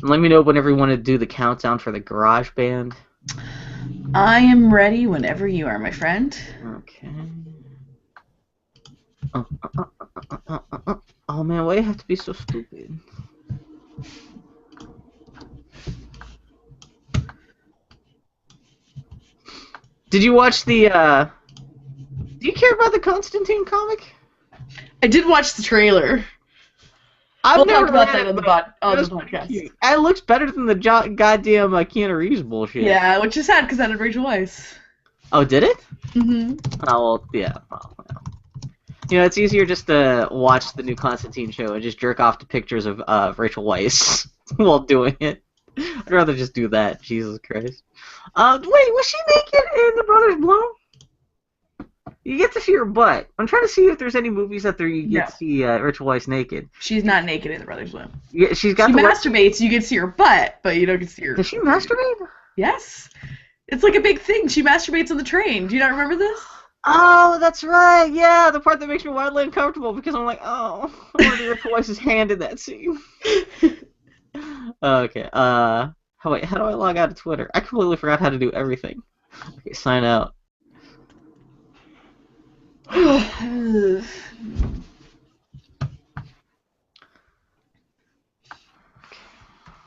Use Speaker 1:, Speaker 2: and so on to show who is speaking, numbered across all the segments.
Speaker 1: Let me know whenever you want to do the countdown for the Garage Band.
Speaker 2: I am ready whenever you are, my friend.
Speaker 1: Okay. Oh man, why do you have to be so stupid? Did you watch the, do you care about the Constantine comic?
Speaker 2: I did watch the trailer.
Speaker 1: I've
Speaker 2: We'll
Speaker 1: never
Speaker 2: talk about
Speaker 1: read
Speaker 2: that
Speaker 1: it,
Speaker 2: on the,
Speaker 1: but
Speaker 2: on
Speaker 1: it
Speaker 2: the
Speaker 1: was pretty
Speaker 2: podcast.
Speaker 1: cute. It looks better than the goddamn Keanu Reeves bullshit.
Speaker 2: Yeah, which is sad because that had Rachel Weisz.
Speaker 1: Oh, did it?
Speaker 2: Mm-hmm.
Speaker 1: Oh, well, yeah. Well. You know, it's easier just to watch the new Constantine show and just jerk off to pictures of Rachel Weisz while doing it. I'd rather just do that. Jesus Christ. Wait, was she naked in The Brothers Bloom? You get to see her butt. I'm trying to see if there's any movies that there you get to see Rachel Weisz naked.
Speaker 2: She's not naked in The Brothers Bloom.
Speaker 1: Yeah, she's got
Speaker 2: She
Speaker 1: the
Speaker 2: masturbates, you get to see her butt, but you don't get to see her.
Speaker 1: Does she masturbate?
Speaker 2: Yes. It's like a big thing. She masturbates on the train. Do you not remember this?
Speaker 1: Oh, that's right. Yeah, the part that makes me wildly uncomfortable because I'm like, oh, I want to Rachel Weisz's hand in that scene. Okay. Wait, how do I log out of Twitter? I completely forgot how to do everything. Okay, sign out.
Speaker 2: Okay,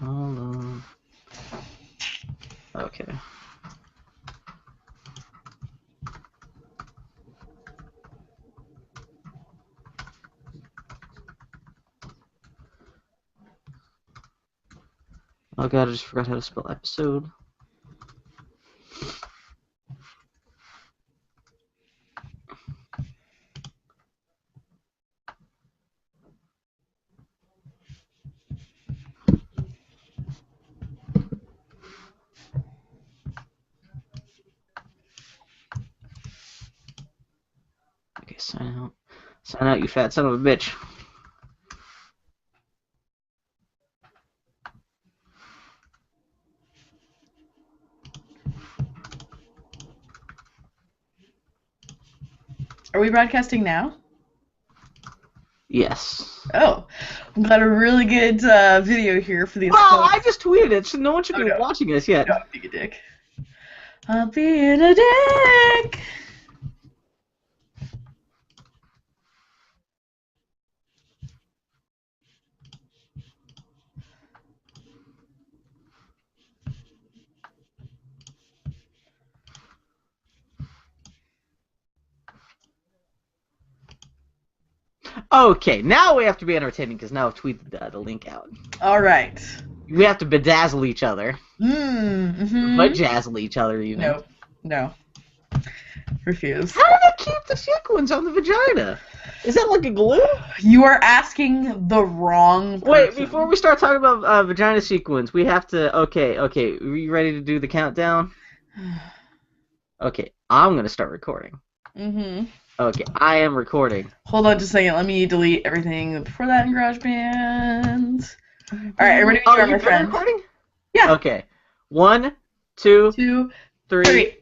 Speaker 1: Hold on. Okay. Oh god, I just forgot how to spell episode. Okay, sign out. Sign out, you fat son of a bitch.
Speaker 2: Are we broadcasting now?
Speaker 1: Yes.
Speaker 2: Oh, we've got a really good video here for these.
Speaker 1: Well, I just tweeted it, so no one should be
Speaker 2: no.
Speaker 1: watching us yet.
Speaker 2: No, I'm being a dick. I'm being a dick.
Speaker 1: Okay, now we have to be entertaining because now I've tweeted the link out.
Speaker 2: All right.
Speaker 1: We have to bedazzle each other.
Speaker 2: Mm-hmm.
Speaker 1: Bedazzle each other, even.
Speaker 2: Nope. No. Refuse.
Speaker 1: How do they keep the sequins on the vagina? Is that like a glue?
Speaker 2: You are asking the wrong person.
Speaker 1: Wait, before we start talking about vagina sequins, we have to... Okay, are you ready to do the countdown? Okay, I'm going to start recording.
Speaker 2: Mm-hmm.
Speaker 1: Okay, I am recording.
Speaker 2: Hold on just a second. Let me delete everything before that in GarageBand. All right, ready to
Speaker 1: you
Speaker 2: my friend.
Speaker 1: Recording?
Speaker 2: Yeah.
Speaker 1: Okay. 1, 2,
Speaker 2: 2,
Speaker 1: 3.
Speaker 2: 3.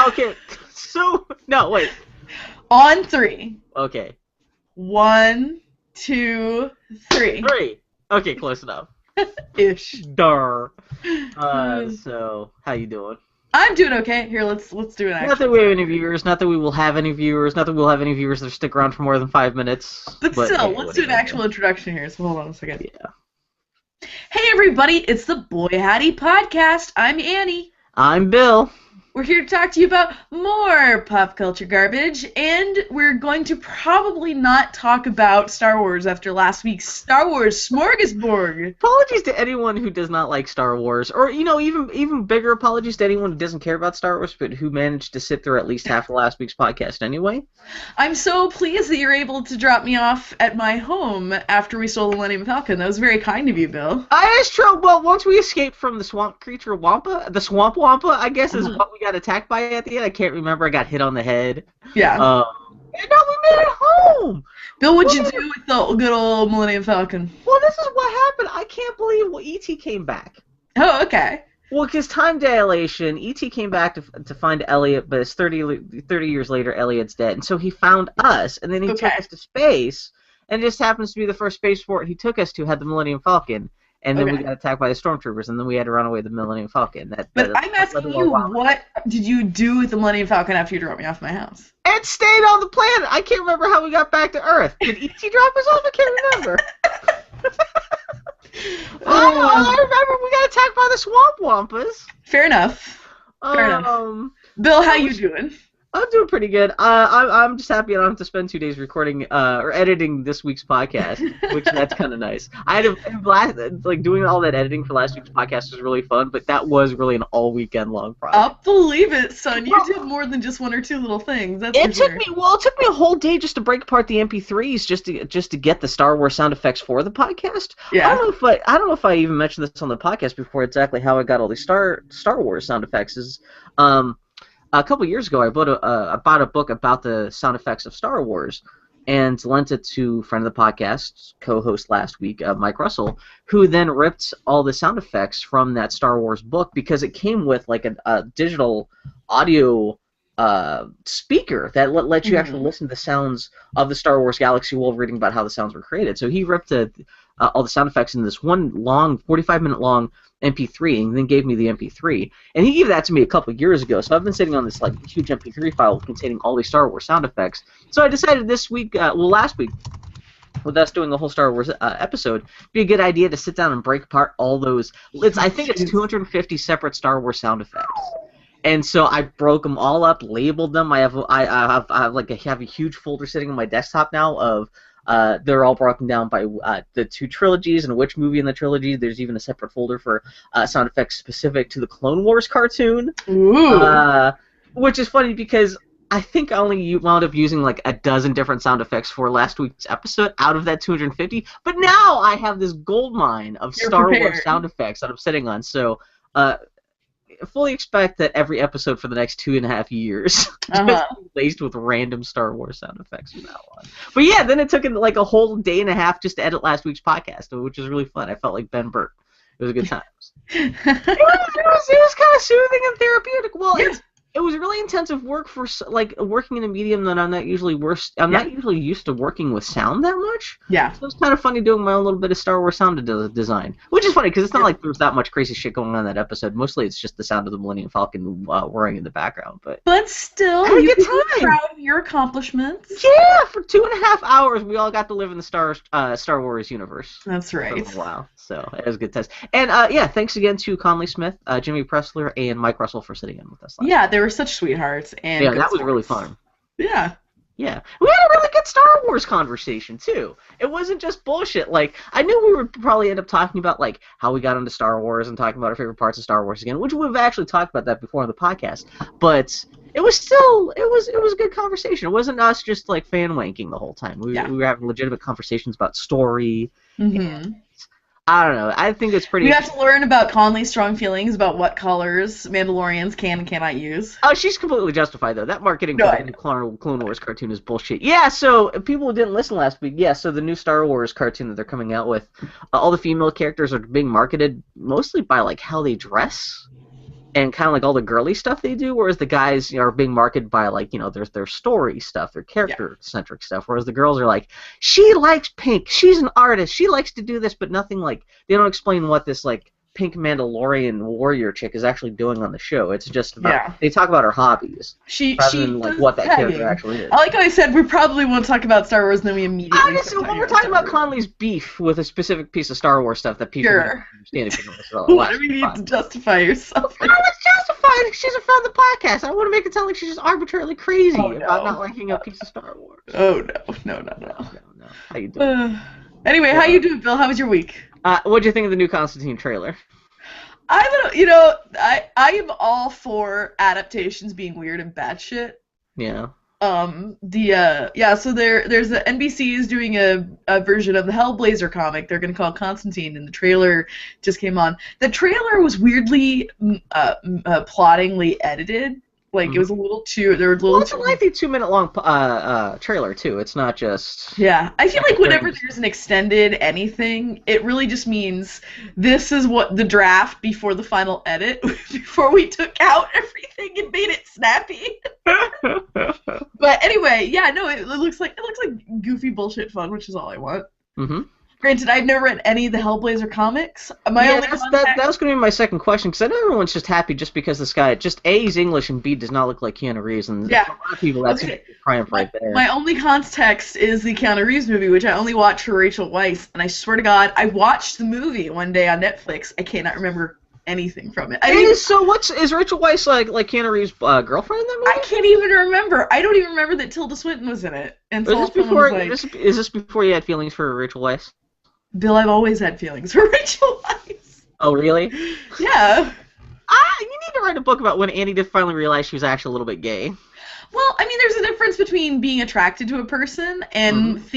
Speaker 1: Okay. So no, wait.
Speaker 2: On 3.
Speaker 1: Okay.
Speaker 2: 1, 2, 3.
Speaker 1: 3. Okay, close enough.
Speaker 2: Ish.
Speaker 1: Dar. So how you doing?
Speaker 2: I'm doing okay. Here, let's do an action.
Speaker 1: Not that we have any viewers. Not that we will have any viewers. Not that we'll have any viewers that stick around for more than 5 minutes.
Speaker 2: But still,
Speaker 1: hey,
Speaker 2: let's do an actual introduction here. So hold on a second.
Speaker 1: Yeah.
Speaker 2: Hey everybody, it's the Boy Hattie Podcast. I'm Annie.
Speaker 1: I'm Bill.
Speaker 2: We're here to talk to you about more pop culture garbage, and we're going to probably not talk about Star Wars after last week's Star Wars Smorgasbord.
Speaker 1: Apologies to anyone who does not like Star Wars, or even bigger apologies to anyone who doesn't care about Star Wars, but who managed to sit through at least half of last week's podcast anyway.
Speaker 2: I'm so pleased that you're able to drop me off at my home after we stole the Millennium Falcon. That was very kind of you, Bill.
Speaker 1: It's true. Well, once we escaped from the swamp creature Wampa, the swamp Wampa, I guess is what we got attacked by at the end. I can't remember. I got hit on the head.
Speaker 2: Yeah.
Speaker 1: And now we made it home.
Speaker 2: Bill, what'd you do with the good old Millennium Falcon?
Speaker 1: Well, this is what happened. I can't believe E.T. came back.
Speaker 2: Oh, okay.
Speaker 1: Well, because time dilation, E.T. came back to find Elliot, but it's 30 years later, Elliot's dead. And so he found us, and then he took us to space, and it just happens to be the first spaceport he took us to had the Millennium Falcon. and then we
Speaker 2: Okay.
Speaker 1: got attacked by the stormtroopers, and then we had to run away with the Millennium Falcon.
Speaker 2: But I'm asking you, what did you do with the Millennium Falcon after you dropped me off at my house?
Speaker 1: It stayed on the planet. I can't remember how we got back to Earth. Did E.T. drop us off? I can't remember. I remember we got attacked by the Swamp Wampas.
Speaker 2: Fair enough. Fair enough. Bill, how you doing?
Speaker 1: I'm doing pretty good. I'm just happy I don't have to spend 2 days recording or editing this week's podcast, which that's kind of nice. I had doing all that editing for last week's podcast was really fun, but that was really an all weekend long project.
Speaker 2: I'll believe it, son. You did more than just one or two little things. It
Speaker 1: took me a whole day just to break apart the MP3s just to get the Star Wars sound effects for the podcast.
Speaker 2: Yeah.
Speaker 1: I don't know if I even mentioned this on the podcast before. Exactly how I got all these Star Wars sound effects is a couple years ago, I bought a book about the sound effects of Star Wars, and lent it to a friend of the podcast, co-host last week, Mike Russell, who then ripped all the sound effects from that Star Wars book because it came with like a digital audio speaker that let you actually listen to the sounds of the Star Wars galaxy while reading about how the sounds were created. So he ripped all the sound effects in this one long, 45-minute long MP3, and then gave me the MP3. And he gave that to me a couple years ago, so I've been sitting on this like huge MP3 file containing all these Star Wars sound effects. So I decided this week, last week, with us doing the whole Star Wars episode, it'd be a good idea to sit down and break apart all those. I think it's 250 separate Star Wars sound effects. And so I broke them all up, labeled them. I have a huge folder sitting on my desktop now of they're all broken down by the two trilogies and which movie in the trilogy. There's even a separate folder for sound effects specific to the Clone Wars cartoon.
Speaker 2: Ooh.
Speaker 1: Which is funny because I think I only wound up using like a dozen different sound effects for last week's episode out of that 250. But now I have this gold mine of Star Wars sound effects that I'm sitting on. So fully expect that every episode for the next 2.5 years just laced with random Star Wars sound effects from now on. But yeah, then it took like a whole day and a half just to edit last week's podcast, which was really fun. I felt like Ben Burtt. It was a good time. it was kind of soothing and therapeutic. Well, it was really intensive work for like working in a medium that I'm not usually not usually used to working with sound that much.
Speaker 2: Yeah.
Speaker 1: So it's kind of funny doing my own little bit of Star Wars sound design, which is funny because it's not like there's that much crazy shit going on in that episode. Mostly it's just the sound of the Millennium Falcon whirring in the background. But
Speaker 2: still,
Speaker 1: had a
Speaker 2: you
Speaker 1: good
Speaker 2: can be
Speaker 1: time.
Speaker 2: proud of your accomplishments.
Speaker 1: Yeah, for 2.5 hours we all got to live in the Star Wars universe.
Speaker 2: That's right.
Speaker 1: For a while. So it was a good test. And thanks again to Conley Smith, Jimmy Pressler, and Mike Russell for sitting in with us.
Speaker 2: They were such sweethearts. And
Speaker 1: that was really fun.
Speaker 2: Yeah.
Speaker 1: Yeah. We had a really good Star Wars conversation, too. It wasn't just bullshit. Like, I knew we would probably end up talking about, like, how we got into Star Wars and talking about our favorite parts of Star Wars again, which we've actually talked about that before on the podcast. But it was still, it was a good conversation. It wasn't us just, like, fan-wanking the whole time. We were having legitimate conversations about story. And, I don't know. I think it's pretty...
Speaker 2: We have to learn about Conley's strong feelings about what colors Mandalorians can and cannot use.
Speaker 1: Oh, she's completely justified, though. That marketing for the new Clone Wars cartoon is bullshit. Yeah, so, people who didn't listen last week, so the new Star Wars cartoon that they're coming out with, all the female characters are being marketed mostly by, like, how they dress and kind of like all the girly stuff they do, whereas the guys are being marketed by, like, their story stuff, their character-centric stuff, whereas the girls are like, she likes pink, she's an artist, she likes to do this, but nothing like, they don't explain what this, like, pink Mandalorian warrior chick is actually doing on the show. It's just about, they talk about her hobbies, rather than, like, what that character actually is.
Speaker 2: I like how I said we probably won't talk about Star Wars, and then we immediately
Speaker 1: when we're talking about Conley's beef with a specific piece of Star Wars stuff that people don't understand if you don't listen to
Speaker 2: Why do we need to justify yourself?
Speaker 1: No, it's justified. She's a fan of the podcast. I don't want to make it sound like she's just arbitrarily crazy about not liking a piece of Star Wars.
Speaker 2: Oh, no.
Speaker 1: How you doing?
Speaker 2: Anyway, how you doing, Bill? How was your week?
Speaker 1: What'd you think of the new Constantine trailer?
Speaker 2: I am all for adaptations being weird and bad shit.
Speaker 1: Yeah.
Speaker 2: So there's the NBC is doing a version of the Hellblazer comic they're gonna call Constantine, and the trailer just came on. The trailer was weirdly plottingly edited. Like, it was a little too...
Speaker 1: It's a lengthy 2-minute long trailer, too. It's not just...
Speaker 2: Yeah. I feel like whenever there's an extended anything, it really just means this is what the draft before the final edit, before we took out everything and made it snappy. But anyway, it looks like goofy bullshit fun, which is all I want.
Speaker 1: Mm-hmm.
Speaker 2: Granted, I've never read any of the Hellblazer comics. My
Speaker 1: Yeah,
Speaker 2: only
Speaker 1: that was going to be my second question, because I know everyone's just happy just because this guy, just A, he's English, and B, does not look like Keanu Reeves, and
Speaker 2: Yeah.
Speaker 1: for a lot of people, that's a triumph right there.
Speaker 2: My only context is the Keanu Reeves movie, which I only watched for Rachel Weisz, and I swear to God, I watched the movie one day on Netflix. I cannot remember anything from it.
Speaker 1: Is Rachel Weisz like Keanu Reeves' girlfriend in that movie?
Speaker 2: I can't even remember. I don't even remember that Tilda Swinton was in it. And
Speaker 1: is this before you had feelings for Rachel Weisz?
Speaker 2: Bill, I've always had feelings for Rachel Weisz.
Speaker 1: Oh, really?
Speaker 2: Yeah.
Speaker 1: You need to write a book about when Annie did finally realize she was actually a little bit gay.
Speaker 2: Well, I mean, there's a difference between being attracted to a person and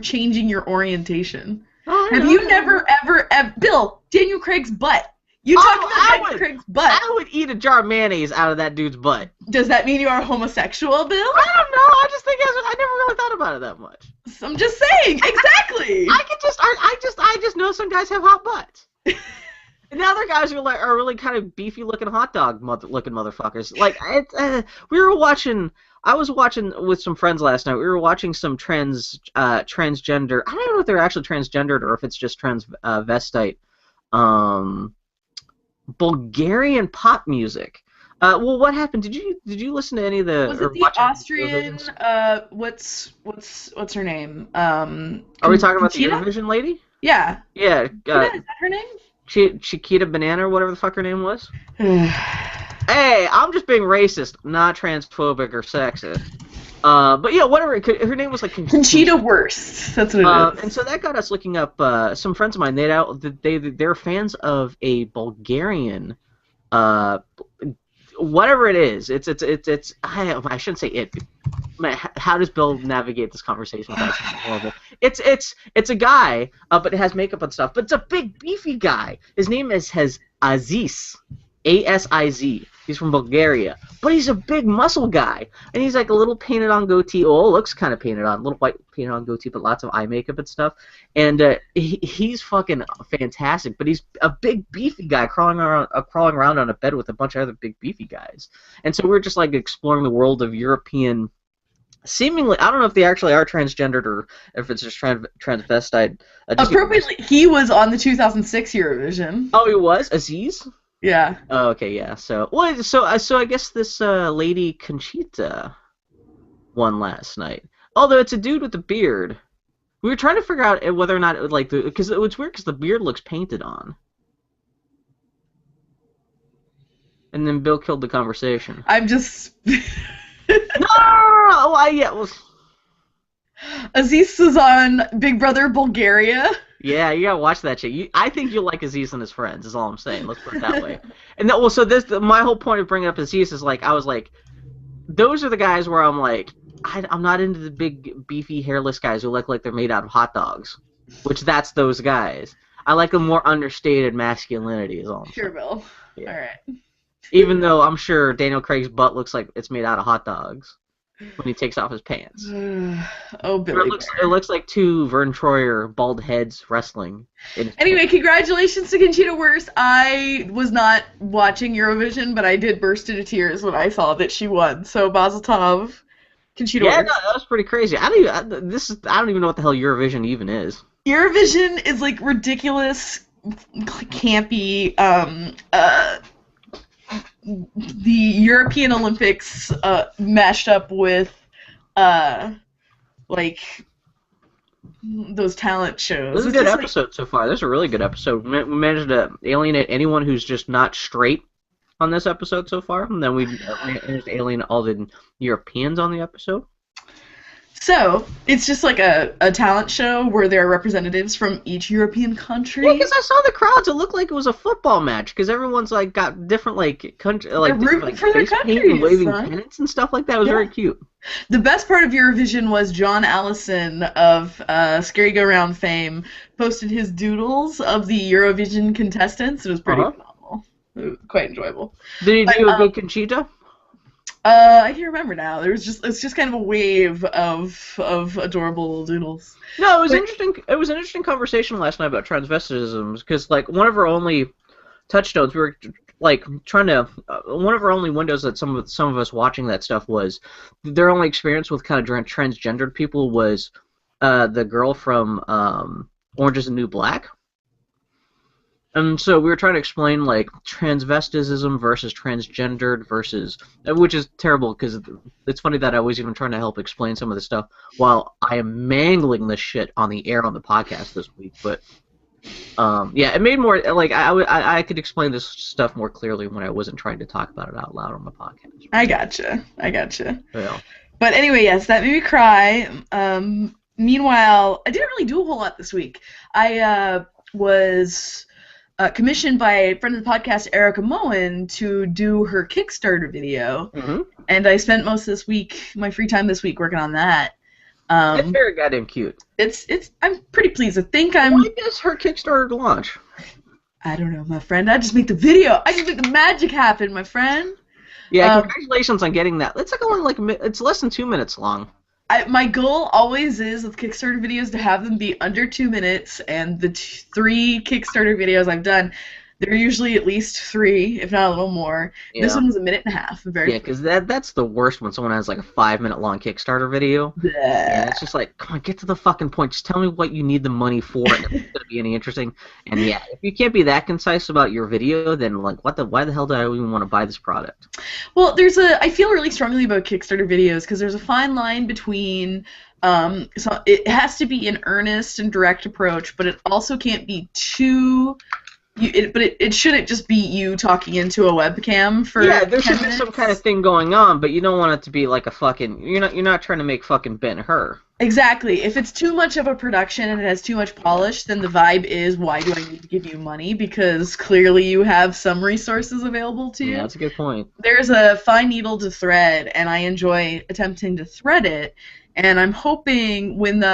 Speaker 2: changing your orientation.
Speaker 1: Oh,
Speaker 2: Have you never, ever, Bill, Daniel Craig's butt. You talked about Daniel Craig's butt.
Speaker 1: I would eat a jar of mayonnaise out of that dude's butt.
Speaker 2: Does that mean you are homosexual, Bill?
Speaker 1: I don't know. I just think I never really thought about it that much.
Speaker 2: I'm just saying. Exactly.
Speaker 1: I just know some guys have hot butts. And the other guys are really kind of beefy looking hot dog looking motherfuckers. Like I was watching with some friends last night. We were watching some transgender. I don't know if they're actually transgendered or if it's just transvestite. Bulgarian pop music. Well, what happened? Did you listen to any of the?
Speaker 2: Was it the Austrian? What's her name? Are
Speaker 1: we talking about the Eurovision lady?
Speaker 2: Yeah.
Speaker 1: Yeah.
Speaker 2: Is that her name?
Speaker 1: Chiquita Banana or whatever the fuck her name was. Hey, I'm just being racist, not transphobic or sexist. But yeah, whatever. Her name was like
Speaker 2: Conchita Wurst. That's what it is.
Speaker 1: And so that got us looking up. Some friends of mine, they're fans of a Bulgarian, whatever it is. It's. I shouldn't say it. How does Bill navigate this conversation without something horrible? It's a guy, but it has makeup and stuff. But it's a big beefy guy. His name has Aziz. Asiz. He's from Bulgaria. But he's a big muscle guy. And he's like a little painted on goatee. Oh, looks kind of painted on. A little white painted on goatee, but lots of eye makeup and stuff. And he's fucking fantastic. But he's a big beefy guy crawling around on a bed with a bunch of other big beefy guys. And so we're just like exploring the world of European. Seemingly, I don't know if they actually are transgendered or if it's just transvestite.
Speaker 2: Appropriately, he was on the 2006 Eurovision.
Speaker 1: Oh, he was? Aziz?
Speaker 2: Yeah.
Speaker 1: Oh, okay, yeah. So I guess this lady Conchita won last night. Although it's a dude with a beard. We were trying to figure out whether or not it would because it's weird because the beard looks painted on. And then Bill killed the conversation.
Speaker 2: I'm just.
Speaker 1: No!
Speaker 2: Aziz was on Big Brother Bulgaria.
Speaker 1: Yeah, you gotta watch that shit. I think you'll like Aziz and his friends. Is all I'm saying. Let's put it that way. And my whole point of bringing up Aziz is I was like, those are the guys where I'm like, I'm not into the big beefy hairless guys who look like they're made out of hot dogs. Which that's those guys. I like a more understated masculinity. Is all I'm saying.
Speaker 2: Bill.
Speaker 1: Yeah.
Speaker 2: All right.
Speaker 1: Even though I'm sure Daniel Craig's butt looks like it's made out of hot dogs when he takes off his pants.
Speaker 2: Oh, Billy.
Speaker 1: It looks like two Vern Troyer bald heads wrestling.
Speaker 2: Anyway, congratulations to Conchita Wurst. I was not watching Eurovision, but I did burst into tears when I saw that she won. So Mazel Tov, Conchita Wurst.
Speaker 1: Yeah, no, that was pretty crazy. I don't even know what the hell Eurovision even is.
Speaker 2: Eurovision is like ridiculous, campy. The European Olympics mashed up with like those talent shows.
Speaker 1: This is a good episode so far. This is a really good episode. We managed to alienate anyone who's just not straight on this episode so far, and then we managed to alienate all the Europeans on the episode.
Speaker 2: So, it's just like a talent show where there are representatives from each European country.
Speaker 1: Yeah, because I saw the crowds. It looked like it was a football match because everyone's like got different country, like
Speaker 2: rooting for their
Speaker 1: face paint
Speaker 2: countries,
Speaker 1: and waving pennants and stuff like that. It was very cute.
Speaker 2: The best part of Eurovision was John Allison of Scary Go Round fame posted his doodles of the Eurovision contestants. It was pretty phenomenal. It was quite enjoyable.
Speaker 1: Did he do a good Conchita?
Speaker 2: I can't remember now. It's just kind of a wave of adorable little doodles.
Speaker 1: No, it was interesting. It was an interesting conversation last night about transvesticism because like one of our only touchstones, we were like trying to one of our only windows that some of us watching that stuff was their only experience with kind of transgendered people was the girl from Orange is the New Black. And so we were trying to explain, like, transvestism versus transgendered versus... Which is terrible, because it's funny that I was even trying to help explain some of this stuff while I am mangling this shit on the air on the podcast this week. But, yeah, it made more... Like, I could explain this stuff more clearly when I wasn't trying to talk about it out loud on the podcast.
Speaker 2: I gotcha.
Speaker 1: Yeah.
Speaker 2: But anyway, yes, that made me cry. Meanwhile, I didn't really do a whole lot this week. I was... commissioned by a friend of the podcast, Erica Moen, to do her Kickstarter video, and I spent most of this week, my free time this week, working on that.
Speaker 1: It's very goddamn cute.
Speaker 2: I'm pretty pleased. I think I'm...
Speaker 1: When is her Kickstarter launch?
Speaker 2: I don't know, my friend. I just make the video. I just make the magic happen, my friend.
Speaker 1: Yeah, congratulations on getting that. It's like only it's less than 2 minutes long.
Speaker 2: My goal always is with Kickstarter videos to have them be under 2 minutes, and the 3 Kickstarter videos I've done, they're usually at least 3, if not a little more. Yeah. This one was 1.5 minutes.
Speaker 1: Yeah, because that's the worst when someone has like a 5-minute long Kickstarter video. Yeah, it's just like, come on, get to the fucking point. Just tell me what you need the money for, and if it's gonna be any interesting. And yeah, if you can't be that concise about your video, then like, why the hell do I even want to buy this product?
Speaker 2: Well, I feel really strongly about Kickstarter videos because there's a fine line between. So it has to be an earnest and direct approach, but it also can't be too. It shouldn't just be you talking into a webcam for.
Speaker 1: Yeah, there
Speaker 2: 10
Speaker 1: should be
Speaker 2: minutes.
Speaker 1: some kind of thing going on, but you don't want it to be like a fucking. You're not trying to make fucking Ben-Hur.
Speaker 2: Exactly. If it's too much of a production and it has too much polish, then the vibe is, why do I need to give you money? Because clearly you have some resources available to you.
Speaker 1: Yeah, that's a good point.
Speaker 2: There's a fine needle to thread, and I enjoy attempting to thread it. And I'm hoping when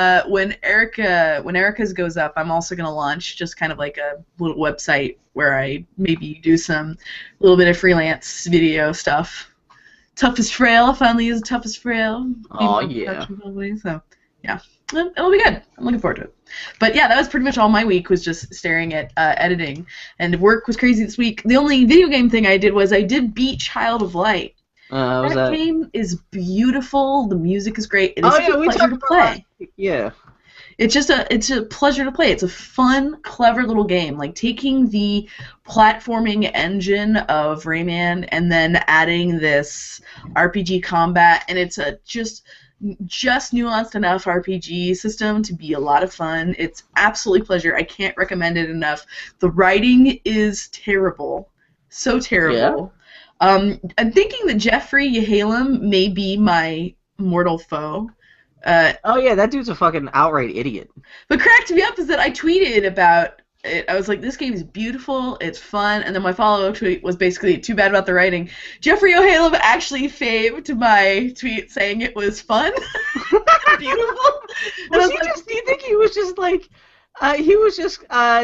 Speaker 2: Erica's goes up, I'm also going to launch just kind of like a little website where I maybe do some little bit of freelance video stuff. Tough as Frail. I finally use Tough as Frail.
Speaker 1: Oh, yeah.
Speaker 2: So, yeah. It'll be good. I'm looking forward to it. But yeah, that was pretty much all my week, was just staring at editing. And work was crazy this week. The only video game thing I did beat Child of Light. That game is beautiful. The music is great. It is a pleasure to play.
Speaker 1: Yeah.
Speaker 2: It's a pleasure to play. It's a fun, clever little game. Like taking the platforming engine of Rayman and then adding this RPG combat, and it's a just nuanced enough RPG system to be a lot of fun. It's absolutely pleasure. I can't recommend it enough. The writing is terrible. So terrible. Yeah. I'm thinking that Jeffrey Yahalem may be my mortal foe.
Speaker 1: Oh yeah, that dude's a fucking outright idiot.
Speaker 2: What cracked me up is that I tweeted about it. I was like, this game is beautiful, it's fun, and then my follow-up tweet was basically, too bad about the writing. Jeffrey Yahalem actually faved my tweet saying it was fun. Beautiful.
Speaker 1: Do you think he was just like... he was just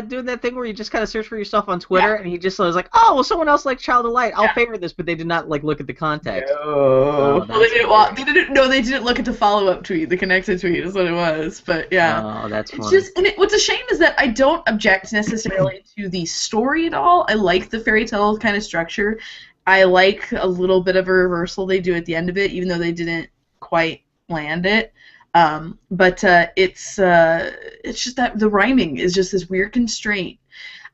Speaker 1: doing that thing where you just kind of search for yourself on Twitter, and he just was like, "Oh, well, someone else likes Child of Light. I'll favor this," but they did not like look at the context.
Speaker 2: No, well, they didn't look at the follow-up tweet, the connected tweet is what it was. But yeah,
Speaker 1: oh, that's funny.
Speaker 2: What's a shame is that I don't object necessarily to the story at all. I like the fairy tale kind of structure. I like a little bit of a reversal they do at the end of it, even though they didn't quite land it. But it's just that the rhyming is just this weird constraint.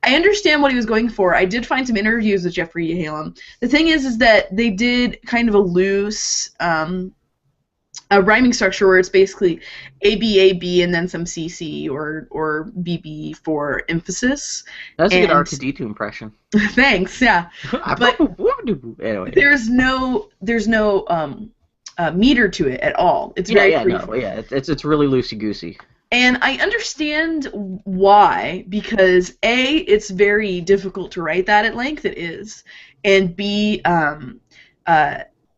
Speaker 2: I understand what he was going for. I did find some interviews with Jeffrey Yahalem. The thing is that they did kind of a loose a rhyming structure where it's basically A-B, and then some C-C or B-B for emphasis.
Speaker 1: That's a good R2-D2 impression.
Speaker 2: Thanks, yeah. But
Speaker 1: anyway.
Speaker 2: There's no meter to it at all. It's very
Speaker 1: it's really loosey-goosey.
Speaker 2: And I understand why, because A, it's very difficult to write that at length, it is, and B,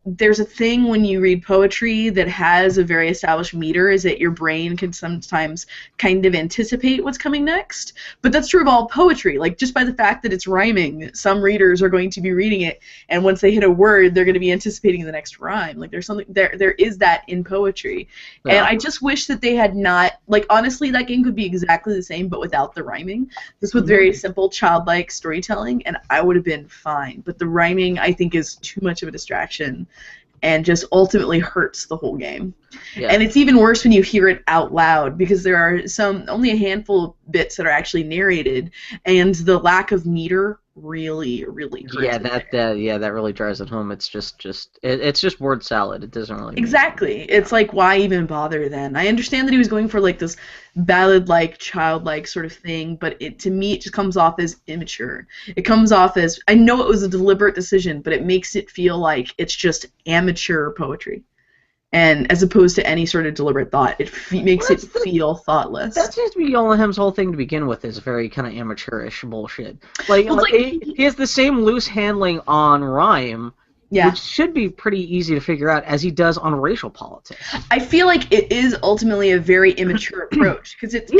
Speaker 2: there's a thing when you read poetry that has a very established meter, is that your brain can sometimes kind of anticipate what's coming next. But that's true of all poetry. Like, just by the fact that it's rhyming, some readers are going to be reading it, and once they hit a word, they're going to be anticipating the next rhyme. Like, there's something there is that in poetry. Yeah. And I just wish that they had not, like, honestly, that game could be exactly the same, but without the rhyming. This was very simple, childlike storytelling, and I would have been fine. But the rhyming, I think, is too much of a distraction and just ultimately hurts the whole game.
Speaker 1: Yeah.
Speaker 2: And it's even worse when you hear it out loud, because there are only a handful of bits that are actually narrated, and the lack of meter really, really hurts.
Speaker 1: Yeah, that really drives it home. It's just word salad. It doesn't really mean
Speaker 2: Exactly.
Speaker 1: anything.
Speaker 2: It's like, why even bother then? I understand that he was going for like this ballad-like, childlike sort of thing, but to me it just comes off as immature. It comes off as, I know it was a deliberate decision, but it makes it feel like it's just amateur poetry. And as opposed to any sort of deliberate thought, it makes it feel thoughtless.
Speaker 1: That seems to be Yola-Him's whole thing to begin with, is very kind of amateurish bullshit. Like, he has the same loose handling on rhyme, which should be pretty easy to figure out, as he does on racial politics.
Speaker 2: I feel like it is ultimately a very immature approach, because it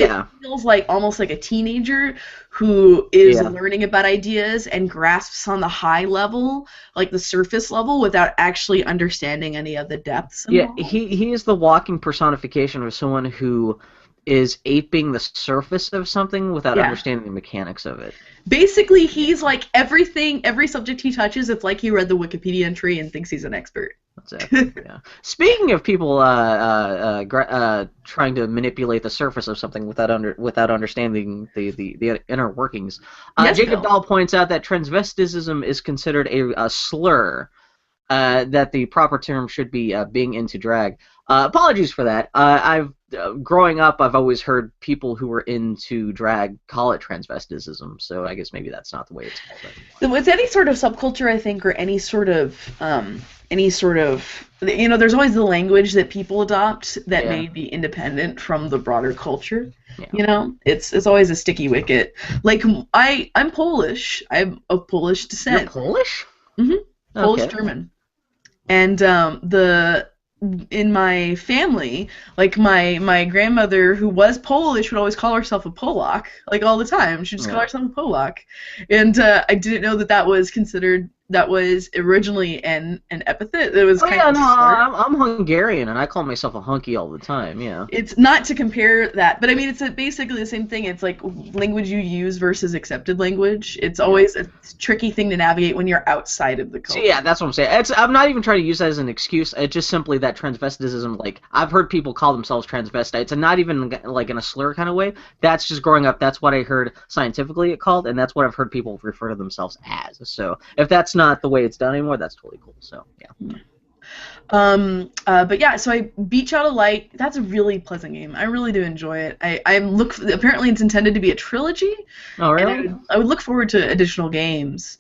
Speaker 2: feels like almost like a teenager who is learning about ideas and grasps on the high level, like the surface level, without actually understanding any of the depths involved.
Speaker 1: Yeah, he is the walking personification of someone who is aping the surface of something without understanding the mechanics of it.
Speaker 2: Basically, he's like every subject he touches, it's like he read the Wikipedia entry and thinks he's an expert.
Speaker 1: Exactly. Yeah. Speaking of people trying to manipulate the surface of something without understanding the inner workings, Jacob Dahl points out that transvestism is considered a slur. That the proper term should be being into drag. Apologies for that. Growing up, I've always heard people who were into drag call it transvestism, so I guess maybe that's not the way it's called.
Speaker 2: With any sort of subculture, I think, or any sort of, there's always the language that people adopt that may be independent from the broader culture. Yeah. You know, it's always a sticky wicket. Like, I'm Polish. I'm of Polish descent.
Speaker 1: You're Polish?
Speaker 2: Mm-hmm. Polish German. And in my family, like my grandmother, who was Polish, would always call herself a Polak, like all the time. She'd just call herself a Polak. And I didn't know that was originally an epithet. It was
Speaker 1: I'm Hungarian, and I call myself a hunky all the time. Yeah.
Speaker 2: It's not to compare that, but I mean, it's basically the same thing. It's like language you use versus accepted language. It's always a tricky thing to navigate when you're outside of the culture.
Speaker 1: So, yeah, that's what I'm saying. I'm not even trying to use that as an excuse. It's just simply that transvestism, like, I've heard people call themselves transvestites, and not even like in a slur kind of way. That's just growing up. That's what I heard scientifically it called, and that's what I've heard people refer to themselves as. So if that's not the way it's done anymore, that's totally cool. So yeah.
Speaker 2: But yeah, so I beat Child of Light. That's a really pleasant game. I really do enjoy it. Apparently it's intended to be a trilogy.
Speaker 1: Oh, really?
Speaker 2: And I would look forward to additional games.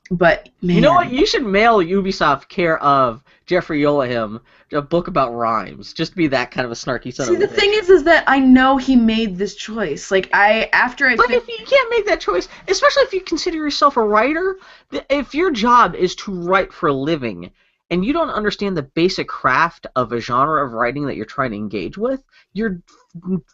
Speaker 2: But man,
Speaker 1: you know what? You should mail Ubisoft care of Jeffrey Yola-Him a book about rhymes. Just to be that kind of a snarky son of a bitch.
Speaker 2: See, the thing is that I know he made this choice. Like,
Speaker 1: But if you can't make that choice, especially if you consider yourself a writer, if your job is to write for a living, and you don't understand the basic craft of a genre of writing that you're trying to engage with, you're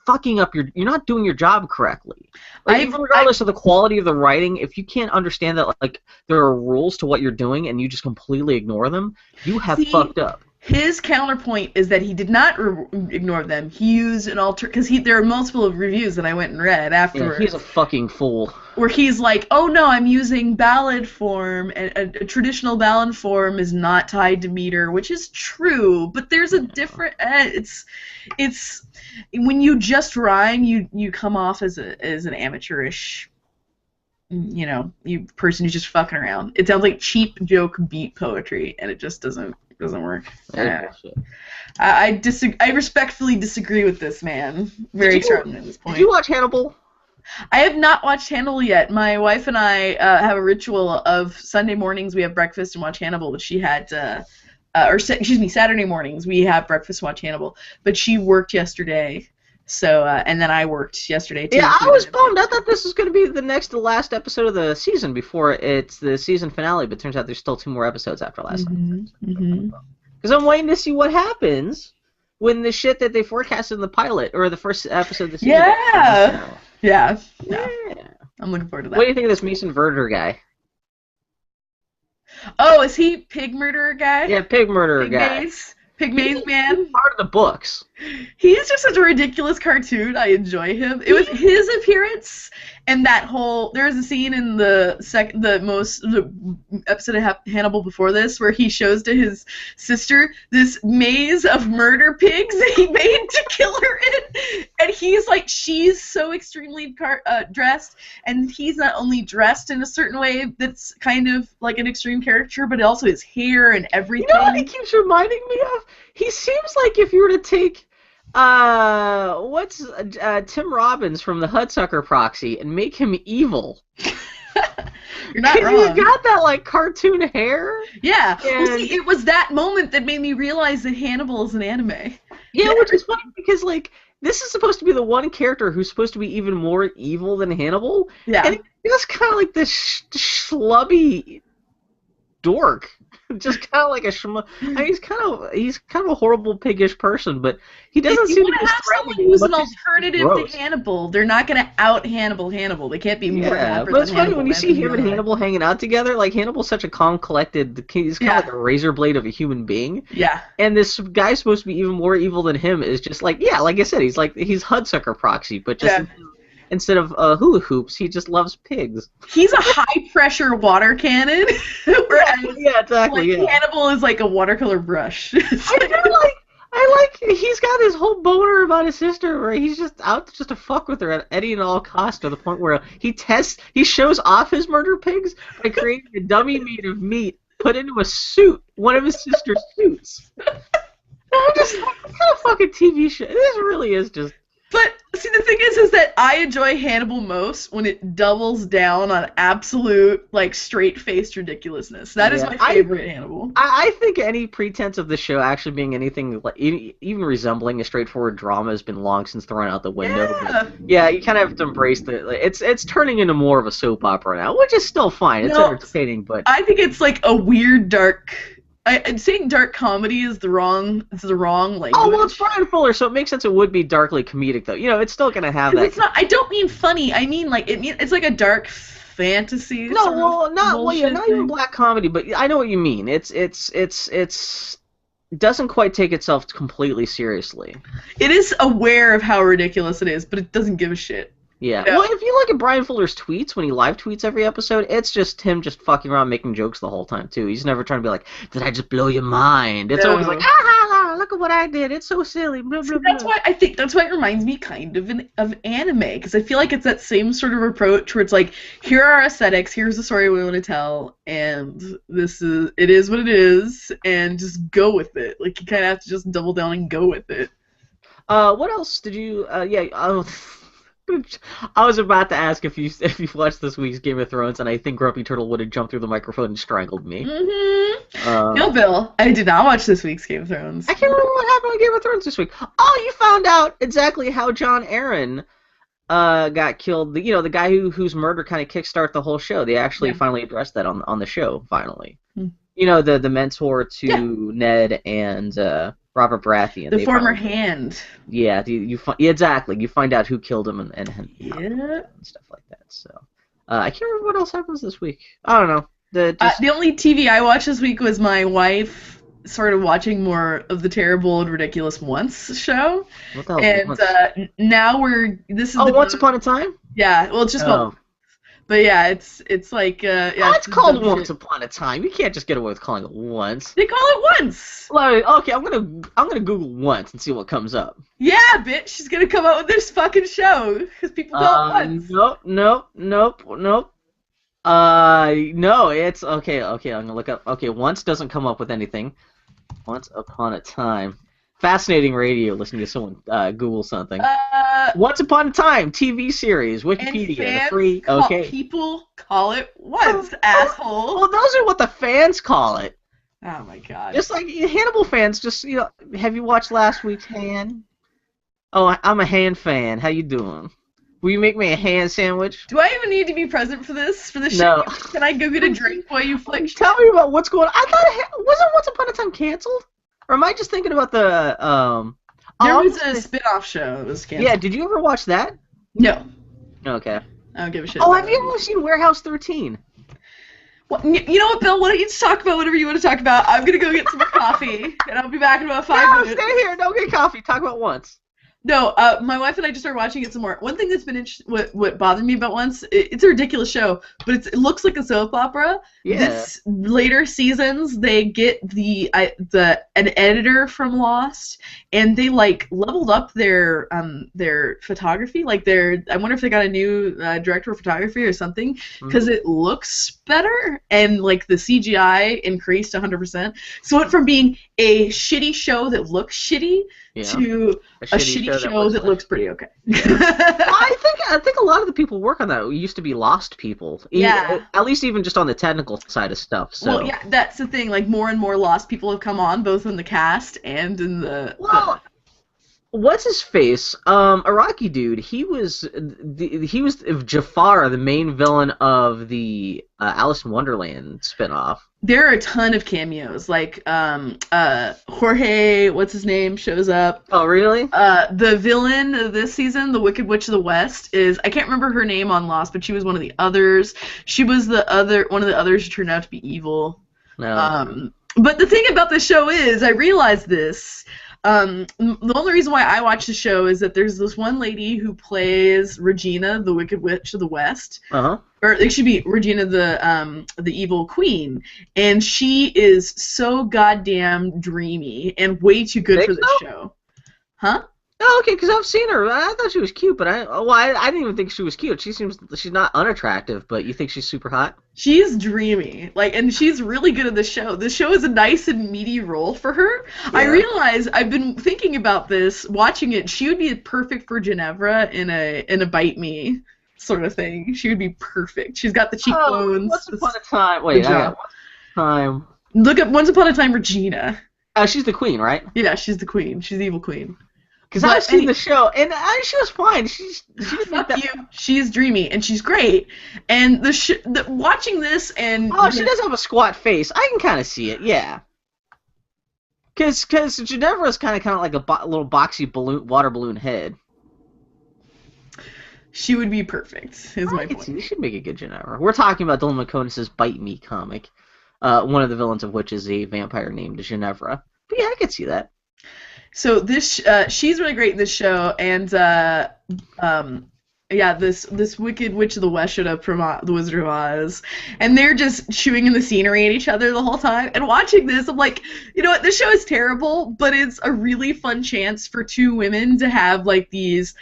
Speaker 1: fucking up you're not doing your job correctly. Like, even regardless of the quality of the writing, if you can't understand that, like, there are rules to what you're doing and you just completely ignore them, you have fucked up.
Speaker 2: His counterpoint is that he did not ignore them. He used an because there are multiple reviews that I went and read afterwards.
Speaker 1: Yeah, he's a fucking fool.
Speaker 2: Where he's like, oh no, I'm using ballad form, and a traditional ballad form is not tied to meter, which is true, but there's a different. It's when you just rhyme, you come off as an amateurish, you person who's just fucking around. It sounds like cheap joke beat poetry, and it just doesn't work. I respectfully disagree with this man. Very strongly at this point.
Speaker 1: Did you watch Hannibal?
Speaker 2: I have not watched Hannibal yet. My wife and I have a ritual of Sunday mornings we have breakfast and watch Hannibal, but she had Saturday mornings we have breakfast and watch Hannibal, but she worked yesterday. So, and then I worked yesterday too.
Speaker 1: Yeah, I was bummed. I thought this was going to be the last episode of the season before it's the season finale, but turns out there's still 2 more episodes after last night. Because I'm waiting to see what happens when the shit that they forecasted in the pilot, or the first episode of the season.
Speaker 2: Yeah. I'm looking forward to that.
Speaker 1: What do you think of this Mason Verder guy?
Speaker 2: Oh, is he Pig Murderer guy?
Speaker 1: Yeah, Pig Murderer guy.
Speaker 2: Pig Maze Man?
Speaker 1: Part of the books.
Speaker 2: He's just such a ridiculous cartoon. I enjoy him. It was his appearance and that whole. There was a scene in the episode of Hannibal before this where he shows to his sister this maze of murder pigs that he made to kill her in, and he's like, she's so extremely dressed, and he's not only dressed in a certain way that's kind of like an extreme caricature, but also his hair and everything.
Speaker 1: You know what he keeps reminding me of? He seems like if you were to take Tim Robbins from the Hudsucker Proxy and make him evil.
Speaker 2: You're not wrong.
Speaker 1: He's got that like cartoon hair.
Speaker 2: Yeah.
Speaker 1: And...
Speaker 2: Well, see, it was that moment that made me realize that Hannibal is an anime.
Speaker 1: Yeah, which is funny because like this is supposed to be the one character who's supposed to be even more evil than Hannibal.
Speaker 2: Yeah.
Speaker 1: And he's just kind of like this schlubby dork. Just kind of like a I mean, he's kind of a horrible piggish person, but he doesn't seem to be
Speaker 2: have someone who's an alternative to Hannibal. They're not going to out Hannibal. They can't be more
Speaker 1: but it's funny when you see him and Hannibal hanging out together. Like Hannibal's such a calm, collected. He's kind of like a razor blade of a human being.
Speaker 2: Yeah.
Speaker 1: And this guy's supposed to be even more evil than him is just like like I said, he's Hudsucker Proxy, but just. Instead of hula hoops, he just loves pigs.
Speaker 2: He's a high-pressure water cannon.
Speaker 1: Exactly.
Speaker 2: Hannibal is like a watercolor brush.
Speaker 1: I like he's got this whole boner about his sister where he's just out just to fuck with her at any and all costs to the point where he shows off his murder pigs by creating a dummy made of meat put into a suit, one of his sister's suits. I'm just like, what kind of fucking TV show? This really is just...
Speaker 2: But, see, the thing is that I enjoy Hannibal most when it doubles down on absolute, like, straight-faced ridiculousness. That is my favorite Hannibal.
Speaker 1: I think any pretense of the show actually being anything, like, even resembling a straightforward drama has been long since thrown out the window.
Speaker 2: Yeah,
Speaker 1: but, you kind of have to embrace it's turning into more of a soap opera now, which is still fine. It's entertaining, but...
Speaker 2: I think it's, like, a weird, dark... I'm saying dark comedy is the wrong language.
Speaker 1: Oh, well, it's Brian Fuller, so it makes sense it would be darkly comedic, though. You know, it's still going to have that.
Speaker 2: It's not, I don't mean funny. I mean, like, it's like a dark fantasy.
Speaker 1: Not even black comedy, but I know what you mean. It doesn't quite take itself completely seriously.
Speaker 2: It is aware of how ridiculous it is, but it doesn't give a shit.
Speaker 1: Yeah. Well, if you look at Brian Fuller's tweets when he live tweets every episode, it's just him just fucking around making jokes the whole time too. He's never trying to be like, "Did I just blow your mind?" It's always like, "Ah, look at what I did. It's so silly." Blah, blah, blah.
Speaker 2: That's why it reminds me kind of anime, because I feel like it's that same sort of approach where it's like, here are our aesthetics, here's the story we want to tell, and it is what it is, and just go with it. Like you kind of have to just double down and go with it.
Speaker 1: What else did you? I was about to ask if you watched this week's Game of Thrones, and I think Grumpy Turtle would have jumped through the microphone and strangled me.
Speaker 2: Mm-hmm. No, Bill, I did not watch this week's Game of Thrones.
Speaker 1: I can't remember what happened on Game of Thrones this week. Oh, you found out exactly how Jon Arryn got killed. The guy whose murder kind of kickstarted the whole show. They actually finally addressed that on the show. Finally, the mentor to Ned and. Robert Baratheon.
Speaker 2: The former Hand.
Speaker 1: Yeah, exactly. You find out who killed him and stuff like that. So, I can't remember what else happens this week. I don't know.
Speaker 2: The only TV I watched this week was my wife sort of watching more of the Terrible and Ridiculous Once show.
Speaker 1: What the hell?
Speaker 2: And now this is
Speaker 1: Once Upon a Time?
Speaker 2: Yeah, well, it's just called. But yeah, it's like
Speaker 1: it's called Once Upon a Time. You can't just get away with calling it Once.
Speaker 2: They call it Once.
Speaker 1: Okay, I'm gonna Google Once and see what comes up.
Speaker 2: Yeah, bitch, she's gonna come out with this fucking show because people call it Once.
Speaker 1: Nope. No, it's okay. I'm gonna look up. Okay, Once doesn't come up with anything. Once Upon a Time. Fascinating radio listening to someone Google something. Once Upon a Time TV series, Wikipedia, the free.
Speaker 2: People call it Once, asshole.
Speaker 1: Well, those are what the fans call it.
Speaker 2: Oh my god.
Speaker 1: Just like Hannibal fans, have you watched last week's Han? Oh, I'm a Han fan. How you doing? Will you make me a Han sandwich?
Speaker 2: Do I even need to be present for this?
Speaker 1: No.
Speaker 2: Show? Can I go get a drink while you flick?
Speaker 1: Tell me about what's going on. I thought wasn't Once Upon a Time canceled? Or am I just thinking about the
Speaker 2: There was a spin-off show that was canceled.
Speaker 1: Yeah, did you ever watch that?
Speaker 2: No.
Speaker 1: Okay.
Speaker 2: I don't give a shit.
Speaker 1: Oh, have you ever seen Warehouse 13?
Speaker 2: Well, you know what, Bill? Why don't you just talk about whatever you want to talk about? I'm gonna go get some coffee, and I'll be back in about 5 minutes.
Speaker 1: Stay here. Don't get coffee. Talk about once.
Speaker 2: No, my wife and I just started watching it some more. One thing that's been what bothered me about Once, it's a ridiculous show, but it looks like a soap opera.
Speaker 1: Yeah.
Speaker 2: This later seasons, they get an editor from Lost, and they like leveled up their photography. Like I wonder if they got a new director of photography or something, because it looks better, and like the CGI increased 100%. So it went from being a shitty show that looks shitty to a shitty show that looks pretty okay.
Speaker 1: Well, I think a lot of the people who work on that used to be Lost people.
Speaker 2: Yeah.
Speaker 1: At least even just on the technical side of stuff. So.
Speaker 2: Well, yeah, that's the thing. Like more and more Lost people have come on, both in the cast and in the.
Speaker 1: Well, what's his face? Iraqi dude. He was Jafar, the main villain of the Alice in Wonderland spinoff.
Speaker 2: There are a ton of cameos, like Jorge, what's his name, shows up.
Speaker 1: Oh, really?
Speaker 2: The villain of this season, the Wicked Witch of the West, is, I can't remember her name on Lost, but she was one of the others. She was one of the others who turned out to be evil.
Speaker 1: No.
Speaker 2: But the thing about the show is, I realized this. The only reason why I watch the show is that there's this one lady who plays Regina, the Wicked Witch of the West.
Speaker 1: Uh-huh.
Speaker 2: Or it should be Regina, the evil queen, and she is so goddamn dreamy and way too good for this show. Huh?
Speaker 1: Oh, okay, because I've seen her. I thought she was cute, but I didn't even think she was cute. She's not unattractive, but you think she's super hot?
Speaker 2: She's dreamy, and she's really good at the show. The show is a nice and meaty role for her. Yeah. I realize I've been thinking about this, watching it. She would be perfect for Ginevra in a Bite Me sort of thing. She would be perfect. She's got the cheekbones.
Speaker 1: Once Upon a Time. Wait, Once Upon a Time.
Speaker 2: Look up Once Upon a Time Regina.
Speaker 1: She's the queen, right?
Speaker 2: Yeah, she's the queen. She's the evil queen.
Speaker 1: Because I've seen the show, and she was fine. She
Speaker 2: fuck you. She's dreamy, and she's great. And watching this and...
Speaker 1: Oh, she does have a squat face. I can kind of see it, yeah. Because Ginevra's kind of like a little boxy water balloon head.
Speaker 2: She would be perfect, is my point.
Speaker 1: You should make a good Ginevra. We're talking about Dylan McConis's Bite Me comic, one of the villains of which is a vampire named Ginevra. But yeah, I could see that.
Speaker 2: So this, she's really great in this show, and this Wicked Witch of the West showed up from The Wizard of Oz, and they're just chewing in the scenery at each other the whole time. And watching this, I'm like, you know what? This show is terrible, but it's a really fun chance for two women to have these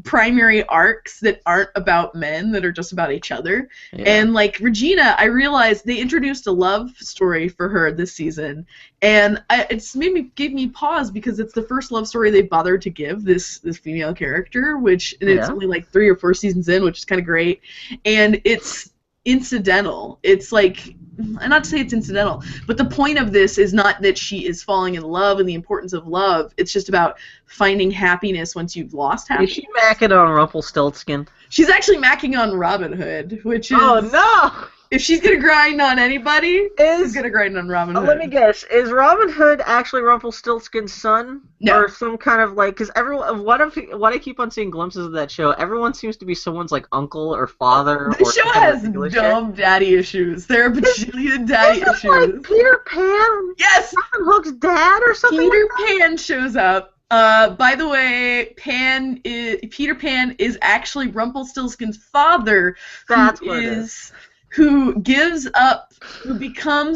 Speaker 2: primary arcs that aren't about men, that are just about each other. Yeah. And Regina, I realized they introduced a love story for her this season, and it's gave me pause, because it's the first love story they bothered to give this female character, it's only 3 or 4 seasons in, which is kind of great, and it's incidental. It's not to say it's incidental, but the point of this is not that she is falling in love and the importance of love. It's just about finding happiness once you've lost happiness.
Speaker 1: Is she macking on Rumpelstiltskin?
Speaker 2: She's actually macking on Robin Hood, which is...
Speaker 1: Oh, no!
Speaker 2: If she's going to grind on anybody, she's going to grind on Robin Hood.
Speaker 1: Let me guess. Is Robin Hood actually Rumpelstiltskin's son?
Speaker 2: No.
Speaker 1: Or some kind of because what I keep on seeing glimpses of that show, everyone seems to be someone's uncle or father.
Speaker 2: The show has dumb daddy issues. There are bajillion daddy issues.
Speaker 1: Like Peter Pan?
Speaker 2: Yes!
Speaker 1: Captain Hook's dad or something?
Speaker 2: Peter Pan shows up. By the way, Peter Pan is actually Rumpelstiltskin's father.
Speaker 1: That's what it is.
Speaker 2: Who becomes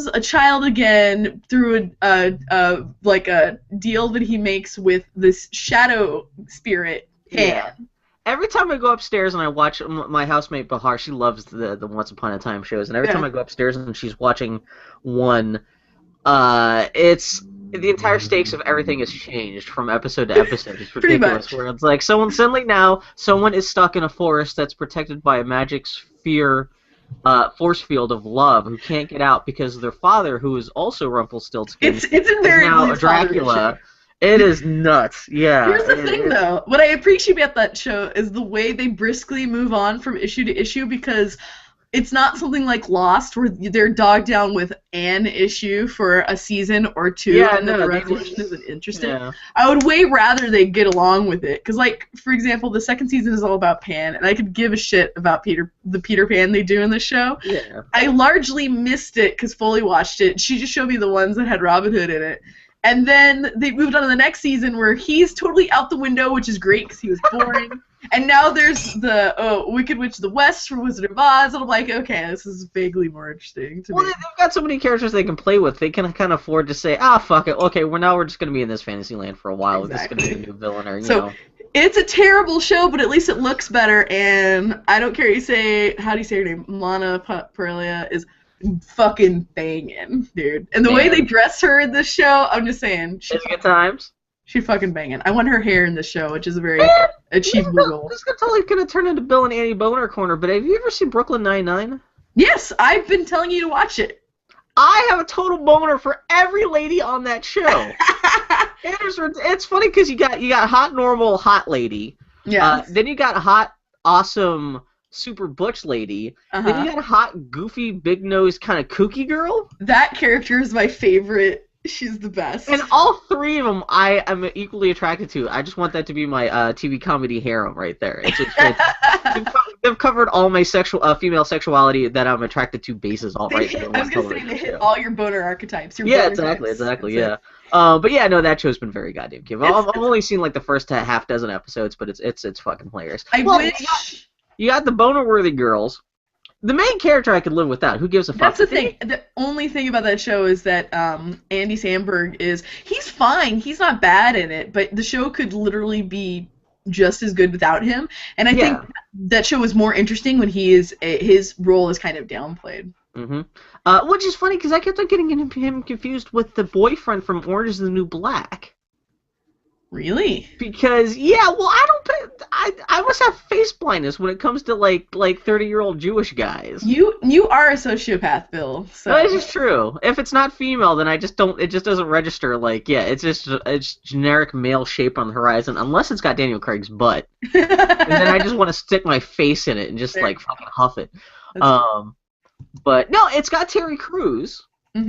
Speaker 2: a child again through a deal that he makes with this shadow spirit, Pan. Yeah.
Speaker 1: Every time I go upstairs and I watch my housemate Bahar, she loves the Once Upon a Time shows, and every time I go upstairs and she's watching one, it's the entire stakes of everything has changed from episode to episode. It's ridiculous. Where it's like someone is stuck in a forest that's protected by a magic sphere. Force field of love, who can't get out because their father, who is also Rumpelstiltskin,
Speaker 2: it's invariably
Speaker 1: is now a Dracula. It is nuts. Yeah.
Speaker 2: Here's the thing, though. What I appreciate about that show is the way they briskly move on from issue to issue, because it's not something like Lost where they're dogged down with an issue for a season or two,
Speaker 1: Yeah,
Speaker 2: and then
Speaker 1: no,
Speaker 2: the
Speaker 1: they
Speaker 2: resolution
Speaker 1: just-
Speaker 2: isn't interesting.
Speaker 1: Yeah.
Speaker 2: I would way rather they get along with it, because, like, for example, the second season is all about Pan, and I could give a shit about the Peter Pan they do in the show.
Speaker 1: Yeah.
Speaker 2: I largely missed it because Foley watched it. She just showed me the ones that had Robin Hood in it. And then they moved on to the next season where he's totally out the window, which is great because he was boring. And now there's the Wicked Witch of the West from Wizard of Oz, and I'm like, okay, this is vaguely more interesting to
Speaker 1: Well,
Speaker 2: me.
Speaker 1: they've got so many characters they can play with. They can kind of afford to say, fuck it. Okay, we're just going to be in this fantasy land for a while.
Speaker 2: Exactly.
Speaker 1: This is going to be a new villain, or, you
Speaker 2: So-
Speaker 1: know.
Speaker 2: It's a terrible show, but at least it looks better, and I don't care what you say, how do you say her name? Lana Parrilla is fucking banging, dude. And the way
Speaker 1: Man.
Speaker 2: they dress her in this show, I'm just saying,
Speaker 1: It's good times.
Speaker 2: she fucking banging. I want her hair in this show, which is a very achievable goal.
Speaker 1: This is totally going to turn into Bill and Annie Boner Corner, but have you ever seen Brooklyn Nine-Nine?
Speaker 2: Yes, I've been telling you to watch it.
Speaker 1: I have a total boner for every lady on that show. It's funny because you got hot, normal, hot lady.
Speaker 2: Yeah.
Speaker 1: Then you got hot, awesome, super butch lady. Then
Speaker 2: Uh-huh.
Speaker 1: you got a hot, goofy, big-nosed, kind of kooky girl.
Speaker 2: That character is my favorite. She's the best.
Speaker 1: And all three of them I am equally attracted to. I just want that to be my TV comedy harem right there. They've covered all my female sexuality that I'm attracted to bases all right there.
Speaker 2: I was gonna say they hit all your boner archetypes. Your
Speaker 1: Yeah,
Speaker 2: boner
Speaker 1: exactly,
Speaker 2: types.
Speaker 1: exactly,
Speaker 2: That's
Speaker 1: yeah.
Speaker 2: it.
Speaker 1: But yeah, no, that show's been very goddamn cute. I've only seen like the first half dozen episodes, but it's fucking hilarious.
Speaker 2: I wish.
Speaker 1: You got the boner-worthy girls. The main character I could live without. Who gives a fuck?
Speaker 2: That's the thing. The only thing about that show is that Andy Samberg he's fine. He's not bad in it, but the show could literally be just as good without him. And I think that show is more interesting when his role is kind of downplayed.
Speaker 1: Mm-hmm. Which is funny because I kept on getting him confused with the boyfriend from Orange is the New Black.
Speaker 2: Really?
Speaker 1: Because I must have face blindness when it comes to like 30-year-old Jewish guys.
Speaker 2: You are a sociopath, Bill. So.
Speaker 1: That is true. If it's not female, then I just don't. It just doesn't register. It's generic male shape on the horizon, unless it's got Daniel Craig's butt, and then I just want to stick my face in it and just like fucking huff it. But no, it's got Terry Crews.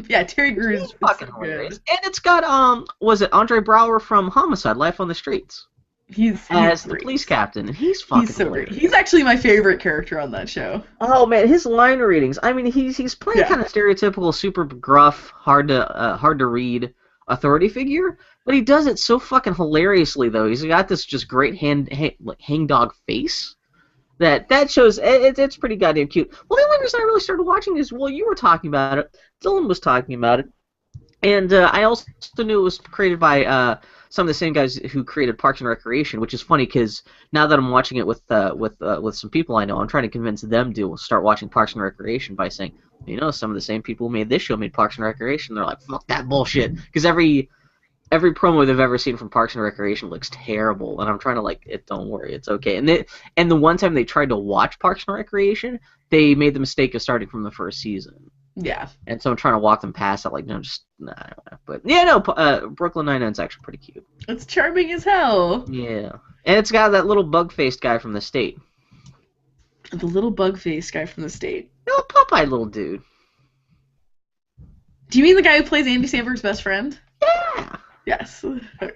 Speaker 2: Yeah, Terry Crews
Speaker 1: He's
Speaker 2: is
Speaker 1: fucking
Speaker 2: so
Speaker 1: hilarious,
Speaker 2: good.
Speaker 1: and it's got was it Andre Braugher from Homicide: Life on the Streets
Speaker 2: He's
Speaker 1: as the
Speaker 2: great.
Speaker 1: police captain, and he's fucking
Speaker 2: He's so
Speaker 1: hilarious.
Speaker 2: great. He's actually my favorite character on that show.
Speaker 1: Oh man, his line readings. I mean, he's playing kind of stereotypical, super gruff, hard to read authority figure, but he does it so fucking hilariously though. He's got this just great hangdog face that shows it's pretty goddamn cute. Well, the only reason I really started watching is you were talking about it, Dylan was talking about it, and I also knew it was created by some of the same guys who created Parks and Recreation, which is funny because now that I'm watching it with some people I know, I'm trying to convince them to start watching Parks and Recreation by saying, some of the same people who made this show made Parks and Recreation. They're like, fuck that bullshit, because every promo they've ever seen from Parks and Recreation looks terrible, and I'm trying to don't worry, it's okay. And the one time they tried to watch Parks and Recreation, they made the mistake of starting from the first season.
Speaker 2: Yeah.
Speaker 1: And so I'm trying to walk them past it, But yeah, no, Brooklyn Nine-Nine's actually pretty cute.
Speaker 2: It's charming as hell.
Speaker 1: Yeah, and it's got that little bug-faced guy from the state.
Speaker 2: The little bug-faced guy from the state.
Speaker 1: No, Popeye little dude.
Speaker 2: Do you mean the guy who plays Andy Samberg's best friend?
Speaker 1: Yeah.
Speaker 2: Yes. Okay.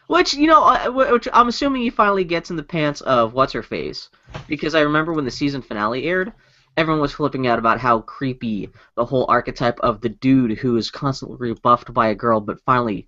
Speaker 1: Which, which I'm assuming he finally gets in the pants of What's-Her-Face. Because I remember when the season finale aired, everyone was flipping out about how creepy the whole archetype of the dude who is constantly rebuffed by a girl but finally,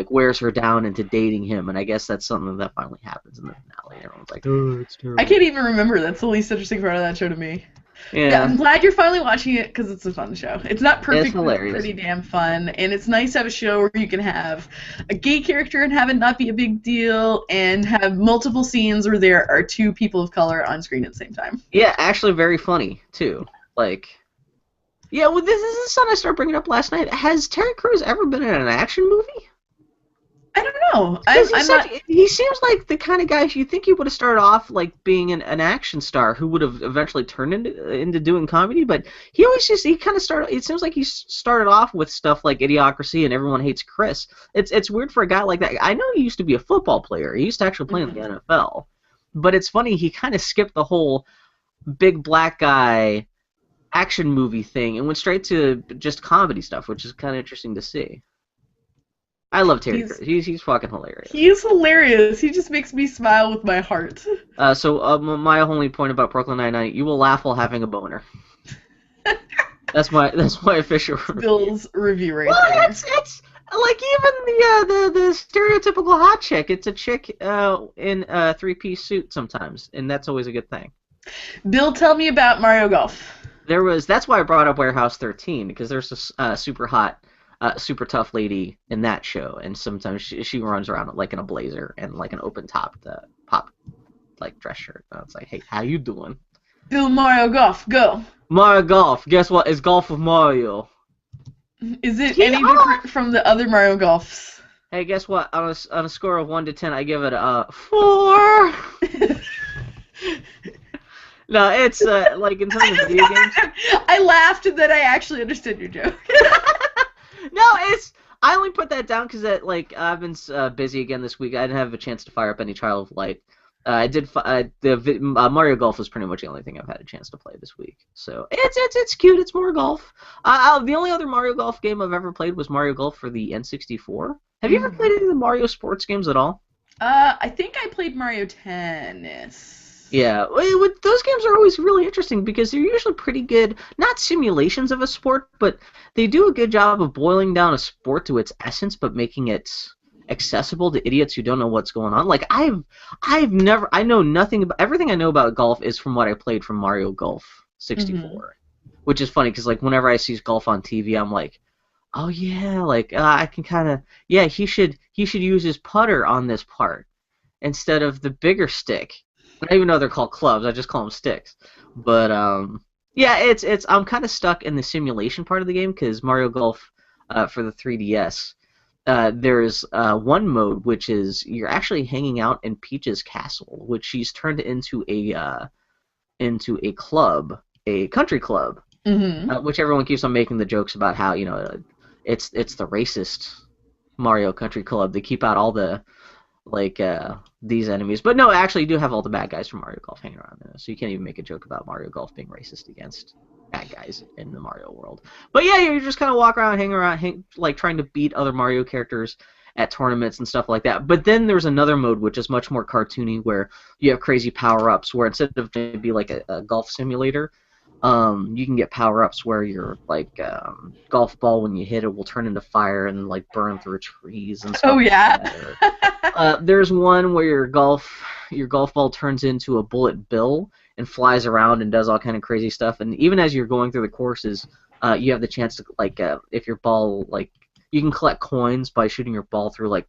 Speaker 1: wears her down into dating him. And I guess that's something that finally happens in the finale. Everyone's like, oh, it's terrible.
Speaker 2: I can't even remember. That's the least interesting part of that show to me.
Speaker 1: Yeah.
Speaker 2: I'm glad you're finally watching it because it's a fun show. It's not perfect,
Speaker 1: It's
Speaker 2: but it's
Speaker 1: hilarious.
Speaker 2: pretty damn fun, and it's nice to have a show where you can have a gay character and have it not be a big deal, and have multiple scenes where there are two people of color on screen at the same time.
Speaker 1: Yeah, actually very funny, too. Yeah, well, this is something I started bringing up last night. Has Terry Crews ever been in an action movie?
Speaker 2: I don't know.
Speaker 1: He seems like the kind of guy you think he would have started off being an action star who would have eventually turned into doing comedy, but he kind of started. It seems like he started off with stuff like Idiocracy and Everyone Hates Chris. It's weird for a guy like that. I know he used to be a football player. He used to actually play in the NFL, but it's funny he kind of skipped the whole big black guy action movie thing and went straight to just comedy stuff, which is kind of interesting to see. I love Terry Crews. He's fucking hilarious.
Speaker 2: He's hilarious. He just makes me smile with my heart.
Speaker 1: So my only point about Brooklyn Nine-Nine, you will laugh while having a boner. That's my official
Speaker 2: Bill's review right
Speaker 1: there.
Speaker 2: Well,
Speaker 1: it's like even the stereotypical hot chick. It's a chick in a three-piece suit sometimes, and that's always a good thing.
Speaker 2: Bill, tell me about Mario Golf.
Speaker 1: That's why I brought up Warehouse 13, because there's a super hot, super tough lady in that show, and sometimes she runs around like in a blazer and like an open top pop like dress shirt. And it's like, hey, how you doing?
Speaker 2: Bill, Mario Golf, go.
Speaker 1: Mario Golf. Guess what? It's Golf with Mario.
Speaker 2: Is it any different from the other Mario Golfs?
Speaker 1: Hey, guess what? On a score of 1 to 10, I give it a 4. No, it's like in terms of video games.
Speaker 2: I laughed and then I actually understood your joke.
Speaker 1: No, I only put that down because I've been busy again this week. I didn't have a chance to fire up any Child of Light. I did. Mario Golf was pretty much the only thing I've had a chance to play this week. So it's cute. It's more golf. The only other Mario Golf game I've ever played was Mario Golf for the N64. Have you ever played any of the Mario sports games at all?
Speaker 2: I think I played Mario Tennis.
Speaker 1: Yeah, those games are always really interesting because they're usually pretty good, not simulations of a sport, but they do a good job of boiling down a sport to its essence, but making it accessible to idiots who don't know what's going on. Like I know nothing about, everything I know about golf is from what I played from Mario Golf 64, which is funny because like whenever I see golf on TV, I'm like, oh yeah, like I can kind of, yeah, he should use his putter on this part instead of the bigger stick. I don't even know they're called clubs. I just call them sticks. But yeah, I'm kind of stuck in the simulation part of the game because Mario Golf for the 3DS, there's one mode which is you're actually hanging out in Peach's castle, which she's turned into a club, a country club, which everyone keeps on making the jokes about how it's the racist Mario Country Club. They keep out all the these enemies, but no, actually you do have all the bad guys from Mario Golf hanging around there, so you can't even make a joke about Mario Golf being racist against bad guys in the Mario world. But yeah, you just kind of walk around, hang around, like trying to beat other Mario characters at tournaments and stuff like that. But then there's another mode which is much more cartoony, where you have crazy power-ups, where instead of maybe like a golf simulator, you can get power-ups where your golf ball, when you hit it, will turn into fire and like burn through trees and stuff.
Speaker 2: Oh yeah.
Speaker 1: There's one where your golf ball turns into a bullet bill and flies around and does all kind of crazy stuff. And even as you're going through the courses, you have the chance to if your ball you can collect coins by shooting your ball through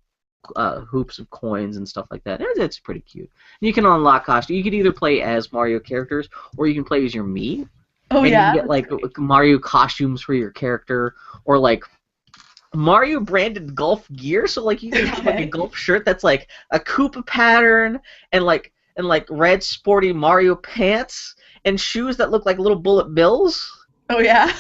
Speaker 1: hoops of coins and stuff like that. It's pretty cute. And you can unlock costumes. You could either play as Mario characters or you can play as your Mii.
Speaker 2: Oh
Speaker 1: and
Speaker 2: yeah.
Speaker 1: You can get Mario costumes for your character, or Mario branded golf gear. So you can have a golf shirt that's a Koopa pattern and red sporty Mario pants and shoes that look like little bullet bills.
Speaker 2: Oh yeah.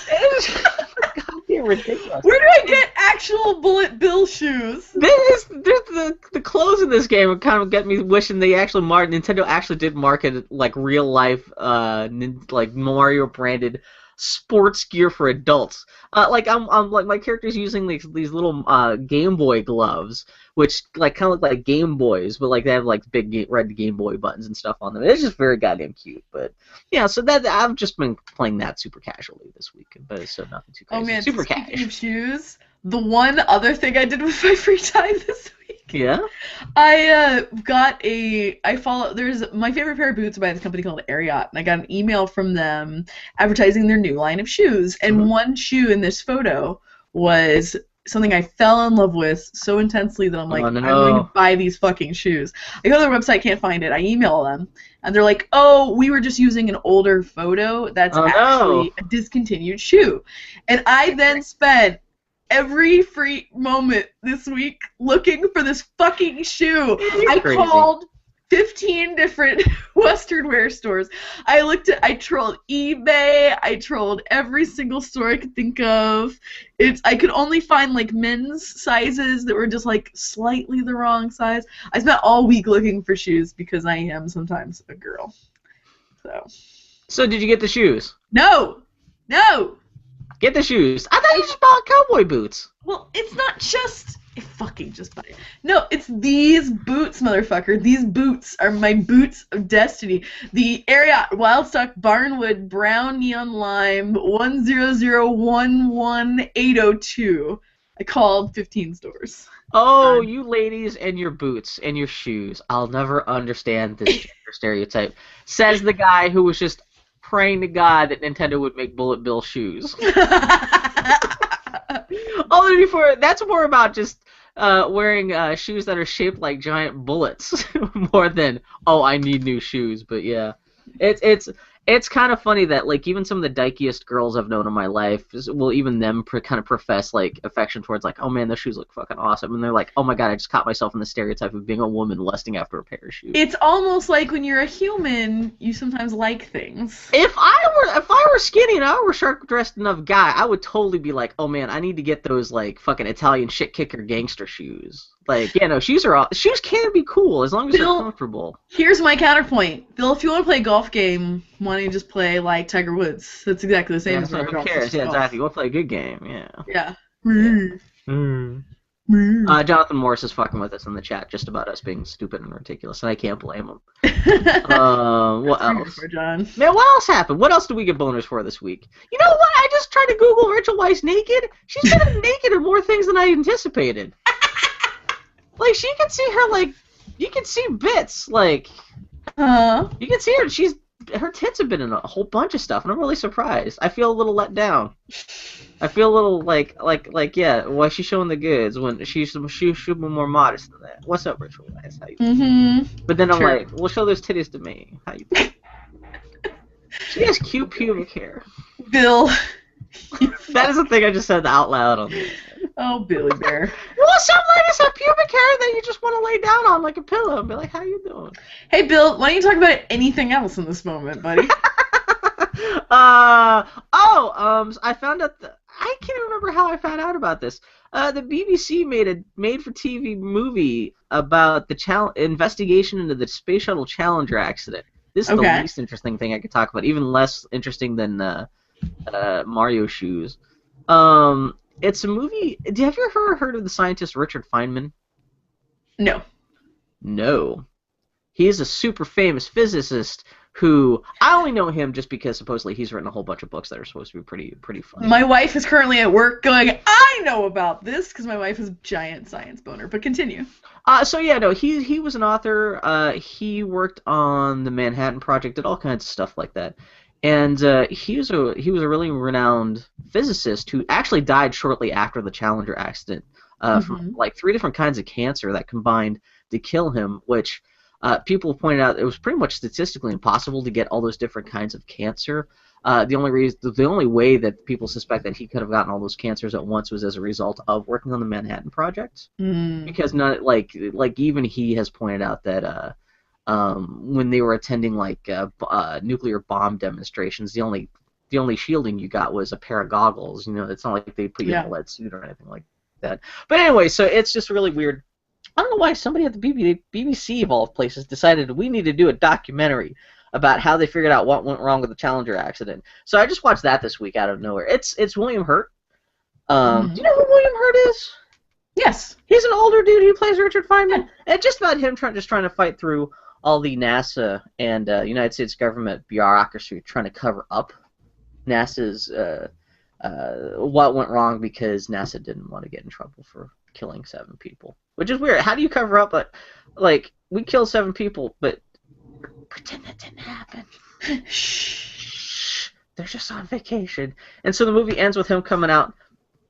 Speaker 1: Goddamn ridiculous.
Speaker 2: Where do I get actual bullet bill shoes?
Speaker 1: The clothes in this game kind of get me wishing Nintendo actually did market real life Mario branded sports gear for adults. My character's using these little Game Boy gloves, which kind of look like Game Boys, but they have big red Game Boy buttons and stuff on them. It's just very goddamn cute. But yeah, so that I've just been playing that super casually this week, but it's nothing too crazy.
Speaker 2: Oh man,
Speaker 1: super
Speaker 2: speaking of shoes, the one other thing I did with my free time this week.
Speaker 1: Yeah.
Speaker 2: There's my favorite pair of boots by this company called Ariat, and I got an email from them advertising their new line of shoes. And one shoe in this photo was something I fell in love with so intensely that I'm like, I'm going to buy these fucking shoes. I go to their website, can't find it. I email them, and they're like, oh, we were just using an older photo. That's actually a discontinued shoe. And I then spent every free moment this week looking for this fucking shoe. I called 15 different Western wear stores. I trolled eBay, I trolled every single store I could think of. I could only find men's sizes that were just slightly the wrong size. I spent all week looking for shoes because I am sometimes a girl. So
Speaker 1: So did you get the shoes?
Speaker 2: No! No!
Speaker 1: Get the shoes. I thought you just bought cowboy boots.
Speaker 2: Well, it's not just... fucking just buy it. No, it's these boots, motherfucker. These boots are my boots of destiny. The Ariat Wildstock Barnwood Brown Neon Lime 100111802. I called 15 stores.
Speaker 1: Oh, you ladies and your boots and your shoes. I'll never understand this gender stereotype. Says the guy who was just praying to God that Nintendo would make Bullet Bill shoes. Although before, that's more about just wearing shoes that are shaped like giant bullets more than, oh, I need new shoes. But yeah, it's kind of funny that like even some of the dykiest girls I've known in my life will even them kind of profess like affection towards like, oh man, those shoes look fucking awesome, and they're like, oh my god, I just caught myself in the stereotype of being a woman lusting after a pair of shoes.
Speaker 2: It's almost like when you're a human, you sometimes like things.
Speaker 1: If I were skinny and I were sharp dressed enough guy, I would totally be like, oh man, I need to get those like fucking Italian shit kicker gangster shoes. Like, yeah, no, shoes can be cool as long as they're comfortable.
Speaker 2: Here's my counterpoint. Bill, if you want to play a golf game, why don't you just play like Tiger Woods? That's exactly the same as
Speaker 1: who cares? Yeah, exactly. We'll play a good game, yeah.
Speaker 2: Yeah.
Speaker 1: Jonathan Morris is fucking with us in the chat just about us being stupid and ridiculous, and I can't blame him. What else?
Speaker 2: John.
Speaker 1: Man, what else happened? What else do we get boners for this week? You know what? I just tried to Google Rachel Weisz naked. She's been naked in more things than I anticipated. Like, you can see her, like, you can see bits, like, you can see her, her tits have been in a whole bunch of stuff, and I'm really surprised. I feel a little let down. I feel a little, yeah, why is she showing the goods when she should be more modest than that? What's up, Rachel Weisz? How you doing? But then I'm like, well, show those titties to me. How you doing? She has cute pubic hair.
Speaker 2: Bill.
Speaker 1: That is the thing I just said out loud on the
Speaker 2: Oh, Billy Bear.
Speaker 1: Well, some ladies have pubic hair that you just want to lay down on like a pillow and be like, how you doing?
Speaker 2: Hey, Bill, why don't you talk about anything else in this moment, buddy?
Speaker 1: I found out I can't remember how I found out about this. The BBC made a made-for-TV movie about the investigation into the Space Shuttle Challenger accident. This is the least interesting thing I could talk about, even less interesting than Mario shoes. It's a movie. Have you ever heard of the scientist Richard Feynman?
Speaker 2: No.
Speaker 1: No. He is a super famous physicist who I only know him just because supposedly he's written a whole bunch of books that are supposed to be pretty funny.
Speaker 2: My wife is currently at work going, I know about this, because my wife is a giant science boner. But continue.
Speaker 1: He was an author. He worked on the Manhattan Project, did all kinds of stuff like that. And he was a really renowned physicist who actually died shortly after the Challenger accident from like 3 different kinds of cancer that combined to kill him, which people pointed out it was pretty much statistically impossible to get all those different kinds of cancer. The only way that people suspect that he could have gotten all those cancers at once was as a result of working on the Manhattan Project, because even he has pointed out that. When they were attending like nuclear bomb demonstrations, the only shielding you got was a pair of goggles. You know, it's not like they put you in a lead suit or anything like that. But anyway, so it's just really weird. I don't know why somebody at the BBC of all places decided we need to do a documentary about how they figured out what went wrong with the Challenger accident. So I just watched that this week out of nowhere. It's William Hurt. Do you know who William Hurt is?
Speaker 2: Yes.
Speaker 1: He's an older dude who plays Richard Feynman. And just about him trying to fight through all the NASA and United States government bureaucracy trying to cover up NASA's what went wrong because NASA didn't want to get in trouble for killing 7 people, which is weird. How do you cover up like we killed 7 people, but pretend that didn't happen? Shh, they're just on vacation. And so the movie ends with him coming out.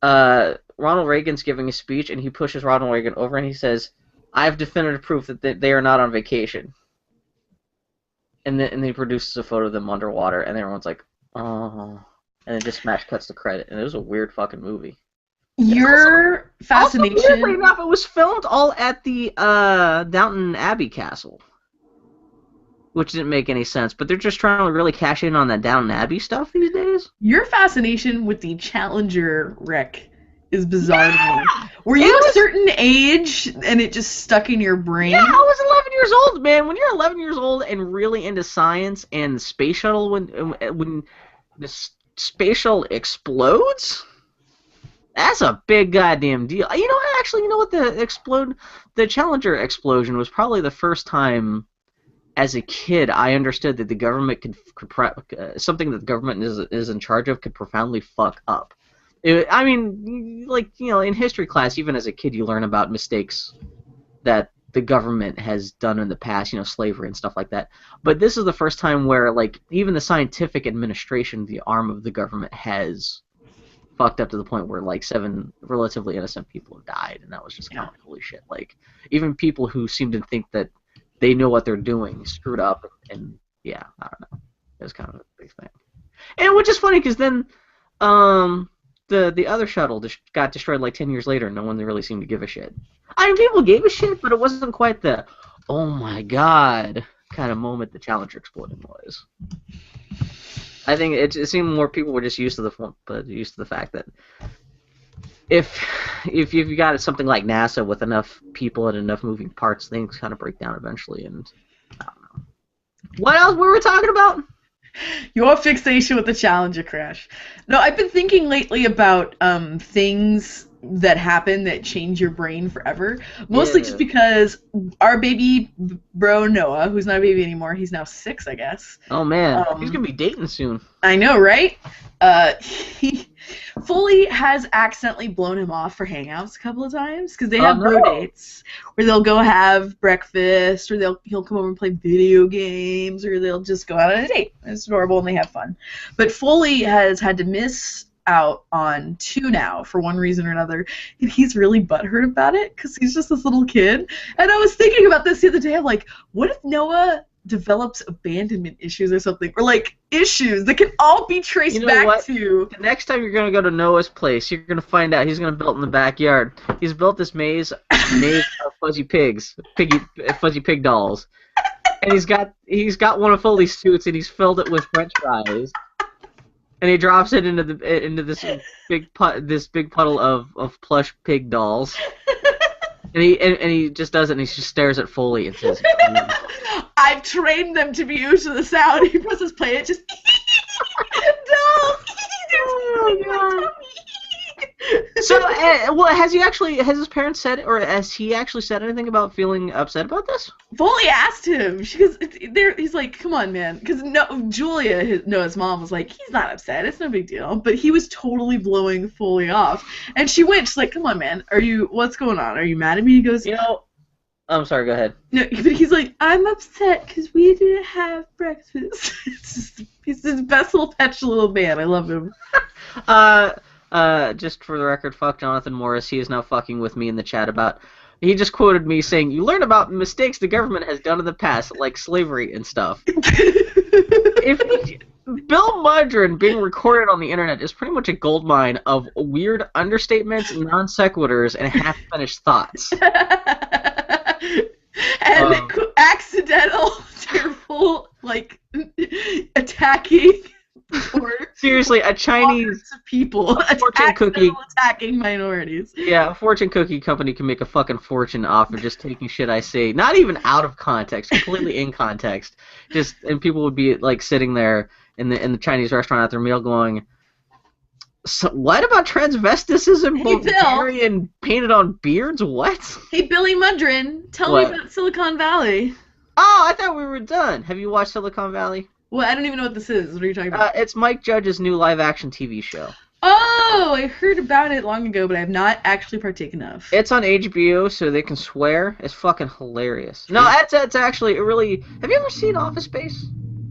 Speaker 1: Ronald Reagan's giving a speech, and he pushes Ronald Reagan over, and he says, "I have definitive proof that they are not on vacation." And then he produces a photo of them underwater, and everyone's like, "Oh," and then just smash cuts the credit, and it was a weird fucking movie.
Speaker 2: Your fascination.
Speaker 1: Also, weirdly enough, it was filmed all at the Downton Abbey castle, which didn't make any sense. But they're just trying to really cash in on that Downton Abbey stuff these days.
Speaker 2: Your fascination with the Challenger wreck is bizarre to me. Were you a certain age and it just stuck in your brain?
Speaker 1: Yeah, I was 11 years old, man. When you're 11 years old and really into science and the space shuttle, when the space shuttle explodes, that's a big goddamn deal. You know, actually, you know what? The Challenger explosion was probably the first time as a kid I understood that the government something that the government is in charge of could profoundly fuck up. I mean, like, you know, in history class, even as a kid, you learn about mistakes that the government has done in the past, you know, slavery and stuff like that. But this is the first time where, like, even the scientific administration, the arm of the government, has fucked up to the point where, like, 7 relatively innocent people have died, and that was just kind of like, holy shit. Like, even people who seem to think that they know what they're doing screwed up, and yeah, I don't know. It was kind of a big thing. And which is funny, because then, the other shuttle got destroyed like 10 years later, and no one really seemed to give a shit. I mean, people gave a shit, but it wasn't quite the, oh my god, kind of moment the Challenger exploding was. I think it seemed more people were just used to the fact that if you've got something like NASA with enough people and enough moving parts, things kind of break down eventually, and I don't know. What else were we talking about?
Speaker 2: Your fixation with the Challenger crash. No, I've been thinking lately about things that happen that change your brain forever. Mostly just because our baby bro Noah, who's not a baby anymore, he's now 6, I guess.
Speaker 1: Oh man, he's gonna be dating soon.
Speaker 2: I know, right? He fully has accidentally blown him off for hangouts a couple of times because they have bro dates where they'll go have breakfast, or he'll come over and play video games, or they'll just go out on a date. It's adorable and they have fun. But Foley has had to miss out on 2 now for one reason or another, and he's really butthurt about it because he's just this little kid. And I was thinking about this the other day. I'm like, what if Noah develops abandonment issues or something, or like issues that can all be traced back to.
Speaker 1: The next time you're gonna go to Noah's place, you're gonna find out he's gonna build in the backyard. He's built this maze of fuzzy pig dolls, and he's got one of Foley's suits, and he's filled it with French fries, and he drops it into this big puddle of plush pig dolls. And he just does it, and he just stares at Foley and says,
Speaker 2: I've trained them to be used to the sound. He presses play, it just dolls.
Speaker 1: Oh my god. So, has his parents said, or has he actually said anything about feeling upset about this?
Speaker 2: Foley asked him. He's like, come on, man. Because Julia, Noah's mom, was like, he's not upset. It's no big deal. But he was totally blowing Foley off. And she went, she's like, come on, man. What's going on? Are you mad at me? He goes,
Speaker 1: I'm sorry, go ahead.
Speaker 2: No, but he's like, I'm upset because we didn't have breakfast. He's his best little petulant little man. I love him.
Speaker 1: Just for the record, fuck Jonathan Morris. He is now fucking with me in the chat about... He just quoted me saying, you learn about mistakes the government has done in the past, like slavery and stuff. Bill Mudrin being recorded on the internet is pretty much a goldmine of weird understatements, non sequiturs, and half-finished thoughts.
Speaker 2: And accidental, terrible, attacking...
Speaker 1: Seriously, a Chinese
Speaker 2: people attacking minorities.
Speaker 1: Yeah, a fortune cookie company can make a fucking fortune off of just taking shit I say, not even out of context, completely in context. And people would be sitting there in the Chinese restaurant at their meal, going, "So what about transvesticism, Bulgarian painted on beards? What?"
Speaker 2: Hey, Billy Mudrin, tell me about Silicon Valley.
Speaker 1: Oh, I thought we were done. Have you watched Silicon Valley?
Speaker 2: Well, I don't even know what this is. What are you talking about?
Speaker 1: It's Mike Judge's new live-action TV show.
Speaker 2: Oh, I heard about it long ago, but I have not actually partaken of.
Speaker 1: It's on HBO, so they can swear. It's fucking hilarious. No, it's actually really... Have you ever seen Office Space?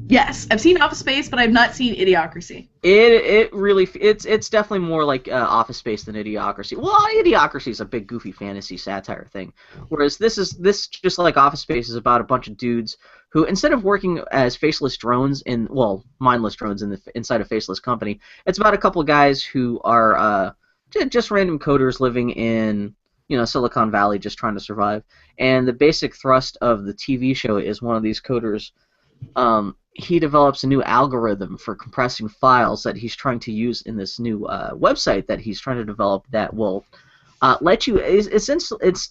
Speaker 2: Yes, I've seen Office Space, but I've not seen Idiocracy.
Speaker 1: It's definitely more like Office Space than Idiocracy. Well, Idiocracy is a big goofy fantasy satire thing, whereas this just like Office Space is about a bunch of dudes who, instead of working as faceless drones mindless drones inside a faceless company, it's about a couple of guys who are just random coders living in Silicon Valley, just trying to survive. And the basic thrust of the TV show is one of these coders. He develops a new algorithm for compressing files that he's trying to use in this new website that he's trying to develop that will let you it's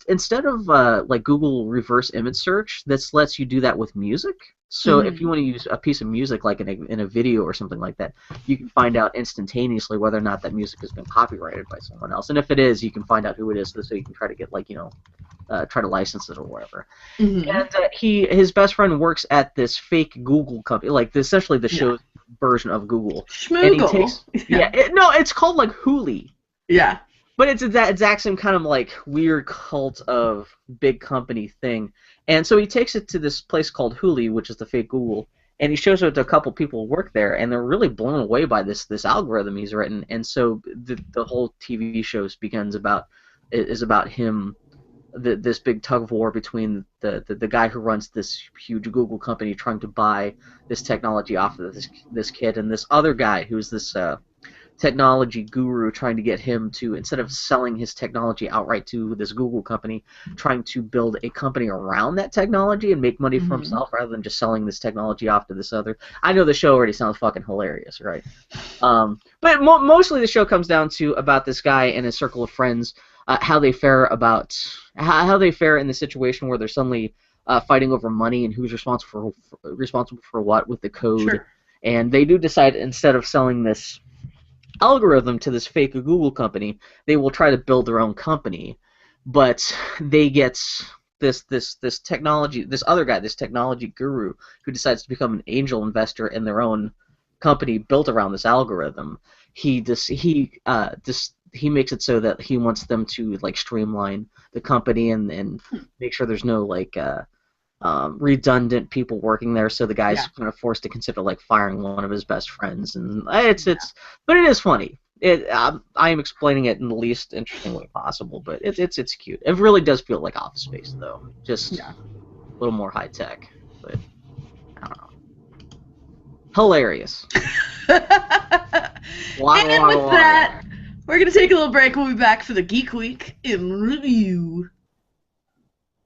Speaker 1: instead of like Google reverse image search, this lets you do that with music. So if you want to use a piece of music like in a video or something like that, you can find out instantaneously whether or not that music has been copyrighted by someone else. And if it is, you can find out who it is, so you can try to get like try to license it or whatever. And his best friend works at this fake Google company, like essentially the show's version of Google.
Speaker 2: Schmoogle.
Speaker 1: And he takes it's called like Hooli.
Speaker 2: Yeah.
Speaker 1: But it's that exact same kind of like weird cult of big company thing. And so he takes it to this place called Hooli, which is the fake Google, and he shows it to a couple people who work there, and they're really blown away by this algorithm he's written. And so the whole TV show is about him, this big tug of war between the guy who runs this huge Google company trying to buy this technology off of this kid, and this other guy who's this technology guru trying to get him to, instead of selling his technology outright to this Google company, trying to build a company around that technology and make money for himself rather than just selling this technology off to this other. I know the show already sounds fucking hilarious, right? But mostly the show comes down to about this guy and his circle of friends, how they fare in the situation where they're suddenly fighting over money and who's responsible for what with the code.
Speaker 2: Sure.
Speaker 1: And they do decide, instead of selling this algorithm to this fake Google company, they will try to build their own company, but they get this technology, this other guy, this technology guru, who decides to become an angel investor in their own company built around this algorithm. He makes it so that he wants them to like streamline the company and make sure there's no like redundant people working there, so the guy's kind of forced to consider like firing one of his best friends, and but it is funny. I am explaining it in the least interesting way possible, but it's cute. It really does feel like Office Space though, just a little more high tech, but I don't know. Hilarious.
Speaker 2: And with that, we're gonna take a little break. We'll be back for the Geek Week in review.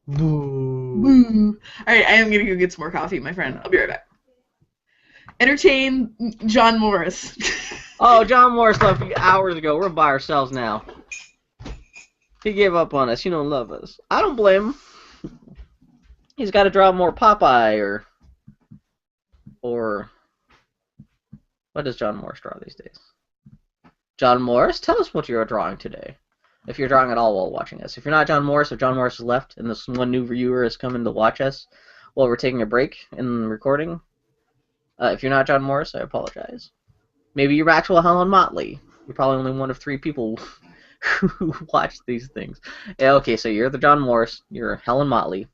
Speaker 2: Boo. Alright, I am gonna go get some more coffee, my friend. I'll be right back. Entertain John Morris.
Speaker 1: Oh, John Morris left hours ago. We're by ourselves now. He gave up on us. He don't love us. I don't blame him. He's got to draw more Popeye or what does John Morris draw these days? John Morris, tell us what you're drawing today. If you're drawing at all while watching us. If you're not John Morris, if John Morris is left and this one new viewer is coming to watch us while we're taking a break in recording, if you're not John Morris, I apologize. Maybe you're actual Helen Motley. You're probably only one of 3 people who watch these things. Yeah, okay, so you're the John Morris, you're Helen Motley,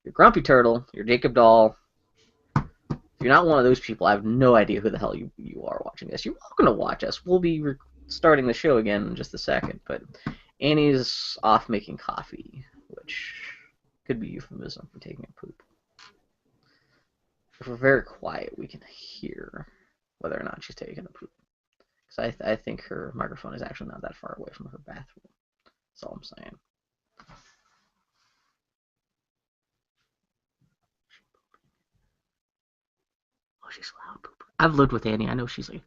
Speaker 1: you're Grumpy Turtle, you're Jacob Dahl. If you're not one of those people, I have no idea who the hell you are watching this. You're welcome to watch us. We'll be starting the show again in just a second, but Annie's off making coffee, which could be euphemism for taking a poop. If we're very quiet, we can hear whether or not she's taking a poop. Because I think her microphone is actually not that far away from her bathroom. That's all I'm saying. Oh, she's a loud pooper. I've lived with Annie. I know she's like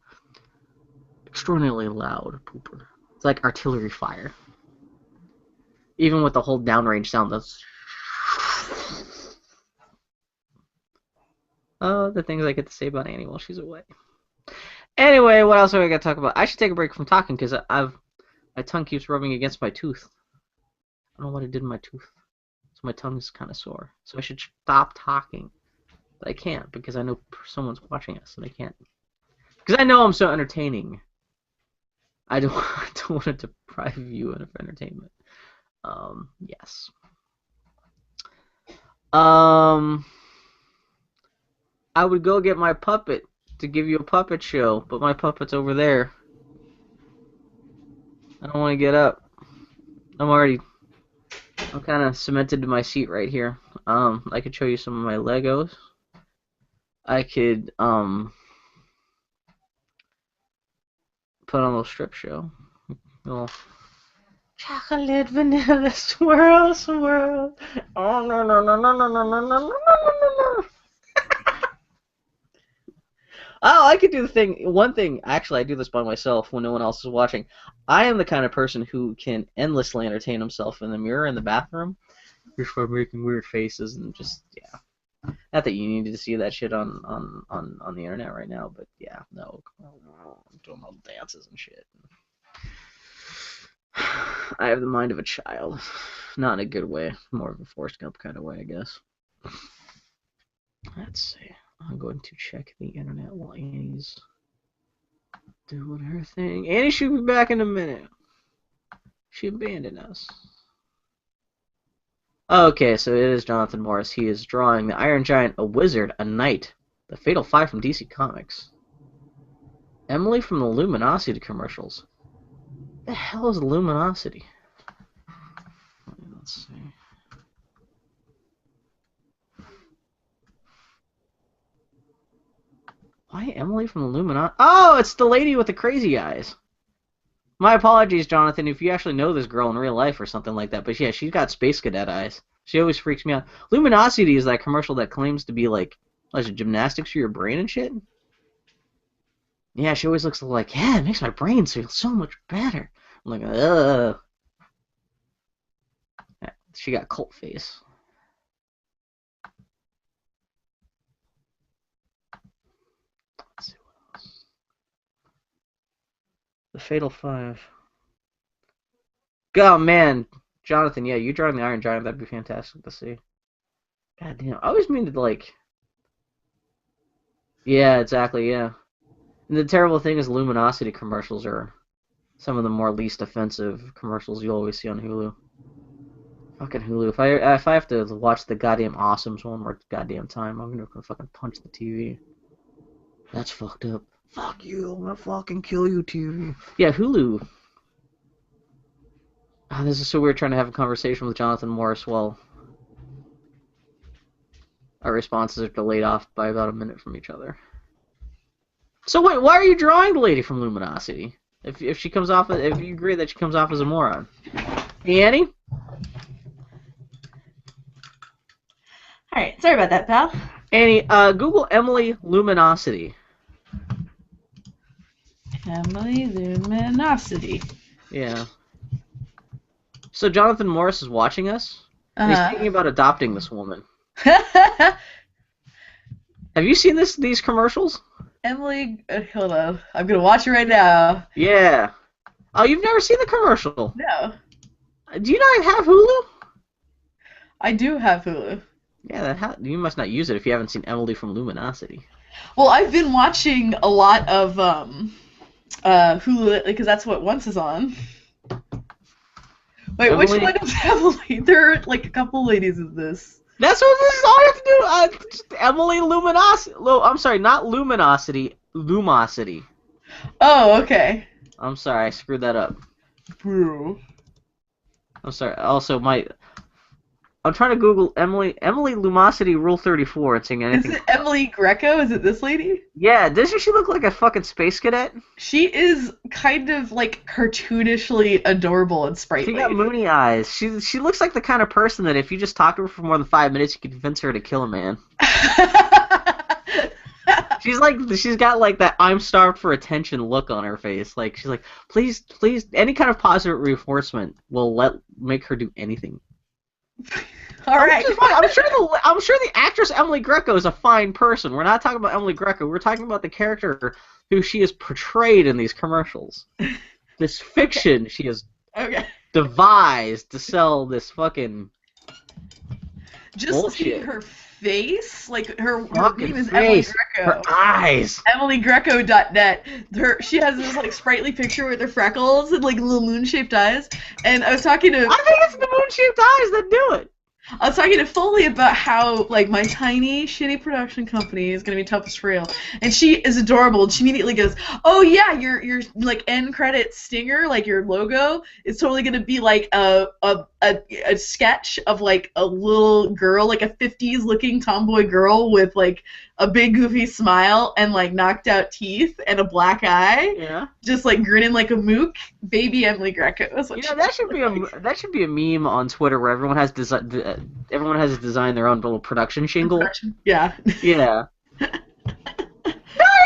Speaker 1: extraordinarily loud pooper. It's like artillery fire. Even with the whole downrange sound, that's the things I get to say about Annie while she's away. Anyway, what else are we gonna talk about? I should take a break from talking because my tongue keeps rubbing against my tooth. I don't know what I did in my tooth, so my tongue is kind of sore. So I should stop talking, but I can't because I know someone's watching us, and I can't because I know I'm so entertaining. I don't want to deprive you of entertainment. Yes. I would go get my puppet to give you a puppet show, but my puppet's over there. I don't want to get up. I'm kind of cemented to my seat right here. I could show you some of my Legos. I could, put on a little strip show. Little chocolate vanilla swirl. Oh, no. Oh, I could do the thing. One thing, actually, I do this by myself when no one else is watching. I am the kind of person who can endlessly entertain himself in the mirror in the bathroom, just by making weird faces and just yeah. Not that you need to see that shit on the internet right now, but yeah, no, I'm doing all the dances and shit. I have the mind of a child, not in a good way, more of a Forrest Gump kind of way, I guess. Let's see. I'm going to check the internet while Annie's doing her thing. Annie should be back in a minute. She abandoned us. Okay, so it is Jonathan Morris. He is drawing the Iron Giant, a wizard, a knight, the Fatal Five from DC Comics. Emily from the Luminosity commercials. What the hell is Luminosity? Let's see. Why Emily from the Luminosity? Oh, it's the lady with the crazy eyes. My apologies, Jonathan, if you actually know this girl in real life or something like that. But yeah, she's got Space Cadet eyes. She always freaks me out. Luminosity is that commercial that claims to be like gymnastics for your brain and shit. Yeah, she always looks like, yeah, it makes my brain feel so much better. I'm like, ugh. She got cult face. Let's see what else. The Fatal Five. Oh, man. Jonathan, yeah, you drawing the Iron Giant, that'd be fantastic to see. God damn, I always mean to, like... Yeah, exactly, yeah. And the terrible thing is Luminosity commercials are some of the more least offensive commercials you'll always see on Hulu. Fucking Hulu. If I have to watch the goddamn Awesomes one more goddamn time, I'm gonna fucking punch the TV. That's fucked up. Fuck you, I'm gonna fucking kill you, TV. Yeah, Hulu. Oh, this is so weird trying to have a conversation with Jonathan Morris while our responses are delayed off by about a minute from each other. So wait, why are you drawing the lady from Luminosity? If she comes off, if you agree that she comes off as a moron, hey, Annie.
Speaker 2: All right, sorry about that, pal.
Speaker 1: Annie, Google Emily Luminosity.
Speaker 2: Emily Luminosity.
Speaker 1: Yeah. So Jonathan Morris is watching us. And he's thinking about adopting this woman. Have you seen these commercials?
Speaker 2: Emily, hold on. I'm gonna watch it right now.
Speaker 1: Yeah. Oh, you've never seen the commercial?
Speaker 2: No.
Speaker 1: Do you not have Hulu?
Speaker 2: I do have Hulu.
Speaker 1: Yeah, you must not use it if you haven't seen Emily from Luminosity.
Speaker 2: Well, I've been watching a lot of Hulu lately because that's what Once is on. Wait,
Speaker 1: Emily?
Speaker 2: which one is Emily? There are like a couple ladies in this.
Speaker 1: That's what this is all you have to do. Just Emily Luminosity. I'm sorry, not Luminosity. Lumosity.
Speaker 2: Oh, okay.
Speaker 1: I'm sorry, I screwed that up.
Speaker 2: Bro.
Speaker 1: I'm sorry. Also, I'm trying to Google Emily Lumosity Rule 34 and seeing anything.
Speaker 2: Is it Emily Greco? Is it this lady?
Speaker 1: Yeah, doesn't she look like a fucking space cadet?
Speaker 2: She is kind of like cartoonishly adorable and sprightly.
Speaker 1: She got moony eyes. She looks like the kind of person that if you just talk to her for more than 5 minutes, you could convince her to kill a man. She's got like that I'm starved for attention look on her face. Like she's like, please, any kind of positive reinforcement will make her do anything.
Speaker 2: All right.
Speaker 1: I'm sure the actress Emily Greco is a fine person. We're not talking about Emily Greco. We're talking about the character who she is portrayed in these commercials. This fiction she has devised to sell this fucking
Speaker 2: just
Speaker 1: bullshit.
Speaker 2: Seeing her face, like her name is
Speaker 1: face.
Speaker 2: Emily Greco.
Speaker 1: Her eyes.
Speaker 2: EmilyGreco.net. She has this like sprightly picture with her freckles and like little moon-shaped eyes. And I was talking to.
Speaker 1: I think it's the moon-shaped eyes that do it.
Speaker 2: I was talking to Foley about how, like, my tiny, shitty production company is going to be toughest for real. And she is adorable. And she immediately goes, oh, yeah, your like, end credit stinger, like, your logo is totally going to be, like, a sketch of, like, a little girl, like, a 50s-looking tomboy girl with, like, a big, goofy smile and, like, knocked-out teeth and a black eye.
Speaker 1: Yeah.
Speaker 2: Just, like, grinning like a mook. Baby Emily Greco is what
Speaker 1: that should be a meme on Twitter where everyone has to design their own little production shingle.
Speaker 2: Yeah.
Speaker 1: Yeah. No,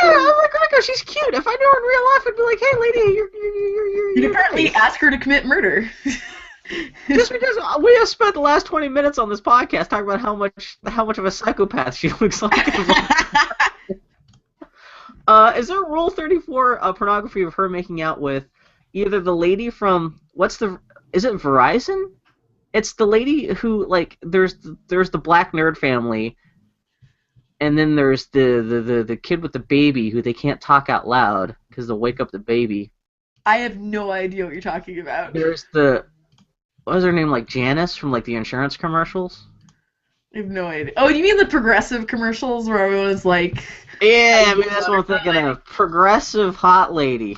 Speaker 1: like Greco. She's cute. If I knew her in real life, I'd be like, hey, lady,
Speaker 2: You'd apparently
Speaker 1: nice.
Speaker 2: ask her to commit murder.
Speaker 1: Just because we have spent the last 20 minutes on this podcast talking about how much of a psychopath she looks like. Is there Rule 34 pornography of her making out with either the lady from is it Verizon? It's the lady who like there's the black nerd family, and then there's the kid with the baby who they can't talk out loud because they'll wake up the baby.
Speaker 2: I have no idea what you're talking about.
Speaker 1: There's what was her name, like Janice from like the insurance commercials?
Speaker 2: I have no idea. Oh, you mean the progressive commercials where everyone's like...
Speaker 1: Yeah, I mean that's what I'm thinking of. Progressive hot lady.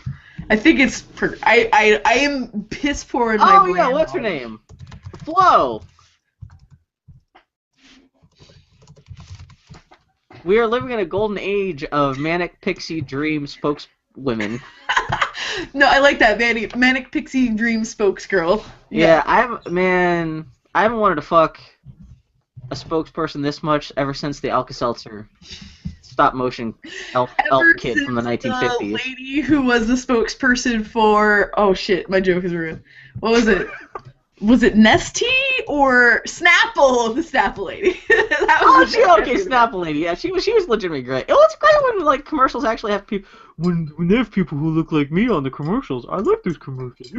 Speaker 2: I think it's... I am piss poor in my brain.
Speaker 1: Oh yeah, what's her name? Flo! We are living in a golden age of Manic Pixie Dream spokeswomen.
Speaker 2: No, I like that. Manic Pixie Dream spokesgirl.
Speaker 1: Yeah, I haven't wanted to fuck a spokesperson this much ever since the Alka-Seltzer stop-motion elf kid from the 1950s.
Speaker 2: The lady who was the spokesperson for... Oh shit, my joke is ruined. What was it? Was it Nestea or Snapple? The Snapple lady.
Speaker 1: Snapple lady. Yeah, she was legitimately great. It's great when like commercials actually have people. When they have people who look like me on the commercials, I like those commercials.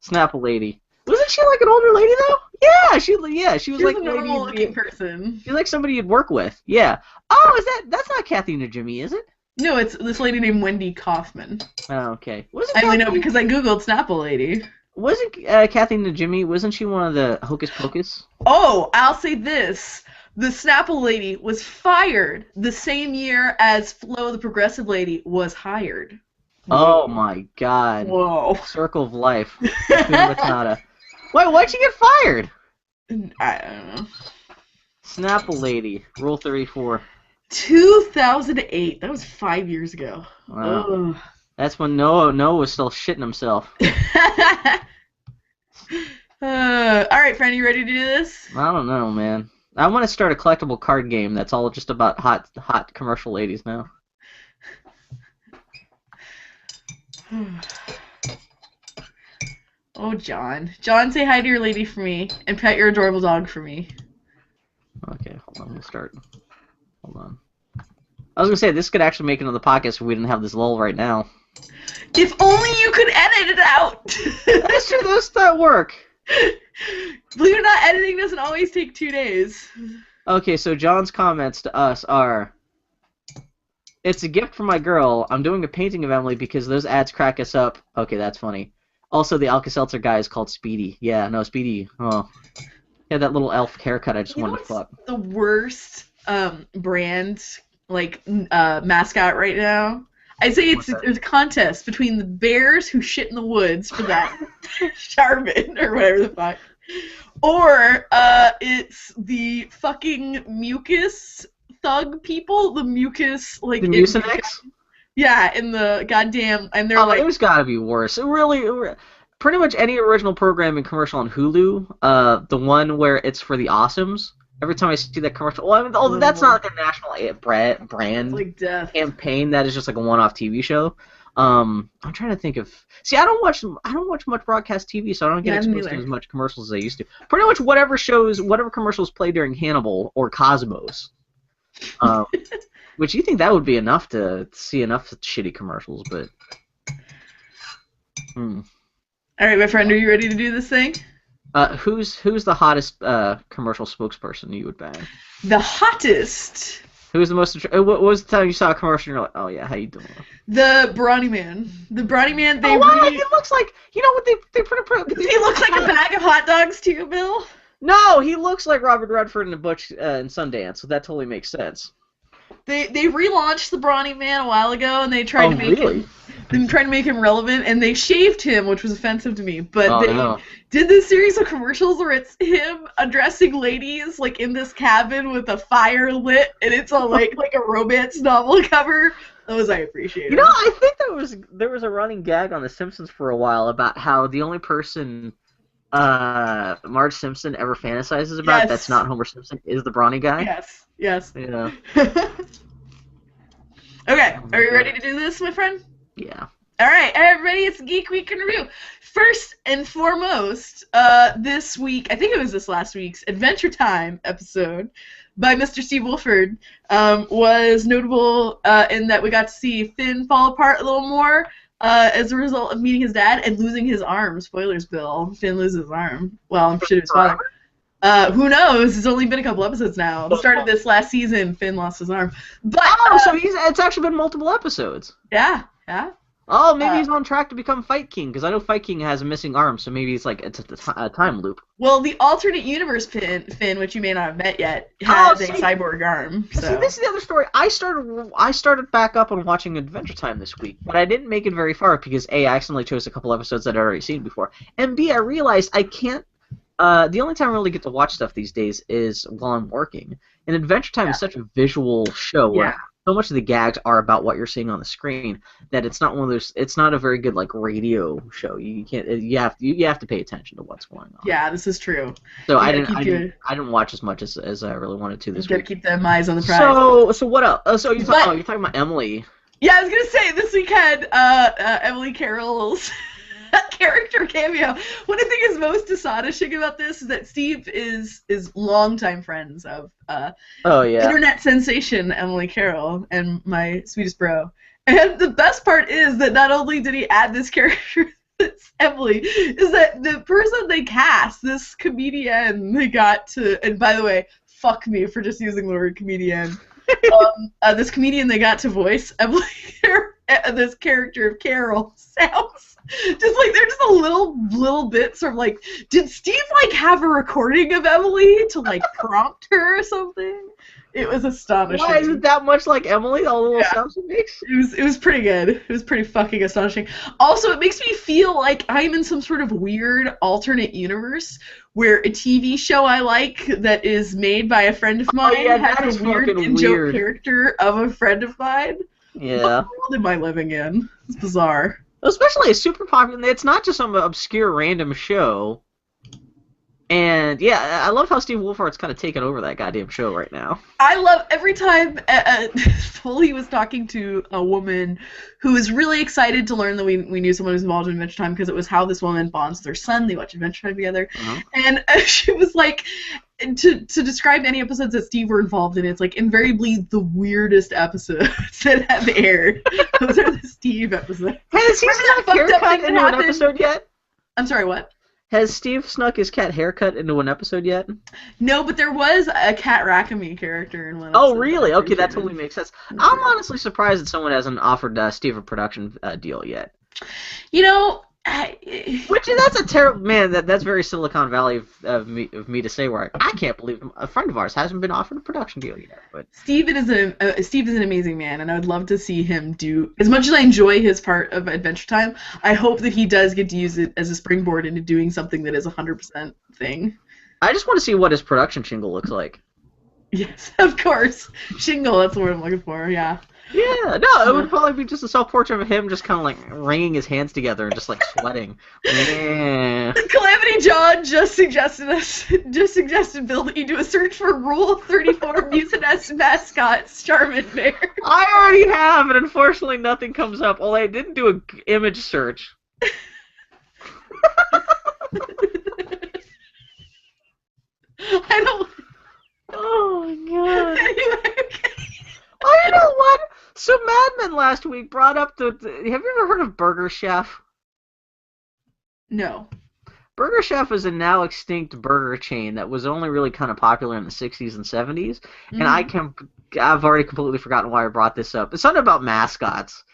Speaker 1: Snapple lady. Wasn't she like an older lady though? Yeah, she was like
Speaker 2: a normal looking person.
Speaker 1: She's like somebody you'd work with. Yeah. Oh, that's not Kathy Najimy, is it?
Speaker 2: No, it's this lady named Wendy Kaufman.
Speaker 1: Oh, okay.
Speaker 2: I only know because I googled Snapple lady.
Speaker 1: Wasn't Kathy Najimy, wasn't she one of the Hocus Pocus?
Speaker 2: Oh, I'll say this. The Snapple lady was fired the same year as Flo the progressive lady was hired.
Speaker 1: Oh my god.
Speaker 2: Whoa.
Speaker 1: Circle of life. Wait, why'd she get fired?
Speaker 2: I don't know.
Speaker 1: Snapple lady, Rule 34.
Speaker 2: 2008. That was 5 years ago.
Speaker 1: Wow. That's when Noah was still shitting himself.
Speaker 2: Alright, friend, you ready to do this?
Speaker 1: I don't know, man. I want to start a collectible card game that's all just about hot commercial ladies now.
Speaker 2: Oh, John. John, say hi to your lady for me, and pet your adorable dog for me.
Speaker 1: Okay, hold on, we'll start. Hold on. I was going to say, this could actually make it on the podcast if we didn't have this lull right now.
Speaker 2: If only you could edit it out!
Speaker 1: That's true, those that work.
Speaker 2: Believe it or not, editing doesn't always take 2 days.
Speaker 1: Okay, so John's comments to us are, it's a gift from my girl. I'm doing a painting of Emily because those ads crack us up. Okay, that's funny. Also, the Alka-Seltzer guy is called Speedy. Yeah, no, Speedy. Oh. Yeah, that little elf haircut I just wanted to fuck.
Speaker 2: The worst brand, like, mascot right now? I'd say there's a contest between the bears who shit in the woods for that Charmin or whatever the fuck, or it's the fucking mucus thug people, the mucus like
Speaker 1: the Mucinex.
Speaker 2: Yeah, in the goddamn, and they're like,
Speaker 1: there's gotta be worse. Pretty much any original programming commercial on Hulu, the one where it's for the Awesomes. Every time I see that commercial, that's not like a national brand
Speaker 2: like death
Speaker 1: campaign. That is just like a one-off TV show. I'm trying to think of. See, I don't watch much broadcast TV, so I don't get exposed to as much commercials as I used to. Pretty much whatever commercials play during Hannibal or Cosmos. Which you think that would be enough to see enough shitty commercials, but.
Speaker 2: All right, my friend, are you ready to do this thing?
Speaker 1: Who's the hottest commercial spokesperson you would bang?
Speaker 2: The hottest.
Speaker 1: Who's the most? What was the time you saw a commercial and you're like, oh yeah, how you doing?
Speaker 2: The Brawny Man. The Brawny Man.
Speaker 1: He looks like, you know what they pretty.
Speaker 2: He looks like a bag of hot dogs to you, Bill.
Speaker 1: No, he looks like Robert Redford and Butch in Sundance, so that totally makes sense.
Speaker 2: They relaunched the Brawny Man a while ago, and they tried to make him relevant, and they shaved him, which was offensive to me. But they did this series of commercials where it's him addressing ladies like in this cabin with a fire lit, and it's all like a romance novel cover. Those I appreciate.
Speaker 1: You know, I think there was a running gag on The Simpsons for a while about how the only person Marge Simpson ever fantasizes about that's not Homer Simpson is the brawny guy.
Speaker 2: Yes.
Speaker 1: Yeah.
Speaker 2: Okay, are you ready to do this, my friend?
Speaker 1: Yeah.
Speaker 2: All right, everybody, it's Geek Week in Review. First and foremost, this week, I think it was this last week's Adventure Time episode by Mr. Steve Wolford was notable in that we got to see Finn fall apart a little more as a result of meeting his dad and losing his arm. Spoilers, Bill. Finn loses his arm. Well, I'm sure his father. Who knows? It's only been a couple episodes now. The start of this last season, Finn lost his arm. But
Speaker 1: so it's actually been multiple episodes.
Speaker 2: Yeah.
Speaker 1: Oh, maybe he's on track to become Fight King, because I know Fight King has a missing arm, so maybe it's a time loop.
Speaker 2: Well, the alternate universe Finn, which you may not have met yet, has a cyborg arm. So.
Speaker 1: See, this is the other story. I started back up on watching Adventure Time this week, but I didn't make it very far because A, I accidentally chose a couple episodes that I'd already seen before, and B, I realized I can't. The only time I really get to watch stuff these days is while I'm working. And Adventure Time is such a visual show where so much of the gags are about what you're seeing on the screen that it's not one of those. It's not a very good radio show. You can't. You have to pay attention to what's going on.
Speaker 2: Yeah, this is true.
Speaker 1: So I didn't watch as much as I really wanted to this week.
Speaker 2: You gotta keep them eyes on the prize.
Speaker 1: So what else? So you're talking about Emily.
Speaker 2: Yeah, I was gonna say this week had Emily Carroll's character cameo. What I think is most astonishing about this is that Steve is longtime friends of internet sensation Emily Carroll and my sweetest bro. And the best part is that not only did he add this character, it's Emily, is that the person they cast, this comedian they got to, and by the way, fuck me for just using the word comedian. This comedian they got to voice Emily, this character of Carol, sounds just like they're just a little bits from did Steve have a recording of Emily to prompt her or something? It was astonishing.
Speaker 1: Why is it that much like Emily? All the little sounds she makes.
Speaker 2: It was pretty good. It was pretty fucking astonishing. Also, it makes me feel like I'm in some sort of weird alternate universe where a TV show I like that is made by a friend of mine has a weird in-joke character of a friend of mine.
Speaker 1: Yeah.
Speaker 2: What world am I living in? It's bizarre.
Speaker 1: Especially a super popular. It's not just some obscure random show. And yeah, I love how Steve Wolfhard's kind of taken over that goddamn show right now.
Speaker 2: I love every time Foley was talking to a woman who was really excited to learn that we knew someone who was involved in Adventure Time because it was how this woman bonds with her son. They watch Adventure Time together. And she was like, to describe any episodes that Steve were involved in, it's invariably the weirdest episodes that have aired. Those are the Steve episodes.
Speaker 1: Has he snuck a haircut into an episode yet?
Speaker 2: I'm sorry, what?
Speaker 1: Has Steve snuck his cat haircut into an episode yet?
Speaker 2: No, but there was a Cat Rakami character in one episode.
Speaker 1: Oh, really? Okay, that totally makes sense. I'm honestly surprised that someone hasn't offered Steve a production deal yet.
Speaker 2: You know...
Speaker 1: Which that's a terrible man. That's very Silicon Valley of me to say. Where I can't believe a friend of ours hasn't been offered a production deal yet. But
Speaker 2: Steve is an amazing man, and I would love to see him do as much as I enjoy his part of Adventure Time. I hope that he does get to use it as a springboard into doing something that is 100% thing.
Speaker 1: I just want to see what his production shingle looks like.
Speaker 2: Yes, of course, shingle. That's the word I'm looking for. Yeah.
Speaker 1: Yeah, no, it would probably be just a self-portrait of him just kind of wringing his hands together and just sweating. Yeah.
Speaker 2: Calamity John just suggested Bill that you do a search for Rule 34 Mucinex mascots, Charmin-Bear.
Speaker 1: I already have, and unfortunately nothing comes up. Well, I didn't do an image search.
Speaker 2: I don't...
Speaker 1: Oh, my God.
Speaker 2: Anyway, okay.
Speaker 1: Oh, you know what? So Mad Men last week brought up have you ever heard of Burger Chef?
Speaker 2: No.
Speaker 1: Burger Chef is a now extinct burger chain that was only really kind of popular in the 60s and 70s, and I've already completely forgotten why I brought this up. It's something about mascots.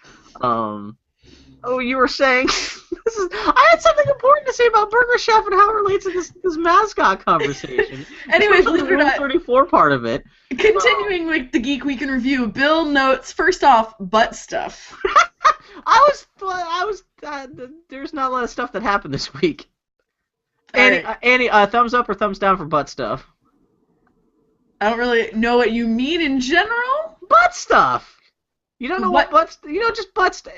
Speaker 1: Oh, you were saying I had something important to say about Burger Chef and how it relates to this mascot conversation.
Speaker 2: Anyway, believe it or not,
Speaker 1: 34 part of it.
Speaker 2: Continuing with the Geek Week in Review, Bill notes, first off, butt stuff.
Speaker 1: There's not a lot of stuff that happened this week.
Speaker 2: Annie,
Speaker 1: thumbs up or thumbs down for butt stuff?
Speaker 2: I don't really know what you mean in general.
Speaker 1: Butt stuff! You don't know what butt... You know, just butt stuff.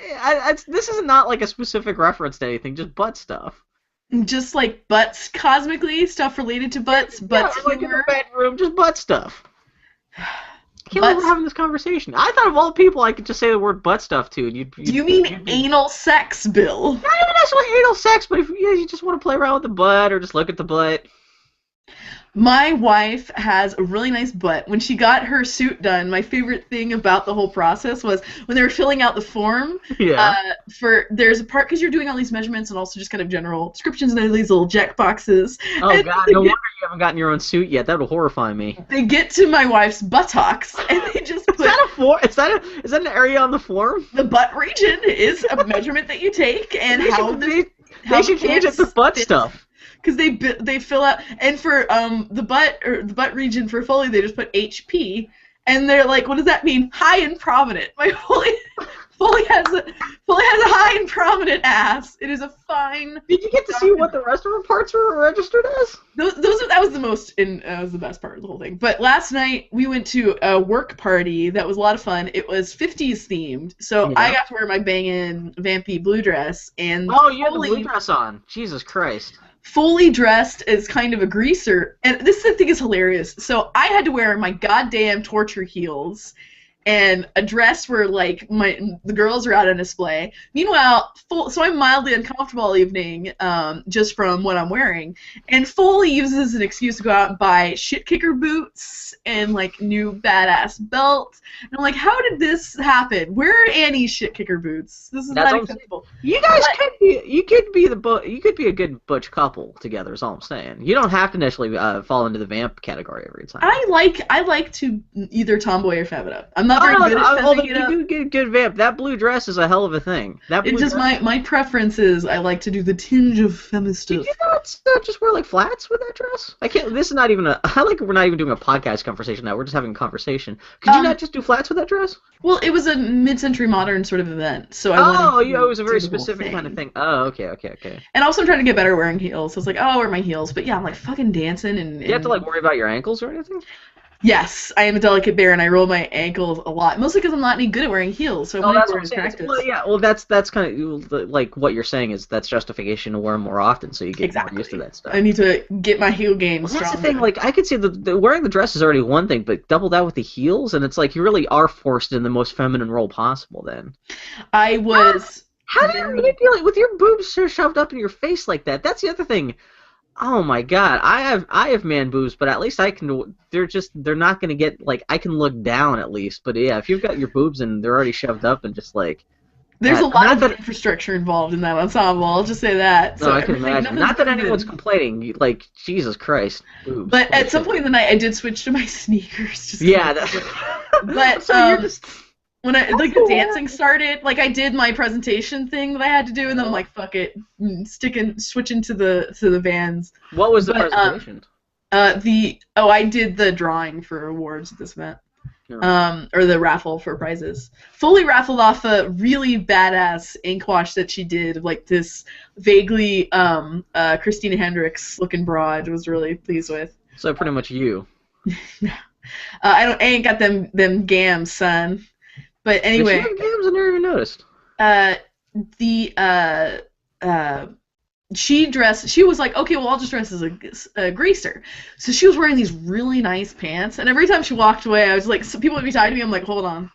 Speaker 1: This is not a specific reference to anything, just butt stuff.
Speaker 2: Just butts cosmically, stuff related to butts, butts
Speaker 1: in the bedroom, just butt stuff. can't believe we're having this conversation. I thought of all people I could just say the word butt stuff to. And
Speaker 2: Do you mean anal sex, Bill?
Speaker 1: Not even necessarily anal sex, but if you just want to play around with the butt or just look at the butt.
Speaker 2: My wife has a really nice butt. When she got her suit done, my favorite thing about the whole process was when they were filling out the form.
Speaker 1: Yeah.
Speaker 2: There's a part, because you're doing all these measurements and also just kind of general descriptions and there's these little check boxes.
Speaker 1: Oh, and God, no wonder you haven't gotten your own suit yet. That would horrify me.
Speaker 2: They get to my wife's buttocks and they just put...
Speaker 1: Is that an area on the form?
Speaker 2: The butt region is a measurement that you take, and
Speaker 1: they should change it to butt stuff.
Speaker 2: Because they fill out, and for the butt region for Foley, they just put HP, and they're like, what does that mean? High and prominent. My Foley has a high and prominent ass. It is a fine.
Speaker 1: Did you get to see what the rest of her parts were registered as?
Speaker 2: That was the best part of the whole thing. But last night we went to a work party that was a lot of fun. It was 50s themed, so yeah. I got to wear my bangin' vampy blue dress, and
Speaker 1: you had the blue dress on. Jesus Christ.
Speaker 2: Fully dressed as kind of a greaser, and this I think is hilarious. So I had to wear my goddamn torture heels and a dress where like the girls are out on display. Meanwhile, so I'm mildly uncomfortable all evening, just from what I'm wearing. And Foley uses an excuse to go out and buy shit kicker boots and like new badass belts. And I'm like, how did this happen? Where are Annie's shit kicker boots? This is not acceptable.
Speaker 1: You guys could be a good butch couple together. Is all I'm saying. You don't have to necessarily fall into the vamp category every time.
Speaker 2: I like to either tomboy or femme it up. I'm not very good at femming it up.
Speaker 1: You do get good vamp. That blue dress is a hell of a thing.
Speaker 2: It's just my preference is I like to do the tinge of femme stuff.
Speaker 1: Did you not just wear like flats with that dress? I can't. This is not even we're not even doing a podcast conversation now. We're just having a conversation. Could you not just do flats with that dress?
Speaker 2: Well, it was a mid-century modern sort of event, so
Speaker 1: it was a very specific kind of thing. Oh, okay.
Speaker 2: And also, I'm trying to get better at wearing heels. So it's like, I'll wear my heels, but yeah, I'm like fucking dancing and.
Speaker 1: Do you have to like worry about your ankles or anything?
Speaker 2: Yes, I am a delicate bear, and I roll my ankles a lot. Mostly because I'm not any good at wearing heels, so I'm wearing practice.
Speaker 1: Well, that's kind of like what you're saying is that's justification to wear them more often, so you get more used to that stuff.
Speaker 2: I need to get my heel game stronger.
Speaker 1: That's the thing. Like I could see the wearing the dress is already one thing, but double that with the heels, and it's like you really are forced in the most feminine role possible. Then
Speaker 2: I was.
Speaker 1: How do you manipulate with your boobs shoved up in your face like that? That's the other thing. Oh my God, I have man boobs, but at least I can. They're not gonna get like I can look down at least. But yeah, if you've got your boobs and they're already shoved up and just like.
Speaker 2: There's a lot of infrastructure involved in that ensemble. I'll just say that.
Speaker 1: No, I can imagine. Not that anyone's complaining. Like Jesus Christ, boobs.
Speaker 2: But at some point in the night, I did switch to my sneakers. But
Speaker 1: so you're just.
Speaker 2: When the dancing started, like I did my presentation thing that I had to do, and then I'm like, fuck it, switching to the Vans.
Speaker 1: What was the presentation?
Speaker 2: I did the drawing for awards at this event, or the raffle for prizes. Foley raffled off a really badass ink wash that she did, like this vaguely Christina Hendricks looking broad. Was really pleased with.
Speaker 1: So pretty much you.
Speaker 2: I ain't got them gams, son. But anyway,
Speaker 1: did she have gams? I never even noticed.
Speaker 2: She was like, okay, well, I'll just dress as a greaser. So she was wearing these really nice pants, and every time she walked away, I was like, so people would be talking to me, I'm like, hold on.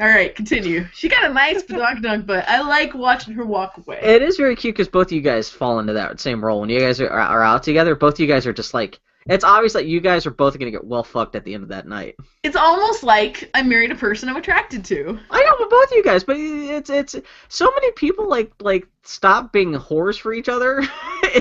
Speaker 2: All right, continue. She got a nice dunk, but I like watching her walk away.
Speaker 1: It is very cute because both of you guys fall into that same role. When you guys are out together, both of you guys are just like, it's obvious that you guys are both going to get well fucked at the end of that night.
Speaker 2: It's almost like I married a person I'm attracted to.
Speaker 1: I know, but both of you guys, but it's so many people like stop being whores for each other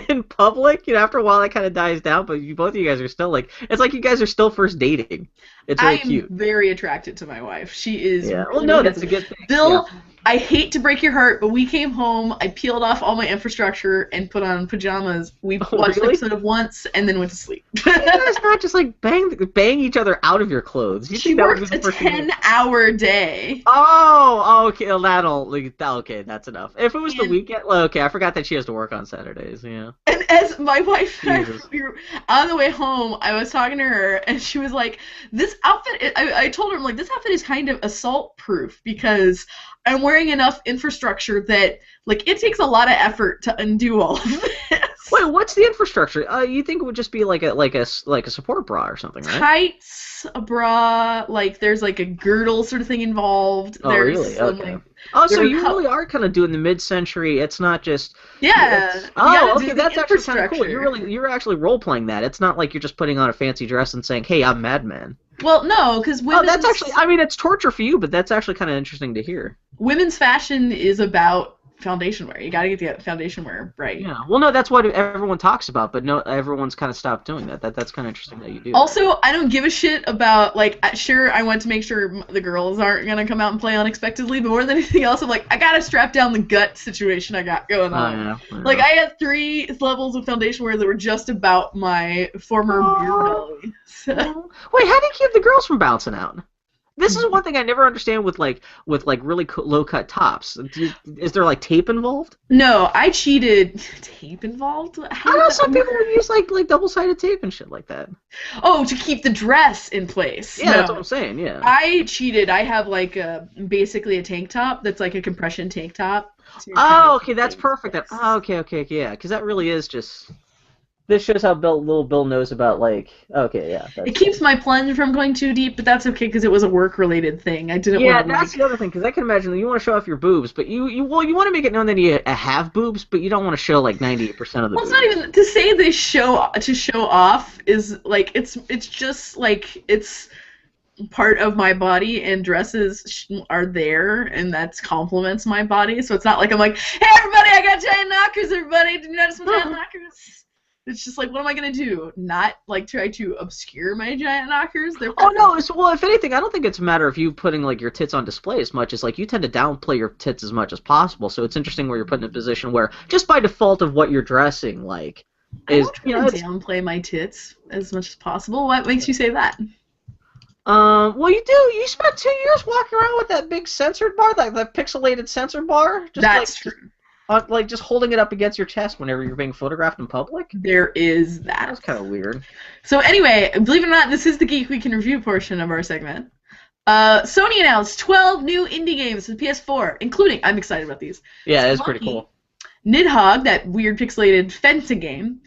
Speaker 1: in public. You know, after a while that kind of dies down, but both of you guys are still like, it's like you guys are still first dating. It's really cute.
Speaker 2: I'm very attracted to my wife. She is.
Speaker 1: Yeah. Well, no, that's a good thing.
Speaker 2: Bill, yeah. I hate to break your heart, but we came home, I peeled off all my infrastructure and put on pajamas. We watched an episode of once and then went to sleep.
Speaker 1: It's not just like bang each other out of your clothes.
Speaker 2: She worked a 10-hour day.
Speaker 1: Oh, okay. Well, okay, that's enough. If it was the weekend, okay, I forgot that she has to work on Saturdays. Yeah.
Speaker 2: And as my wife, we were on the way home, I was talking to her, and she was like, "This outfit." I told her, "I'm like, this outfit is kind of assault-proof because I'm wearing enough infrastructure that like it takes a lot of effort to undo all of this."
Speaker 1: Wait, what's the infrastructure? You think it would just be like a support bra or something, right?
Speaker 2: Tights, a bra, like there's like a girdle sort of thing involved.
Speaker 1: Oh,
Speaker 2: There's
Speaker 1: really?
Speaker 2: some,
Speaker 1: Okay.
Speaker 2: like,
Speaker 1: Oh, so
Speaker 2: there's
Speaker 1: you really are kind of doing the mid-century. It's not just.
Speaker 2: yeah.
Speaker 1: It's,
Speaker 2: You
Speaker 1: oh,
Speaker 2: gotta do
Speaker 1: okay.
Speaker 2: the
Speaker 1: That's actually kind of cool.
Speaker 2: infrastructure.
Speaker 1: You're actually role-playing that. It's not like you're just putting on a fancy dress and saying, "Hey, I'm Madman."
Speaker 2: Well, no, because
Speaker 1: Oh, that's actually. I mean, it's torture for you, but that's actually kind of interesting to hear.
Speaker 2: women's fashion is about foundation wear. You gotta get the foundation wear right.
Speaker 1: Yeah. Well, no, that's what everyone talks about, but no, everyone's kind of stopped doing that. That's kind of interesting that you do.
Speaker 2: Also, I don't give a shit about, like, sure, I want to make sure the girls aren't gonna come out and play unexpectedly, but more than anything else, I'm like, I gotta strap down the gut situation I got going on.
Speaker 1: Yeah.
Speaker 2: Like, I had 3 levels of foundation wear that were just about my former beer belly. So.
Speaker 1: Wait, how do you keep the girls from bouncing out? This is one thing I never understand with really low cut tops. Is there like tape involved?
Speaker 2: No, I cheated. Tape involved?
Speaker 1: I know some people would use like double sided tape and shit like that.
Speaker 2: Oh, to keep the dress in place.
Speaker 1: Yeah,
Speaker 2: No.
Speaker 1: that's what I'm saying. Yeah.
Speaker 2: I cheated. I have like basically a tank top that's like a compression tank top. So
Speaker 1: Oh, okay, that's perfect. Okay, yeah, because that really is just. This shows how little Bill knows about like. Okay, yeah.
Speaker 2: It keeps my plunge from going too deep, but that's okay because it was a work-related thing. I didn't
Speaker 1: Yeah,
Speaker 2: want to.
Speaker 1: that's the other thing because I can imagine that you want to show off your boobs, but you want to make it known that you have boobs, but you don't want to show like 98% of the.
Speaker 2: Well, it's
Speaker 1: boobs.
Speaker 2: not even to say they show off is like it's just like it's part of my body, and dresses are there, and that complements my body. So it's not like I'm like, hey everybody, I got giant knockers. Everybody, did you notice my giant knockers? It's just like, what am I gonna do? Not like try to obscure my giant knockers? They're
Speaker 1: Oh no! Well, if anything, I don't think it's a matter of you putting like your tits on display as much as like you tend to downplay your tits as much as possible. So it's interesting where you're put in a position where just by default of what you're dressing like is
Speaker 2: I don't try to downplay my tits as much as possible. What makes you say that?
Speaker 1: Well, you do. You spent 2 years walking around with that big censored bar, like that pixelated censor bar. Just
Speaker 2: That's true.
Speaker 1: Like just holding it up against your chest whenever you're being photographed in public.
Speaker 2: There is that.
Speaker 1: That's kind of weird.
Speaker 2: So anyway, believe it or not, this is the Geek Week in Review portion of our segment. Sony announced 12 new indie games for the PS4, including, I'm excited about these.
Speaker 1: Yeah, it's pretty cool.
Speaker 2: Nidhogg, that weird pixelated fencing game.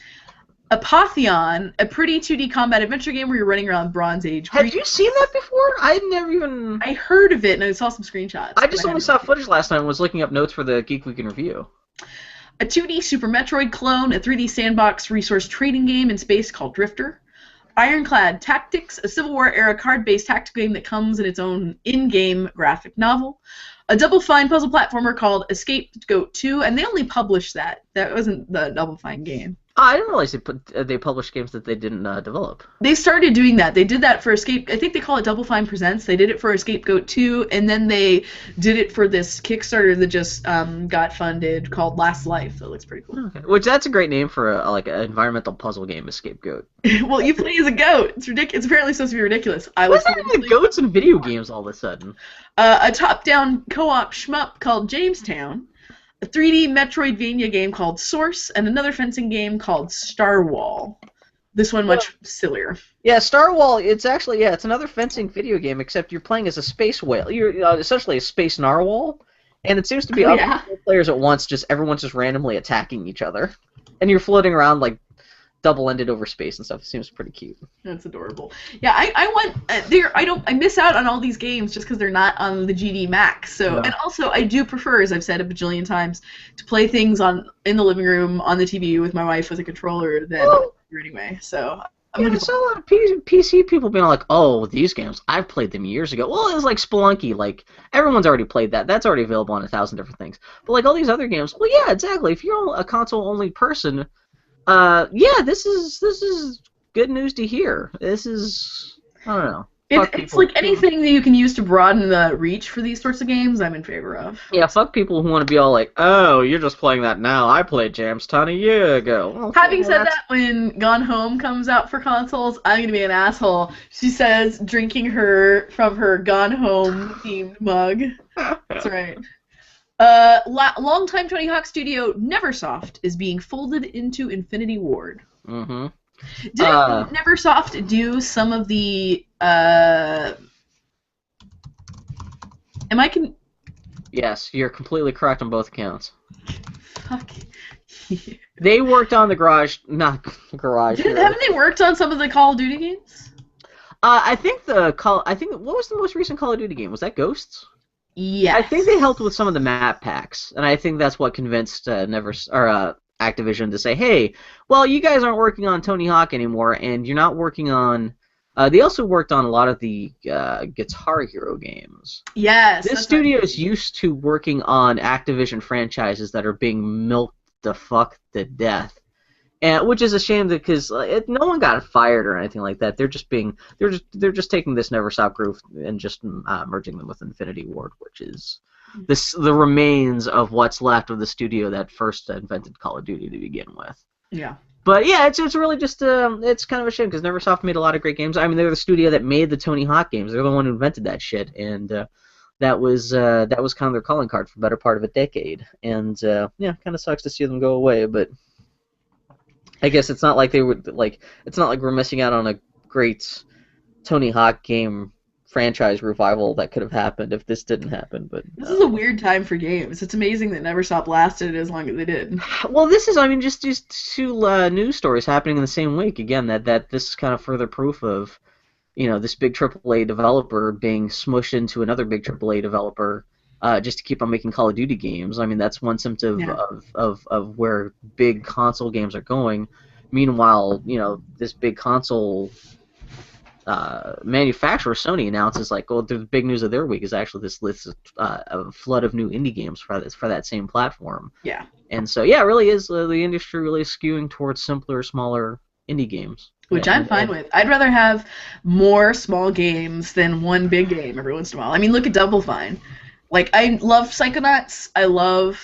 Speaker 2: Apotheon, a pretty 2D combat adventure game where you're running around Bronze Age.
Speaker 1: Have you seen that before? I never even.
Speaker 2: I heard of it and I saw some screenshots.
Speaker 1: I just only saw footage last night and was looking up notes for the Geek Week in Review.
Speaker 2: A 2D Super Metroid clone, a 3D sandbox resource trading game in space called Drifter. Ironclad Tactics, a Civil War era card-based tactical game that comes in its own in-game graphic novel. A Double Fine puzzle platformer called Escape Goat 2, and they only published that. That wasn't the Double Fine game.
Speaker 1: I didn't realize they published games that they didn't develop.
Speaker 2: They started doing that. They did that for Escape. I think they call it Double Fine Presents. They did it for Scapegoat 2, and then they did it for this Kickstarter that just got funded called Last Life. That looks pretty cool.
Speaker 1: Okay. Which that's a great name for like an environmental puzzle game, Scapegoat.
Speaker 2: Well, you play as a goat. It's ridiculous. It's apparently supposed to be ridiculous.
Speaker 1: What's that with goats in video games all of a sudden?
Speaker 2: A top-down co-op shmup called Jamestown. A 3D Metroidvania game called Source, and another fencing game called Star Wall. This one much sillier.
Speaker 1: Yeah, Star Wall, it's actually, it's another fencing video game, except you're playing as a space whale. You're essentially a space narwhal, and it seems to be up to 4 players at once, everyone's just randomly attacking each other. And you're floating around, like, double-ended over space and stuff. It seems pretty cute.
Speaker 2: That's adorable. Yeah, I want I miss out on all these games just because they're not on the GD Max. So and also I do prefer, as I've said a bajillion times, to play things in the living room on the TV with my wife with a controller than anyway. So
Speaker 1: I saw a lot of PC people being like, "Oh, these games, I've played them years ago." Well, it was like Spelunky. Like everyone's already played that. That's already available on 1,000 different things. But like all these other games, well, yeah, exactly. If you're a console-only person. This is good news to hear. This is, I don't know.
Speaker 2: It's like anything that you can use to broaden the reach for these sorts of games, I'm in favor of.
Speaker 1: Yeah, fuck people who want to be all like, oh, you're just playing that now. I played Jamestown a year ago. Well,
Speaker 2: having said that, when Gone Home comes out for consoles, I'm going to be an asshole. She says, drinking from her Gone Home themed mug. That's right. Longtime Tony Hawk studio Neversoft is being folded into Infinity Ward.
Speaker 1: Mm-hmm.
Speaker 2: Did Neversoft do some of the
Speaker 1: Yes, you're completely correct on both accounts.
Speaker 2: Fuck.
Speaker 1: They worked on the not Garage.
Speaker 2: Haven't they worked on some of the Call of Duty games?
Speaker 1: I think what was the most recent Call of Duty game? Was that Ghosts?
Speaker 2: Yeah.
Speaker 1: I think they helped with some of the map packs, and I think that's what convinced Activision to say, "Hey, well, you guys aren't working on Tony Hawk anymore, and you're not working on." They also worked on a lot of the Guitar Hero games.
Speaker 2: Yes.
Speaker 1: This studio is used to working on Activision franchises that are being milked the fuck to death. And which is a shame because no one got fired or anything like that. They're just taking this Neverstop group and just merging them with Infinity Ward, which is the remains of what's left of the studio that first invented Call of Duty to begin with.
Speaker 2: Yeah.
Speaker 1: But yeah, it's really just it's kind of a shame because Neversoft made a lot of great games. I mean, they're the studio that made the Tony Hawk games. They're the one who invented that shit, and that was kind of their calling card for the better part of a decade. And yeah, kind of sucks to see them go away, but. I guess it's not like it's not like we're missing out on a great Tony Hawk game franchise revival that could have happened if this didn't happen. But
Speaker 2: this is a weird time for games. It's amazing that Neverstop lasted as long as they did.
Speaker 1: Well, this is, I mean, just two news stories happening in the same week. Again, that this is kind of further proof of, this big AAA developer being smushed into another big AAA developer. Just to keep on making Call of Duty games. I mean, that's one symptom of where big console games are going. Meanwhile, this big console manufacturer, Sony, announces the big news of their week is actually this a flood of new indie games for that same platform.
Speaker 2: Yeah.
Speaker 1: And so, yeah, it really is the industry really is skewing towards simpler, smaller indie games.
Speaker 2: Which I'm fine with. I'd rather have more small games than one big game every once in a while. I mean, look at Double Fine. I love Psychonauts. I love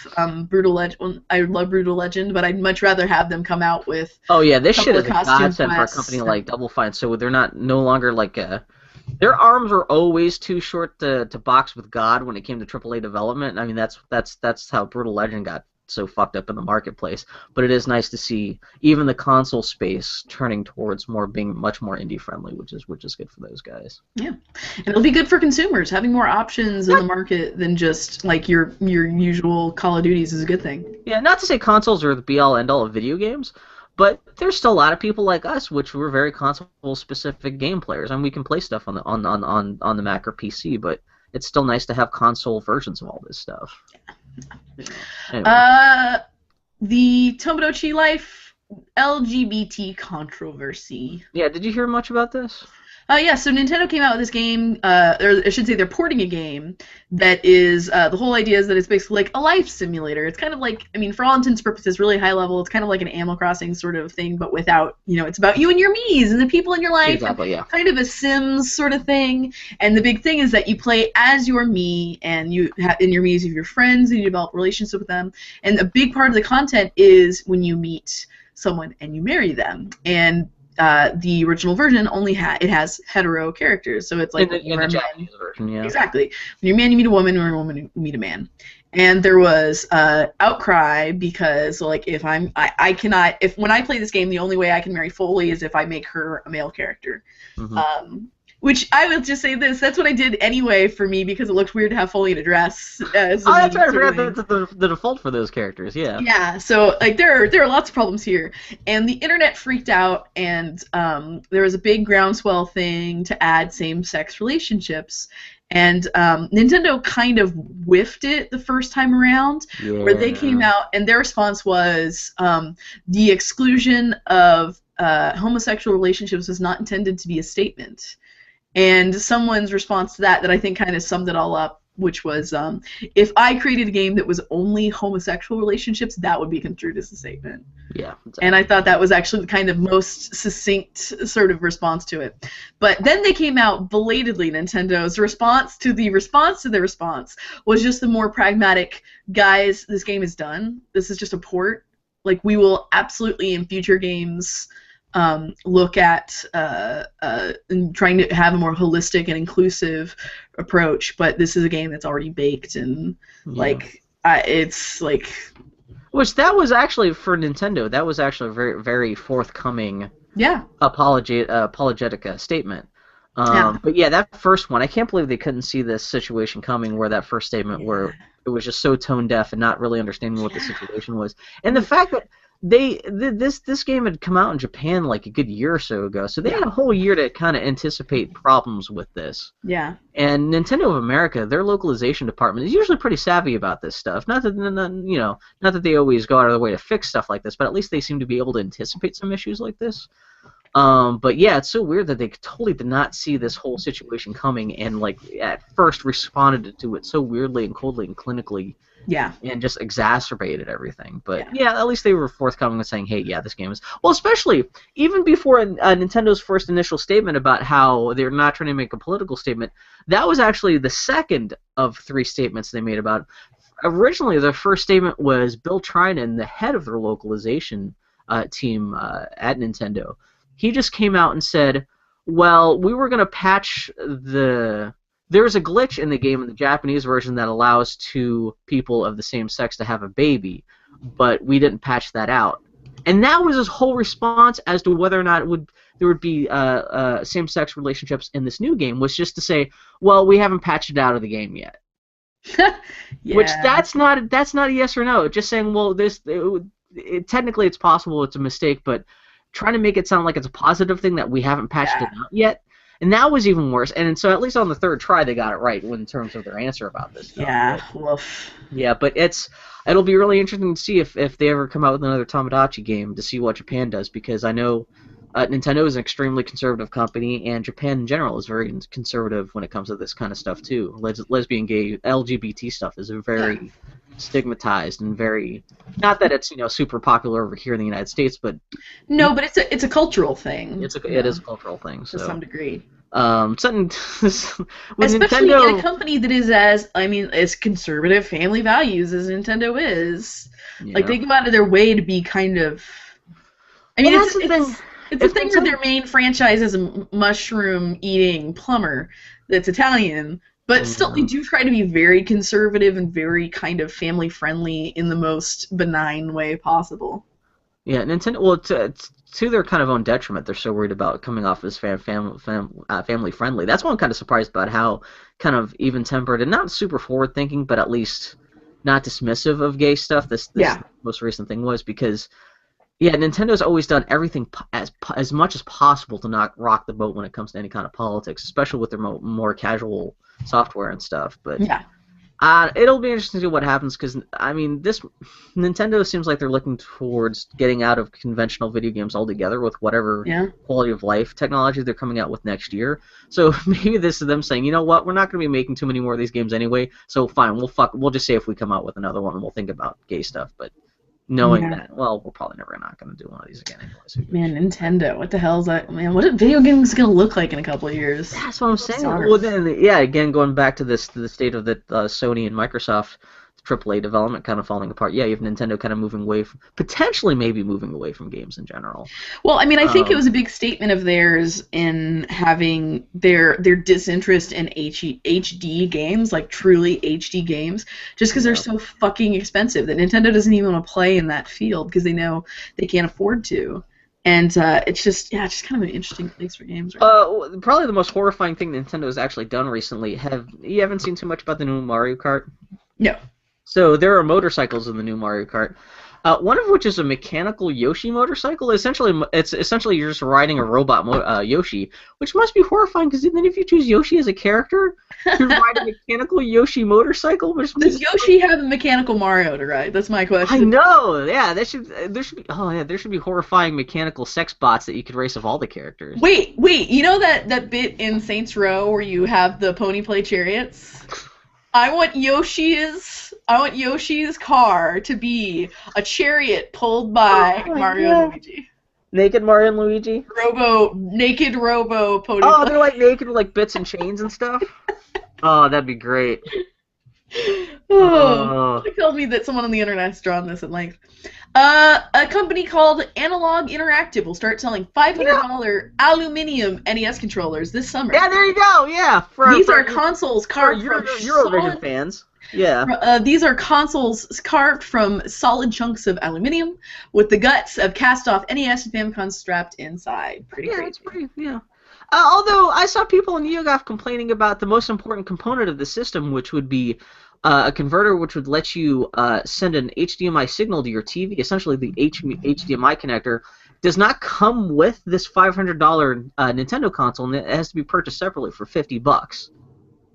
Speaker 2: Brutal Legend. I love Brutal Legend, but I'd much rather have them come out with. Oh yeah, this shit is a godsend for a company like Double Fine. So they're no longer their arms were always too short to box with God when it came to AAA development. I mean, that's how Brutal Legend got so fucked up in the marketplace. But it is nice to see even the console space turning towards being much more indie friendly, which is good for those guys. Yeah, and it'll be good for consumers. Having more options in the market than just your usual Call of Duties is a good thing. Yeah, not to say consoles are the be all end all of video games, but there's still a lot of people like us, which we're very console specific game players, and we can play stuff on the Mac or PC, but it's still nice to have console versions of all this stuff. Yeah. Anyway. The Tomodachi Life LGBT controversy. Yeah, did you hear much about this? Yeah, so Nintendo came out with this game, or I should say they're porting a game that is, the whole idea is that it's basically like a life simulator. It's kind of like, I mean, for all intents and purposes, really high level. It's kind of like an Animal Crossing sort of thing, but without, it's about you and your Miis and the people in your life. Exactly, yeah. Kind of a Sims sort of thing. And the big thing is that you play as your Mii, and in your Miis you have your friends, and you develop relationships with them. And a big part of the content is when you meet someone and you marry them. And the original version only has hetero characters, so it's like in the Japanese version, yeah. Exactly. When you're a man, you meet a woman, or a woman, you meet a man. And there was outcry because, if when I play this game, the only way I can marry Foley is if I make her a male character. Mm-hmm. Which I will just say this: that's what I did anyway for me because it looked weird to have Foley in a dress. That's right. I forgot that's the default for those characters. Yeah. Yeah. So there are lots of problems here, and the internet freaked out, and there was a big groundswell thing to add same-sex relationships, and Nintendo kind of whiffed it the first time around, where they came out and their response was the exclusion of homosexual relationships was not intended to be a statement. And someone's response to that I think kind of summed it all up, which was, if I created a game that was only homosexual relationships, that would be construed as a statement. Yeah. Exactly. And I thought that was actually the kind of most succinct sort of response to it. But then they came out belatedly, Nintendo's response to the response was just the more pragmatic, guys, this game is done. This is just a port. We will absolutely in future games look at trying to have a more holistic and inclusive approach, but this is a game that's already baked, and it's which that was actually for Nintendo. That was actually a very, very forthcoming apologetic statement. But yeah, that first one, I can't believe they couldn't see this situation coming where that first statement where
Speaker 1: it was just so tone deaf and not really understanding what the situation was. And the fact that this game had come out in Japan like a good year or so ago, so they had a whole year to kind of anticipate problems with this.
Speaker 2: Yeah.
Speaker 1: And Nintendo of America, their localization department is usually pretty savvy about this stuff. Not that not that they always go out of their way to fix stuff like this, but at least they seem to be able to anticipate some issues like this. But yeah, it's so weird that they totally did not see this whole situation coming, and like at first responded to it so weirdly and coldly and clinically.
Speaker 2: Yeah.
Speaker 1: And just exacerbated everything. But yeah, at least they were forthcoming with saying, hey, yeah, this game is... Well, especially even before Nintendo's first initial statement about how they're not trying to make a political statement, that was actually the second of 3 statements they made about it. Originally, their first statement was Bill Trinan, the head of their localization team at Nintendo. He just came out and said, well, we were going to patch the... There's a glitch in the game in the Japanese version that allows 2 people of the same sex to have a baby, but we didn't patch that out. And that was his whole response as to whether or not there would be same-sex relationships in this new game, was just to say, well, we haven't patched it out of the game yet.
Speaker 2: Yeah.
Speaker 1: Which that's not a yes or no. Just saying, well, technically it's possible, it's a mistake, but trying to make it sound like it's a positive thing that we haven't patched it out yet. And that was even worse. And so at least on the 3rd try, they got it right in terms of their answer about this stuff.
Speaker 2: Yeah. Woof.
Speaker 1: Yeah, but it'll be really interesting to see if they ever come out with another Tomodachi game to see what Japan does, because I know Nintendo is an extremely conservative company, and Japan in general is very conservative when it comes to this kind of stuff too. Lesbian, gay, LGBT stuff is very stigmatized and very, not that it's super popular over here in the United States, but
Speaker 2: no, but it's a cultural thing.
Speaker 1: It is a cultural thing, so
Speaker 2: to some degree.
Speaker 1: Something
Speaker 2: especially
Speaker 1: Nintendo,
Speaker 2: in a company that is as conservative family values as Nintendo is. Like, they go out of their way to be kind of. I mean, it's a thing where their main franchise is a mushroom-eating plumber that's Italian, but still they do try to be very conservative and very kind of family-friendly in the most benign way possible.
Speaker 1: Yeah, Nintendo. Well, to their kind of own detriment, they're so worried about coming off as family-friendly. That's why I'm kind of surprised about how kind of even-tempered and not super forward-thinking, but at least not dismissive of gay stuff this most recent thing was, because... Yeah, Nintendo's always done everything as much as possible to not rock the boat when it comes to any kind of politics, especially with their more casual software and stuff. But it'll be interesting to see what happens, because I mean, Nintendo seems like they're looking towards getting out of conventional video games altogether with whatever quality of life technology they're coming out with next year. So maybe this is them saying, you know what, we're not going to be making too many more of these games anyway. So fine, we'll just say if we come out with another one, we'll think about gay stuff, but. Knowing that, well, we're probably never not going to do one of these again anyway. So man,
Speaker 2: Nintendo, what the hell is that? Man, what are video games going to look like in a couple of years?
Speaker 1: That's what I'm saying. Well, then, again, going back to the state of the Sony and Microsoft AAA development kind of falling apart. Yeah, you have Nintendo kind of potentially maybe moving away from games in general.
Speaker 2: Well, I mean, I think it was a big statement of theirs in having their disinterest in HD games, like truly HD games, just because they're so fucking expensive that Nintendo doesn't even want to play in that field because they know they can't afford to. And it's just kind of an interesting place for games. Right
Speaker 1: probably the most horrifying thing Nintendo has actually done recently. You haven't seen too much about the new Mario Kart?
Speaker 2: No.
Speaker 1: So there are motorcycles in the new Mario Kart. One of which is a mechanical Yoshi motorcycle. Essentially you're just riding a robot Yoshi, which must be horrifying because then if you choose Yoshi as a character, you're riding a mechanical Yoshi motorcycle.
Speaker 2: Does Yoshi have a mechanical Mario to ride? That's my question.
Speaker 1: I know. Yeah, there should be horrifying mechanical sex bots that you could race of all the characters.
Speaker 2: Wait, you know that bit in Saints Row where you have the pony play chariots? I want Yoshi's car to be a chariot pulled by Mario and Luigi.
Speaker 1: Naked Mario and Luigi?
Speaker 2: Naked Robo pony.
Speaker 1: Oh, they're like naked with like bits and chains and stuff? Oh, that'd be great.
Speaker 2: They told me that someone on the internet has drawn this at length. A company called Analog Interactive will start selling $500 aluminum NES controllers this summer.
Speaker 1: Yeah, there you go. Yeah,
Speaker 2: these are consoles carved from
Speaker 1: Eurovision fans. Yeah.
Speaker 2: These are consoles carved from solid chunks of aluminum with the guts of cast-off NES and Famicom strapped inside. Pretty crazy.
Speaker 1: It's pretty. Yeah. Although I saw people in YoGoff complaining about the most important component of the system, which would be a converter which would let you send an HDMI signal to your TV, essentially the HDMI connector, does not come with this $500 Nintendo console, and it has to be purchased separately for $50.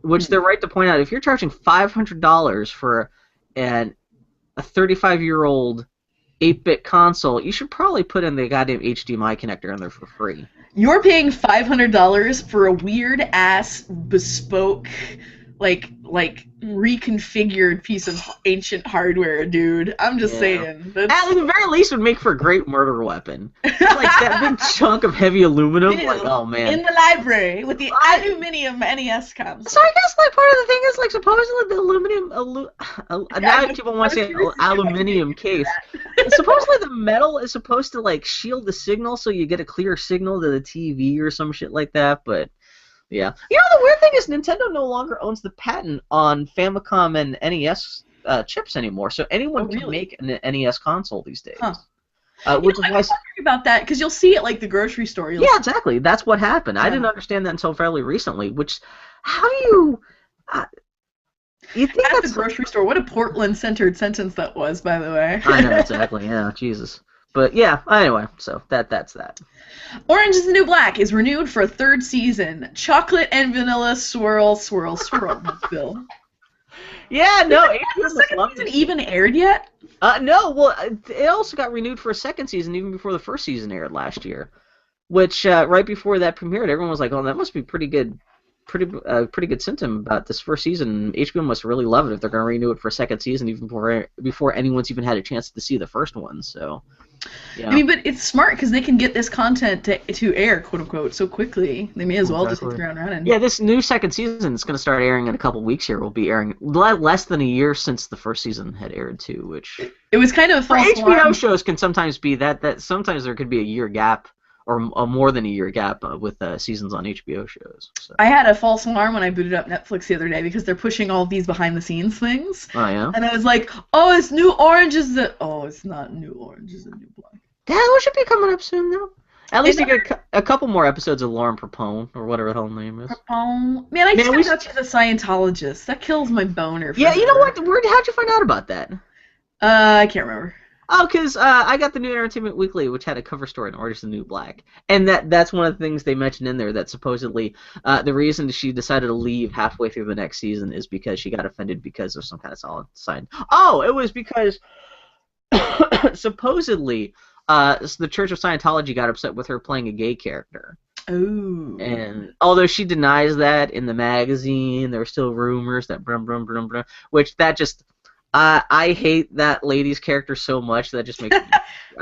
Speaker 1: Which they're right to point out. If you're charging $500 for a 35-year-old 8-bit console, you should probably put in the goddamn HDMI connector in there for free.
Speaker 2: You're paying $500 for a weird-ass, bespoke, like reconfigured piece of ancient hardware, dude. I'm just saying. That's...
Speaker 1: At the very least, it would make for a great murder weapon. Like that big chunk of heavy aluminum. Like, oh man.
Speaker 2: In the library with the aluminium NES console.
Speaker 1: So I guess like part of the thing is like supposedly the now people want to say aluminium case. Supposedly the metal is supposed to like shield the signal so you get a clear signal to the TV or some shit like that, but. Yeah. You know, the weird thing is Nintendo no longer owns the patent on Famicom and NES chips anymore, so anyone can make an NES console these days.
Speaker 2: Huh.
Speaker 1: Which is why...
Speaker 2: I was wondering about that, because you'll see it like the grocery store.
Speaker 1: Yeah, exactly. That's what happened. I didn't understand that until fairly recently, which... How do you... you think
Speaker 2: At the grocery store. What a Portland-centered sentence that was, by the way.
Speaker 1: I know, exactly. Yeah, Jesus. But yeah, anyway, so that's that.
Speaker 2: Orange is the New Black is renewed for a 3rd season. Chocolate and vanilla swirl, Bill.
Speaker 1: Yeah, no.
Speaker 2: Has the 2nd season even aired yet?
Speaker 1: No, well, it also got renewed for a 2nd season even before the 1st season aired last year. Which, right before that premiered, everyone was like, oh, that must be pretty good symptom about this 1st season. HBO must really love it if they're going to renew it for a 2nd season even before anyone's even had a chance to see the 1st one, so... Yeah.
Speaker 2: I mean, but it's smart because they can get this content to air, quote unquote, so quickly. They may as well just hit the ground running.
Speaker 1: Yeah, this new 2nd season is going to start airing in a couple weeks here. Will be airing less than a year since the 1st season had aired too, which
Speaker 2: it was kind of a false
Speaker 1: HBO
Speaker 2: alarm.
Speaker 1: shows can sometimes be that sometimes there could be a year gap or more than a year gap with seasons on HBO shows. So.
Speaker 2: I had a false alarm when I booted up Netflix the other day because they're pushing all these behind-the-scenes things.
Speaker 1: Oh, yeah?
Speaker 2: And I was like, oh, it's New Orange is the... Oh, it's not New Orange, it's a New Black.
Speaker 1: That should be coming up soon, though. At least you get a couple more episodes of Lauren Prepone, or whatever her name is.
Speaker 2: Prepone? Man, I found out she's a Scientologist. That kills my boner.
Speaker 1: Yeah, you know what? How'd you find out about that?
Speaker 2: I can't remember.
Speaker 1: Oh, because I got the New Entertainment Weekly, which had a cover story on Orange is the New Black. And that's one of the things they mentioned in there, that supposedly the reason she decided to leave halfway through the next season is because she got offended because of some kind of solid sign. Oh, it was because supposedly the Church of Scientology got upset with her playing a gay character.
Speaker 2: Ooh.
Speaker 1: And although she denies that in the magazine, there were still rumors that which that just... I hate that lady's character so much that just makes me...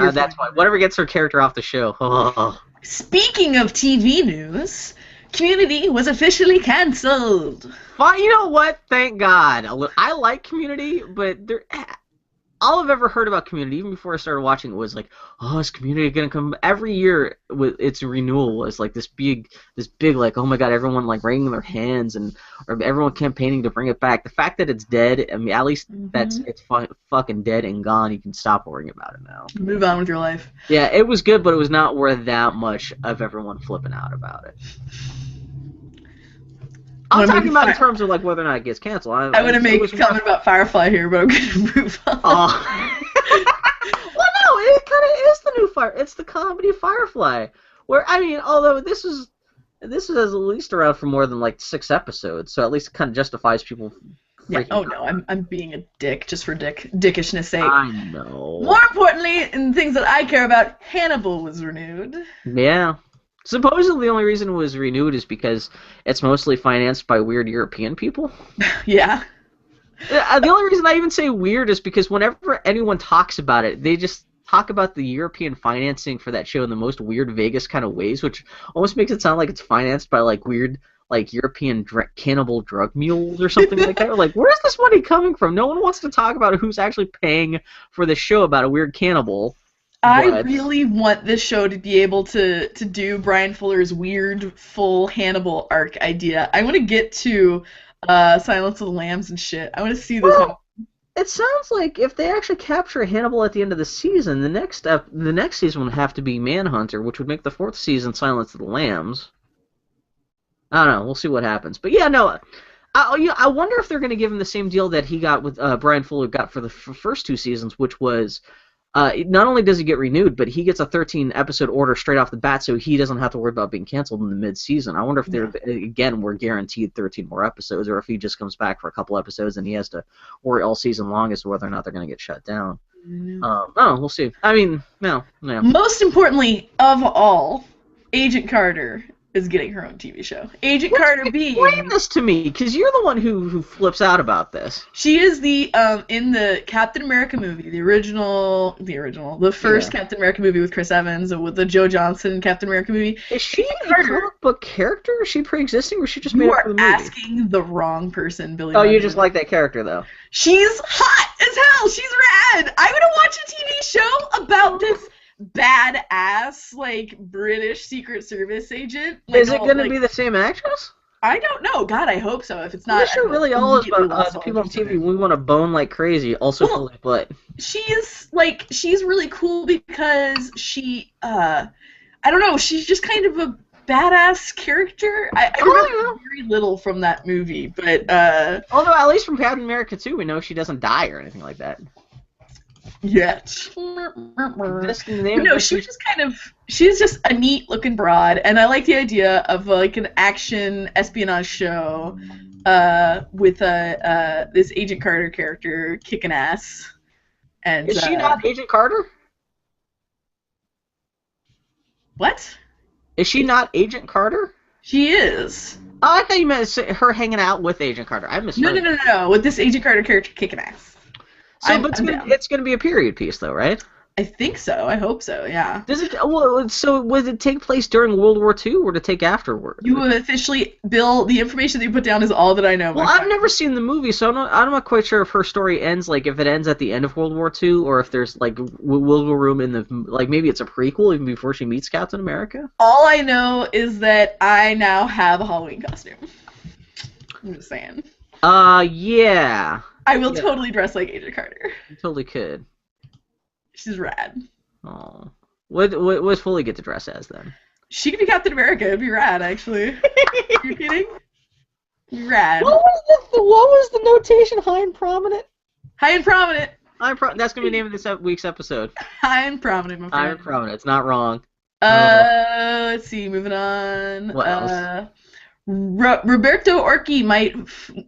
Speaker 1: that's why. Whatever gets her character off the show. Oh.
Speaker 2: Speaking of TV news, Community was officially cancelled.
Speaker 1: Well, you know what? Thank God. I like Community, but all I've ever heard about Community, even before I started watching it, was like, oh, is Community gonna come? Every year, with its renewal was like this big, like, oh my God, everyone like wringing their hands or everyone campaigning to bring it back. The fact that it's dead, I mean, at least it's fucking dead and gone. You can stop worrying about it now.
Speaker 2: Move on with your life.
Speaker 1: Yeah, it was good, but it was not worth that much of everyone flipping out about it. I'm talking about in terms of like whether or not it gets canceled.
Speaker 2: I'm going to make a comment about Firefly here, but I'm going to move on.
Speaker 1: Oh. Well, no, it kind of is the new It's the comedy Firefly. Where, I mean, although this is at least around for more than like 6 episodes, so at least it kind of justifies people.
Speaker 2: Yeah. Oh no, I'm being a dick just for dickishness sake.
Speaker 1: I know.
Speaker 2: More importantly, in things that I care about, Hannibal was renewed.
Speaker 1: Yeah. Supposedly the only reason it was renewed is because it's mostly financed by weird European people.
Speaker 2: Yeah.
Speaker 1: The only reason I even say weird is because whenever anyone talks about it, they just talk about the European financing for that show in the most weird Vegas kind of ways, which almost makes it sound like it's financed by like weird like European cannibal drug mules or something like that. Like, where's this money coming from? No one wants to talk about who's actually paying for this show about a weird cannibal.
Speaker 2: I really want this show to be able to do Brian Fuller's weird, full Hannibal arc idea. I want to get to Silence of the Lambs and shit. I want to see this.
Speaker 1: Well, it sounds like if they actually capture Hannibal at the end of the season, the next season would have to be Manhunter, which would make the 4th season Silence of the Lambs. I don't know. We'll see what happens. But yeah, no. I wonder if they're going to give him the same deal that he got with Brian Fuller got for the first 2 seasons, which was not only does he get renewed, but he gets a 13-episode order straight off the bat, so he doesn't have to worry about being canceled in the mid-season. I wonder if we're guaranteed 13 more episodes, or if he just comes back for a couple episodes and he has to worry all season long as to whether or not they're going to get shut down. We'll see. I mean, no.
Speaker 2: Most importantly of all, Agent Carter is getting her own TV show. Agent Carter being...
Speaker 1: Explain this to me, because you're the one who flips out about this.
Speaker 2: She is the, in the Captain America movie, the first Captain America movie with Chris Evans, with the Joe Johnson Captain America movie.
Speaker 1: Is she a comic book character? Is she pre-existing, or is she just made up for the movie?
Speaker 2: You are asking the wrong person, Billy.
Speaker 1: Oh, you just like that character, though.
Speaker 2: She's hot as hell! She's rad! I'm gonna watch a TV show about this badass, like, British Secret Service agent. Like,
Speaker 1: is it going to be the same actress?
Speaker 2: I don't know. God, I hope so. If it's not,
Speaker 1: this show really all is about people on TV. We want to bone like crazy. Also, fully, but
Speaker 2: she's really cool because she, I don't know. She's just kind of a badass character. I remember very little from that movie, but
Speaker 1: although at least from Captain America 2, we know she doesn't die or anything like that.
Speaker 2: Yet. No, she's just a neat looking broad, and I like the idea of like an action espionage show with this Agent Carter character kicking ass. And
Speaker 1: is she not Agent Carter?
Speaker 2: What?
Speaker 1: Is she not Agent Carter?
Speaker 2: She is.
Speaker 1: Oh, I thought you meant her hanging out with Agent Carter. I misheard.
Speaker 2: No. With this Agent Carter character kicking ass.
Speaker 1: So, it's going to be a period piece, though, right?
Speaker 2: I think so. I hope so. Yeah.
Speaker 1: Does it? Well, so would it take place during World War II, or to take afterward?
Speaker 2: You officially, Bill. The information that you put down is all that I know.
Speaker 1: Well, I've never seen the movie, so I'm not quite sure if her story ends if it ends at the end of World War II, or if there's wiggle room in the maybe it's a prequel even before she meets Captain America.
Speaker 2: All I know is that I now have a Halloween costume. I'm just saying.
Speaker 1: Yeah.
Speaker 2: I will totally dress like Agent Carter.
Speaker 1: You totally could.
Speaker 2: She's rad.
Speaker 1: Oh. What Fully get to dress as, then?
Speaker 2: She could be Captain America. It'd be rad, actually. You're kidding? Rad.
Speaker 1: What was the notation? High and prominent?
Speaker 2: High and prominent.
Speaker 1: That's going to be the name of this week's episode.
Speaker 2: High and prominent, my friend.
Speaker 1: High and prominent. It's not wrong.
Speaker 2: Let's see. Moving on.
Speaker 1: What else?
Speaker 2: Roberto Orci might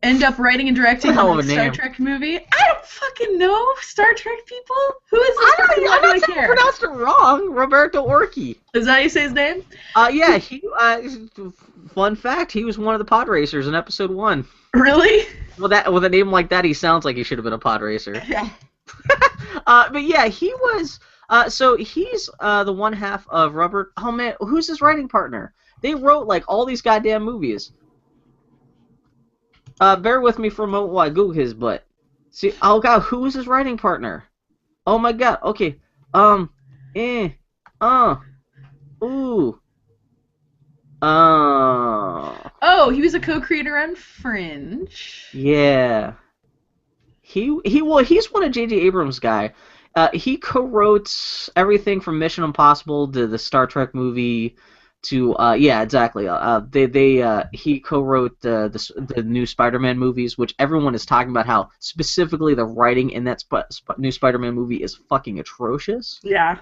Speaker 2: end up writing and directing
Speaker 1: on
Speaker 2: the Star Trek movie. I don't fucking know Star Trek people. Who is this person?
Speaker 1: I don't think I pronounced it wrong. Roberto Orci.
Speaker 2: Is that how you say his name?
Speaker 1: Yeah. He. Fun fact: he was one of the pod racers in episode 1.
Speaker 2: Really?
Speaker 1: Well, with a name like that, he sounds like he should have been a pod racer.
Speaker 2: Yeah.
Speaker 1: But yeah, he was. So he's the one half of Robert. Oh man, who's his writing partner? They wrote all these goddamn movies. Bear with me for a moment while I Google his butt. See, oh god, who was his writing partner? Oh my god. Okay. Ooh.
Speaker 2: Oh, he was a co-creator on Fringe.
Speaker 1: Yeah. He's one of J.J. Abrams' guy. He co-wrote everything from Mission Impossible to the Star Trek movie. Yeah, exactly. He co-wrote the new Spider-Man movies, which everyone is talking about how specifically the writing in that new Spider-Man movie is fucking atrocious.
Speaker 2: Yeah.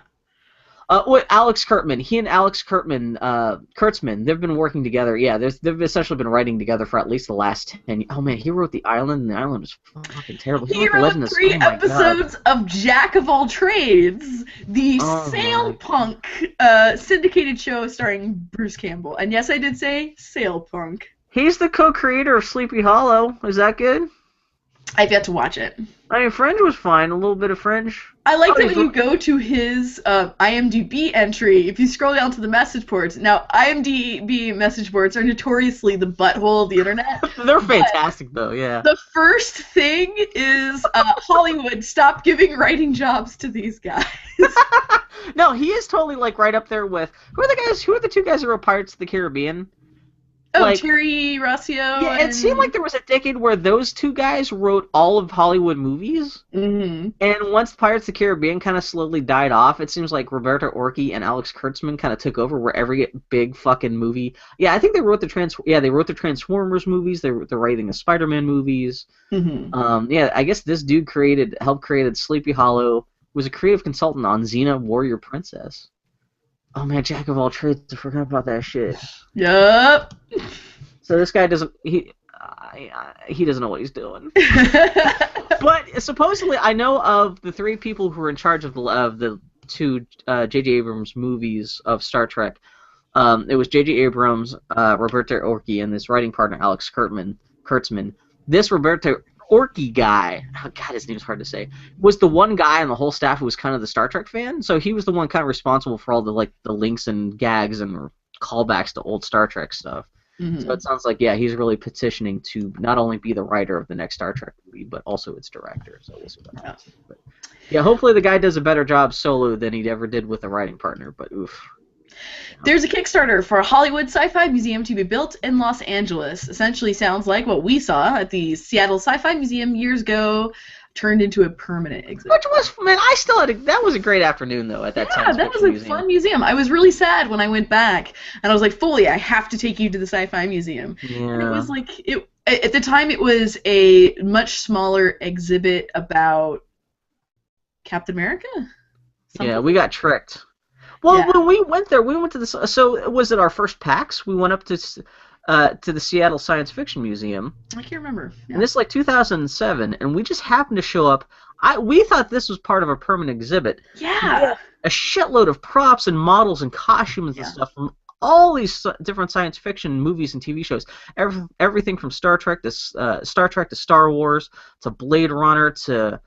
Speaker 1: Alex Kurtzman. He and Alex Kurtzman, they've been working together. Yeah, they've essentially been writing together for at least the last 10 years. Oh man, he wrote The Island, and The Island was fucking terrible.
Speaker 2: He wrote 3 episodes of Jack of All Trades, the Sailpunk syndicated show starring Bruce Campbell. And yes, I did say Sailpunk.
Speaker 1: He's the co-creator of Sleepy Hollow. Is that good?
Speaker 2: I've yet to watch it.
Speaker 1: I mean, Fringe was fine. A little bit of Fringe.
Speaker 2: I like that when you go to his IMDb entry, if you scroll down to the message boards. Now, IMDb message boards are notoriously the butthole of the internet.
Speaker 1: They're fantastic, though, yeah.
Speaker 2: The first thing is Hollywood, stop giving writing jobs to these guys.
Speaker 1: No, he is totally, right up there with... Who are the 2 guys who wrote Pirates of the Caribbean?
Speaker 2: Oh,
Speaker 1: like,
Speaker 2: Terry Rossio.
Speaker 1: yeah, it seemed like there was a decade where those two guys wrote all of Hollywood movies.
Speaker 2: Mm-hmm.
Speaker 1: And once Pirates of the Caribbean kind of slowly died off, it seems like Roberto Orci and Alex Kurtzman kind of took over where every big fucking movie. Yeah, I think they wrote they wrote the Transformers movies. They're writing the Spider-Man movies.
Speaker 2: Mm-hmm.
Speaker 1: Yeah, I guess this dude helped created Sleepy Hollow. Was a creative consultant on Xena Warrior Princess. Oh man, Jack of all trades. I forgot about that shit.
Speaker 2: Yup.
Speaker 1: So this guy doesn't he doesn't know what he's doing. But supposedly, I know of the three people who were in charge of the two J.J. Abrams movies of Star Trek. It was J.J. Abrams, Roberto Orci, and this writing partner Alex Kurtzman. This Roberto Orci guy, oh God, his name's hard to say, was the one guy on the whole staff who was kind of the Star Trek fan. So he was the one kind of responsible for all the links and gags and callbacks to old Star Trek stuff.
Speaker 2: Mm-hmm.
Speaker 1: So it sounds like, yeah, he's really petitioning to not only be the writer of the next Star Trek movie, but also its director. So we'll see what happens. But, yeah, hopefully the guy does a better job solo than he ever did with a writing partner. But oof.
Speaker 2: There's a Kickstarter for a Hollywood sci-fi museum to be built in Los Angeles. Essentially sounds like what we saw at the Seattle Sci-Fi Museum years ago, turned into a permanent exhibit.
Speaker 1: Which was, man, I still had that was a great afternoon, though, at that time.
Speaker 2: Yeah, that was a fun museum. I was really sad when I went back, and I was like, Foley, I have to take you to the Sci-Fi Museum.
Speaker 1: Yeah.
Speaker 2: And it was like, at the time, it was a much smaller exhibit about Captain America? Something?
Speaker 1: Yeah, we got tricked. Well,
Speaker 2: Yeah.
Speaker 1: when we went there, we went to the. So was it our first PAX? We went up to the Seattle Science Fiction Museum.
Speaker 2: I can't remember. Yeah.
Speaker 1: And this is like 2007, and we just happened to show up. We thought this was part of a permanent exhibit.
Speaker 2: Yeah.
Speaker 1: A shitload of props and models and costumes and stuff from all these different science fiction movies and TV shows. Everything from Star Trek to Star Wars to Blade Runner to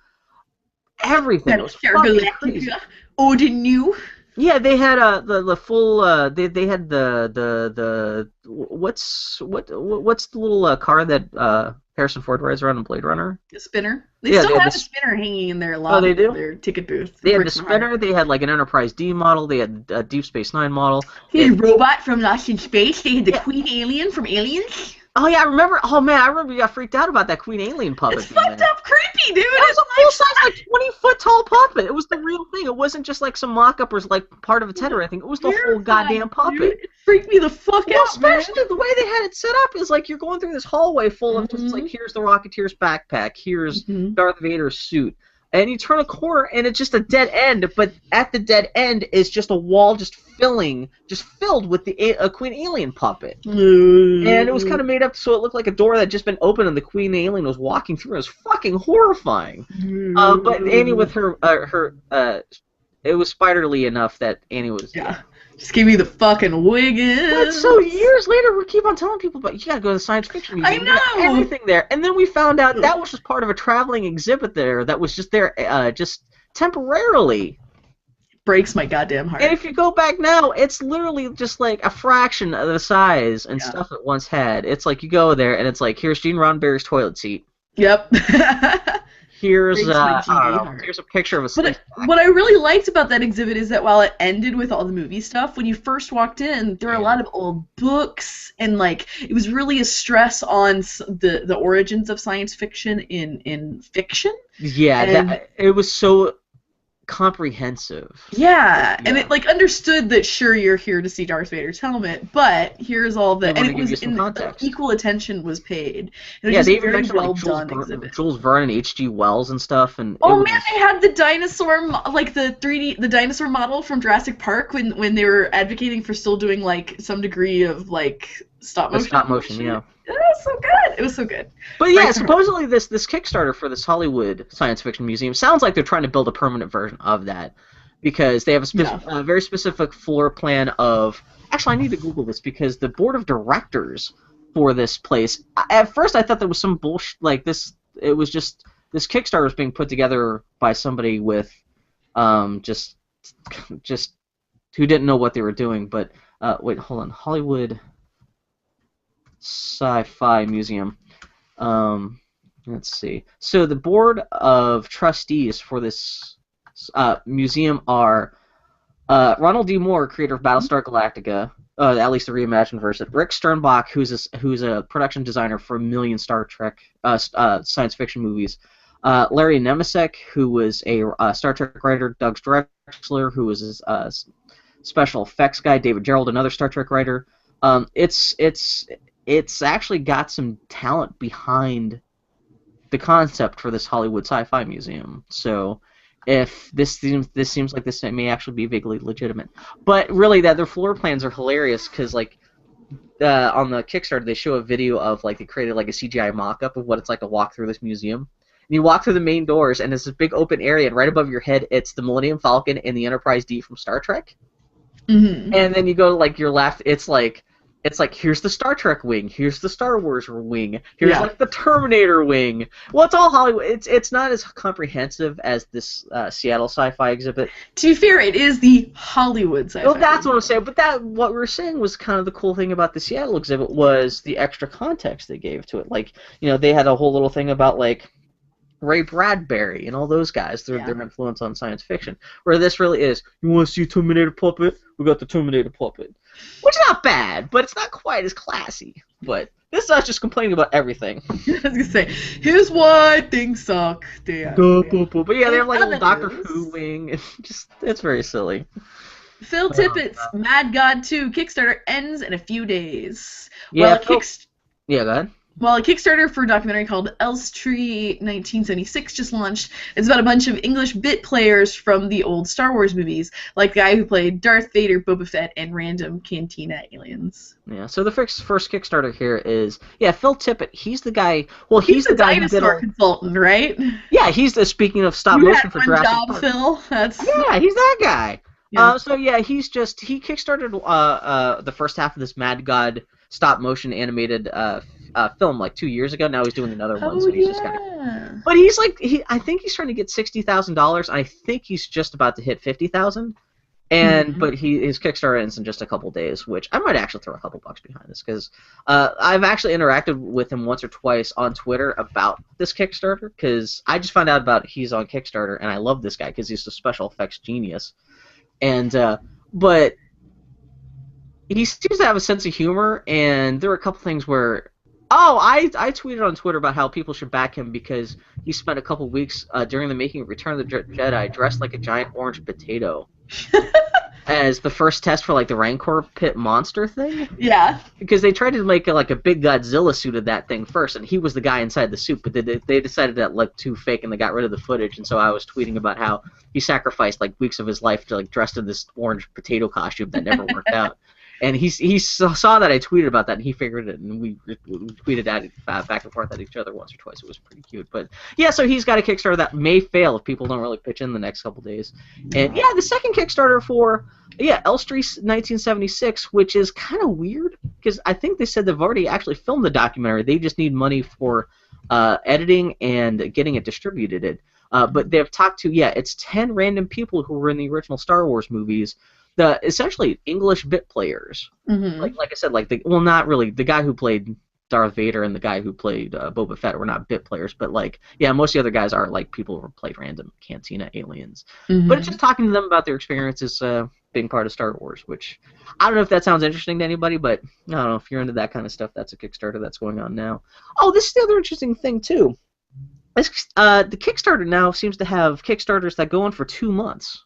Speaker 1: everything. It was fucking crazy.
Speaker 2: Odin knew.
Speaker 1: Yeah, they had the full they had the what's the little car that Harrison Ford rides around in Blade Runner?
Speaker 2: The spinner. They
Speaker 1: Yeah,
Speaker 2: still
Speaker 1: they
Speaker 2: have
Speaker 1: had
Speaker 2: a spinner hanging in their lobby.
Speaker 1: they do?
Speaker 2: Their ticket booth.
Speaker 1: They had the spinner. They had like an Enterprise D model. They had a Deep Space Nine model.
Speaker 2: They had Robot from Lost in Space. They had the Queen Alien from Aliens.
Speaker 1: Oh yeah, I remember. Oh man, I remember you got freaked out about that Queen Alien puppet.
Speaker 2: It's fucked up creepy, dude.
Speaker 1: It was a full-size, like 20-foot tall puppet. It was the real thing. It wasn't just like some mock-up or like part of a tent or anything. It was the whole goddamn puppet.
Speaker 2: Dude. It freaked me the fuck out,
Speaker 1: Especially
Speaker 2: man.
Speaker 1: the way they had it set up is like you're going through this hallway full of just like here's the Rocketeer's backpack, here's Darth Vader's suit. And you turn a corner, and it's just a dead end. But at the dead end is just a wall, just filled with a Queen Alien puppet. And it was kind of made up so it looked like a door that had just been opened, and the Queen Alien was walking through. It was fucking horrifying. But Annie with her, it was spiderly enough that Annie was.
Speaker 2: Yeah. Just give me the fucking Wiggins.
Speaker 1: But so years later, we keep on telling people, but you gotta go to the science fiction museum.
Speaker 2: I know.
Speaker 1: You got everything there, and then we found out that was just part of a traveling exhibit there that was just there, just temporarily.
Speaker 2: Breaks my goddamn heart.
Speaker 1: And if you go back now, it's literally just like a fraction of the size and stuff it once had. It's like you go there, and it's like here's Gene Roddenberry's toilet seat.
Speaker 2: Yep.
Speaker 1: Here's here's a picture of a space.
Speaker 2: But what I really liked about that exhibit is that while it ended with all the movie stuff, when you first walked in, there were a lot of old books, and like it was really a stress on the origins of science fiction in fiction.
Speaker 1: Yeah, it was so comprehensive.
Speaker 2: Yeah, and it like understood that sure you're here to see Darth Vader's helmet, but here's all the and it was in equal attention was paid. It was just
Speaker 1: they
Speaker 2: a very
Speaker 1: mentioned
Speaker 2: well
Speaker 1: like
Speaker 2: done exhibit.
Speaker 1: Jules Verne and H.G. Wells and stuff, and
Speaker 2: oh man, they had the dinosaur like the 3D dinosaur model from Jurassic Park when they were advocating for still doing like some degree of like stop motion.
Speaker 1: Yeah.
Speaker 2: It was so good. It was so good.
Speaker 1: But yeah, supposedly this Kickstarter for this Hollywood Science Fiction Museum sounds like they're trying to build a permanent version of that because they have a very specific floor plan of. Actually, I need to Google this because the board of directors for this place. At first, I thought there was some bullshit like this. It was just this Kickstarter was being put together by somebody with just who didn't know what they were doing. But wait, hold on, Hollywood Sci-Fi Museum. Let's see. So the board of trustees for this museum are Ronald D. Moore, creator of Battlestar Galactica, at least the reimagined version. Rick Sternbach, who's a production designer for a million Star Trek science fiction movies. Larry Nemecek, who was a Star Trek writer. Doug Drexler, who was a special effects guy. David Gerrold, another Star Trek writer. It's actually got some talent behind the concept for this Hollywood Sci-Fi Museum. So if this seems like this may actually be vaguely legitimate. But really, their floor plans are hilarious because like on the Kickstarter they show a video of like they created like a CGI mock-up of what it's like to walk through this museum. And you walk through the main doors and it's this big open area, and right above your head it's the Millennium Falcon and the Enterprise D from Star Trek.
Speaker 2: Mm-hmm.
Speaker 1: And then you go to like your left, it's like here's the Star Trek wing, here's the Star Wars wing, here's like the Terminator wing. Well, it's all Hollywood. It's not as comprehensive as this Seattle Sci-Fi exhibit.
Speaker 2: To be fair, it is the Hollywood Sci-Fi.
Speaker 1: Well, that's what I'm saying. But what we were saying was kind of the cool thing about the Seattle exhibit was the extra context they gave to it. Like, they had a whole little thing about like Ray Bradbury and all those guys, their influence on science fiction. Where this really is, you want to see a Terminator puppet? We got the Terminator puppet. Which is not bad, but it's not quite as classy. But this is us just complaining about everything.
Speaker 2: I was going to say, here's why things suck.
Speaker 1: But yeah, they have like a little Doctor Who wing. It's very silly.
Speaker 2: Phil Tippett's Mad God 2 Kickstarter ends in a few days.
Speaker 1: Yeah, go ahead.
Speaker 2: Well, a Kickstarter for a documentary called Elstree 1976 just launched. It's about a bunch of English bit players from the old Star Wars movies, like the guy who played Darth Vader, Boba Fett, and random Cantina aliens.
Speaker 1: Yeah, so the first Kickstarter here is, Phil Tippett. He's the guy. Well, he's the guy
Speaker 2: dinosaur consultant, right?
Speaker 1: Yeah, he's speaking of stop motion for Jurassic Park.
Speaker 2: Phil.
Speaker 1: Yeah, he's that guy.
Speaker 2: Yeah.
Speaker 1: He kickstarted the first half of this Mad God stop motion animated film like 2 years ago. Now he's doing another one, so he's just kind of. But he's like I think he's trying to get $60,000. I think he's just about to hit $50,000. And but his Kickstarter ends in just a couple days, which I might actually throw a couple bucks behind this because I've actually interacted with him once or twice on Twitter about this Kickstarter because I just found out about he's on Kickstarter and I love this guy because he's a special effects genius. And but he seems to have a sense of humor, and there were a couple things where I tweeted on Twitter about how people should back him because he spent a couple weeks during the making of Return of the Jedi dressed like a giant orange potato as the first test for like the Rancor pit monster thing.
Speaker 2: Yeah. Because
Speaker 1: they tried to make like a big Godzilla suit of that thing first, and he was the guy inside the suit, but they decided that looked too fake and they got rid of the footage. And so I was tweeting about how he sacrificed like weeks of his life to like dressed in this orange potato costume that never worked out. And he saw that I tweeted about that, and he figured it, and we tweeted at it back and forth at each other once or twice. It was pretty cute. But, yeah, so he's got a Kickstarter that may fail if people don't really pitch in the next couple days. And, yeah, the second Kickstarter for, Elstree 1976, which is kind of weird, because I think they said they've already actually filmed the documentary. They just need money for editing and getting it distributed. But they've talked to, it's 10 random people who were in the original Star Wars movies. The essentially English bit players, like I said, not really. The guy who played Darth Vader and the guy who played Boba Fett were not bit players, but most of the other guys are like people who played random Cantina aliens. But it's just talking to them about their experiences being part of Star Wars, which I don't know if that sounds interesting to anybody, but I don't know if you're into that kind of stuff. That's a Kickstarter that's going on now. Oh, this is the other interesting thing too. The Kickstarter now seems to have Kickstarters that go on for 2 months.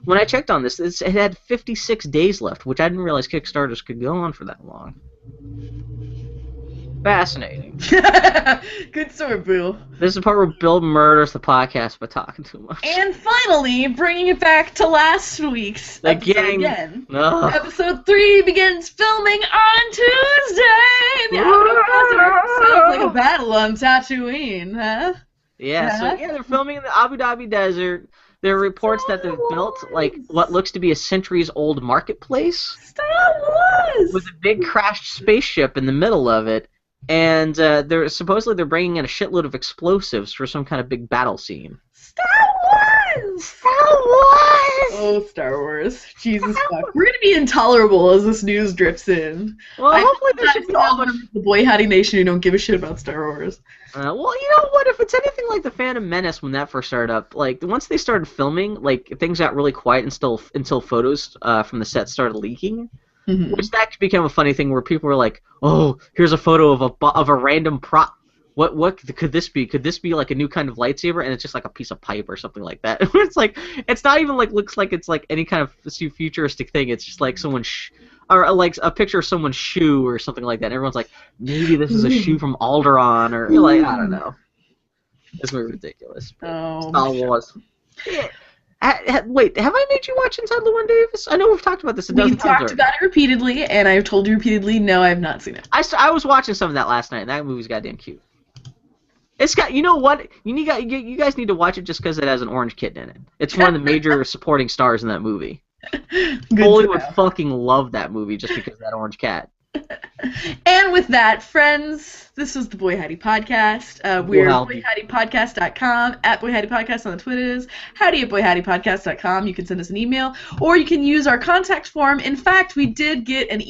Speaker 1: When I checked on this, it had 56 days left, which I didn't realize Kickstarters could go on for that long. Fascinating.
Speaker 2: Good story, Boo.
Speaker 1: This is the part where Bill murders the podcast by talking too much.
Speaker 2: And finally, bringing it back to last week's episode again.
Speaker 1: No.
Speaker 2: Episode 3 begins filming on Tuesday. The sounds like a battle on Tatooine, huh?
Speaker 1: Yeah, they're filming in the Abu Dhabi desert. There are reports that they've built like what looks to be a centuries-old marketplace.
Speaker 2: Star Wars!
Speaker 1: With a big crashed spaceship in the middle of it, and they're bringing in a shitload of explosives for some kind of big battle scene.
Speaker 2: Star Wars!
Speaker 1: Star Wars!
Speaker 2: Oh, Star Wars! Jesus fuck! We're gonna be intolerable as this news drifts in.
Speaker 1: Well, hopefully there should be all
Speaker 2: the Boy Howdy Nation who don't give a shit about Star Wars.
Speaker 1: Well, you know what? If it's anything like the Phantom Menace when that first started up, like once they started filming, like things got really quiet until photos from the set started leaking.
Speaker 2: Mhm.
Speaker 1: Which that became a funny thing where people were like, "Oh, here's a photo of a random prop. What could this be? Could this be like a new kind of lightsaber?" And it's just like a piece of pipe or something like that. It's like it's not even like looks like it's like any kind of futuristic thing. It's just like or like a picture of someone's shoe or something like that. And everyone's like, maybe this is a shoe from Alderaan or like I don't know. It's very ridiculous.
Speaker 2: Oh.
Speaker 1: Star Wars. Yeah. Wait, have I made you watch Inside Llewyn Davis? I know we've talked about this a dozen
Speaker 2: We've
Speaker 1: times
Speaker 2: talked
Speaker 1: already.
Speaker 2: about it repeatedly, and I've told you repeatedly, no, I have not seen it.
Speaker 1: I was watching some of that last night, and that movie's goddamn cute. It's got, you know what? You guys need to watch it just because it has an orange kitten in it. It's one of the major supporting stars in that movie.
Speaker 2: Good
Speaker 1: Foley
Speaker 2: to
Speaker 1: would
Speaker 2: know.
Speaker 1: fucking love that movie just because of that orange cat.
Speaker 2: And with that, friends, this was the Boy Howdy Podcast. We're
Speaker 1: Wow.
Speaker 2: boyhowdypodcast.com, at Boy Howdy Podcast on the Twitters, howdy at boyhowdypodcast.com. You can send us an email, or you can use our contact form. In fact, we did get an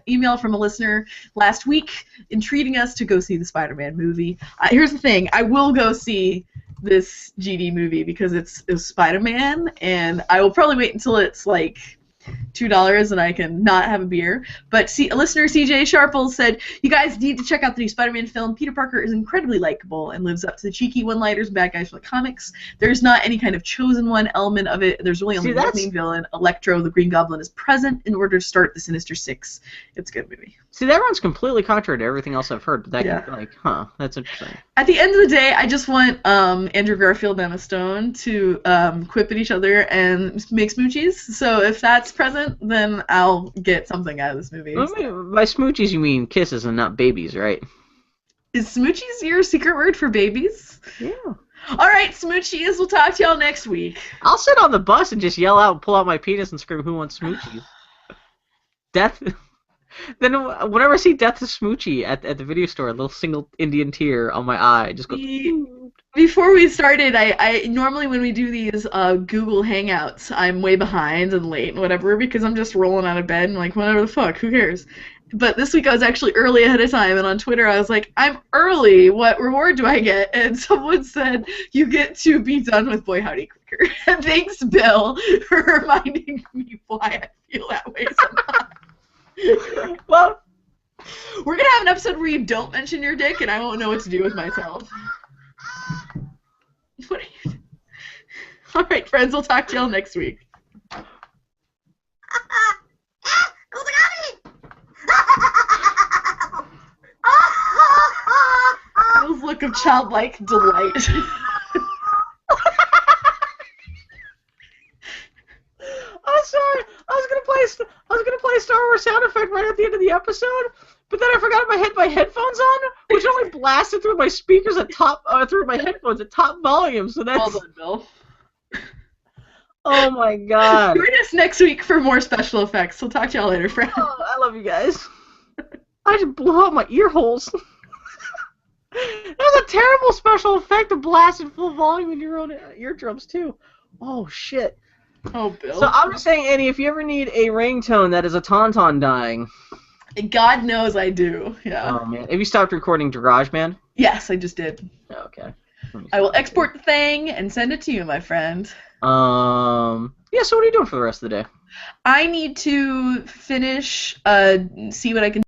Speaker 2: email from a listener last week entreating us to go see the Spider-Man movie. Here's the thing. I will go see this GD movie because it's Spider-Man, and I will probably wait until it's like $2 and I can not have a beer. But listener CJ Sharple said, you guys need to check out the new Spider-Man film. Peter Parker is incredibly likable and lives up to the cheeky one-liners bad guys from the comics. There's not any kind of chosen one element of it. There's really only one main villain. Electro, the Green Goblin, is present in order to start the Sinister Six. It's a good movie.
Speaker 1: See, that runs completely contrary to everything else I've heard, but that
Speaker 2: Yeah.
Speaker 1: like, that's interesting.
Speaker 2: At the end of the day, I just want Andrew Garfield and Emma Stone to quip at each other and make smoochies. So if that's present, then I'll get something out of this movie.
Speaker 1: By smoochies, you mean kisses and not babies, right?
Speaker 2: Is smoochies your secret word for babies?
Speaker 1: Yeah.
Speaker 2: All right, smoochies. We'll talk to y'all next week.
Speaker 1: I'll sit on the bus and just yell out, pull out my penis, and scream, "Who wants smoochies?" Death. Then whenever I see Death to Smoochie at the video store, a little single Indian tear on my eye just goes.
Speaker 2: Before we started, I normally when we do these Google Hangouts, I'm way behind and late and whatever because I'm just rolling out of bed and like whatever the fuck, who cares? But this week I was actually early ahead of time, and on Twitter I was like, I'm early. What reward do I get? And someone said, you get to be done with Boy Howdy quicker. Thanks, Bill, for reminding me why I feel that way sometimes.
Speaker 1: Well,
Speaker 2: we're gonna have an episode where you don't mention your dick, and I won't know what to do with myself. What are you doing? All right, friends, we'll talk to y'all next week. Bill's look of childlike delight.
Speaker 1: I'm sorry. I was gonna play a Star Wars sound effect right at the end of the episode, but then I forgot I had my headphones on, which only blasted through my speakers at through my headphones at top volume. So that's.
Speaker 2: Well done, Bill.
Speaker 1: Oh my god.
Speaker 2: Join us next week for more special effects. We'll talk to y'all later, friends.
Speaker 1: Oh, I love you guys. I just blew out my ear holes. That was a terrible special effect to blast in full volume in your own eardrums too. Oh shit.
Speaker 2: Oh, Bill.
Speaker 1: So I'm just saying, Annie, if you ever need a ringtone that is a tauntaun dying.
Speaker 2: God knows I do. Yeah.
Speaker 1: Oh man, have you stopped recording GarageBand?
Speaker 2: Yes, I just did.
Speaker 1: Okay.
Speaker 2: I will export the thing and send it to you, my friend.
Speaker 1: Yeah. So what are you doing for the rest of the day?
Speaker 2: I need to finish. See what I can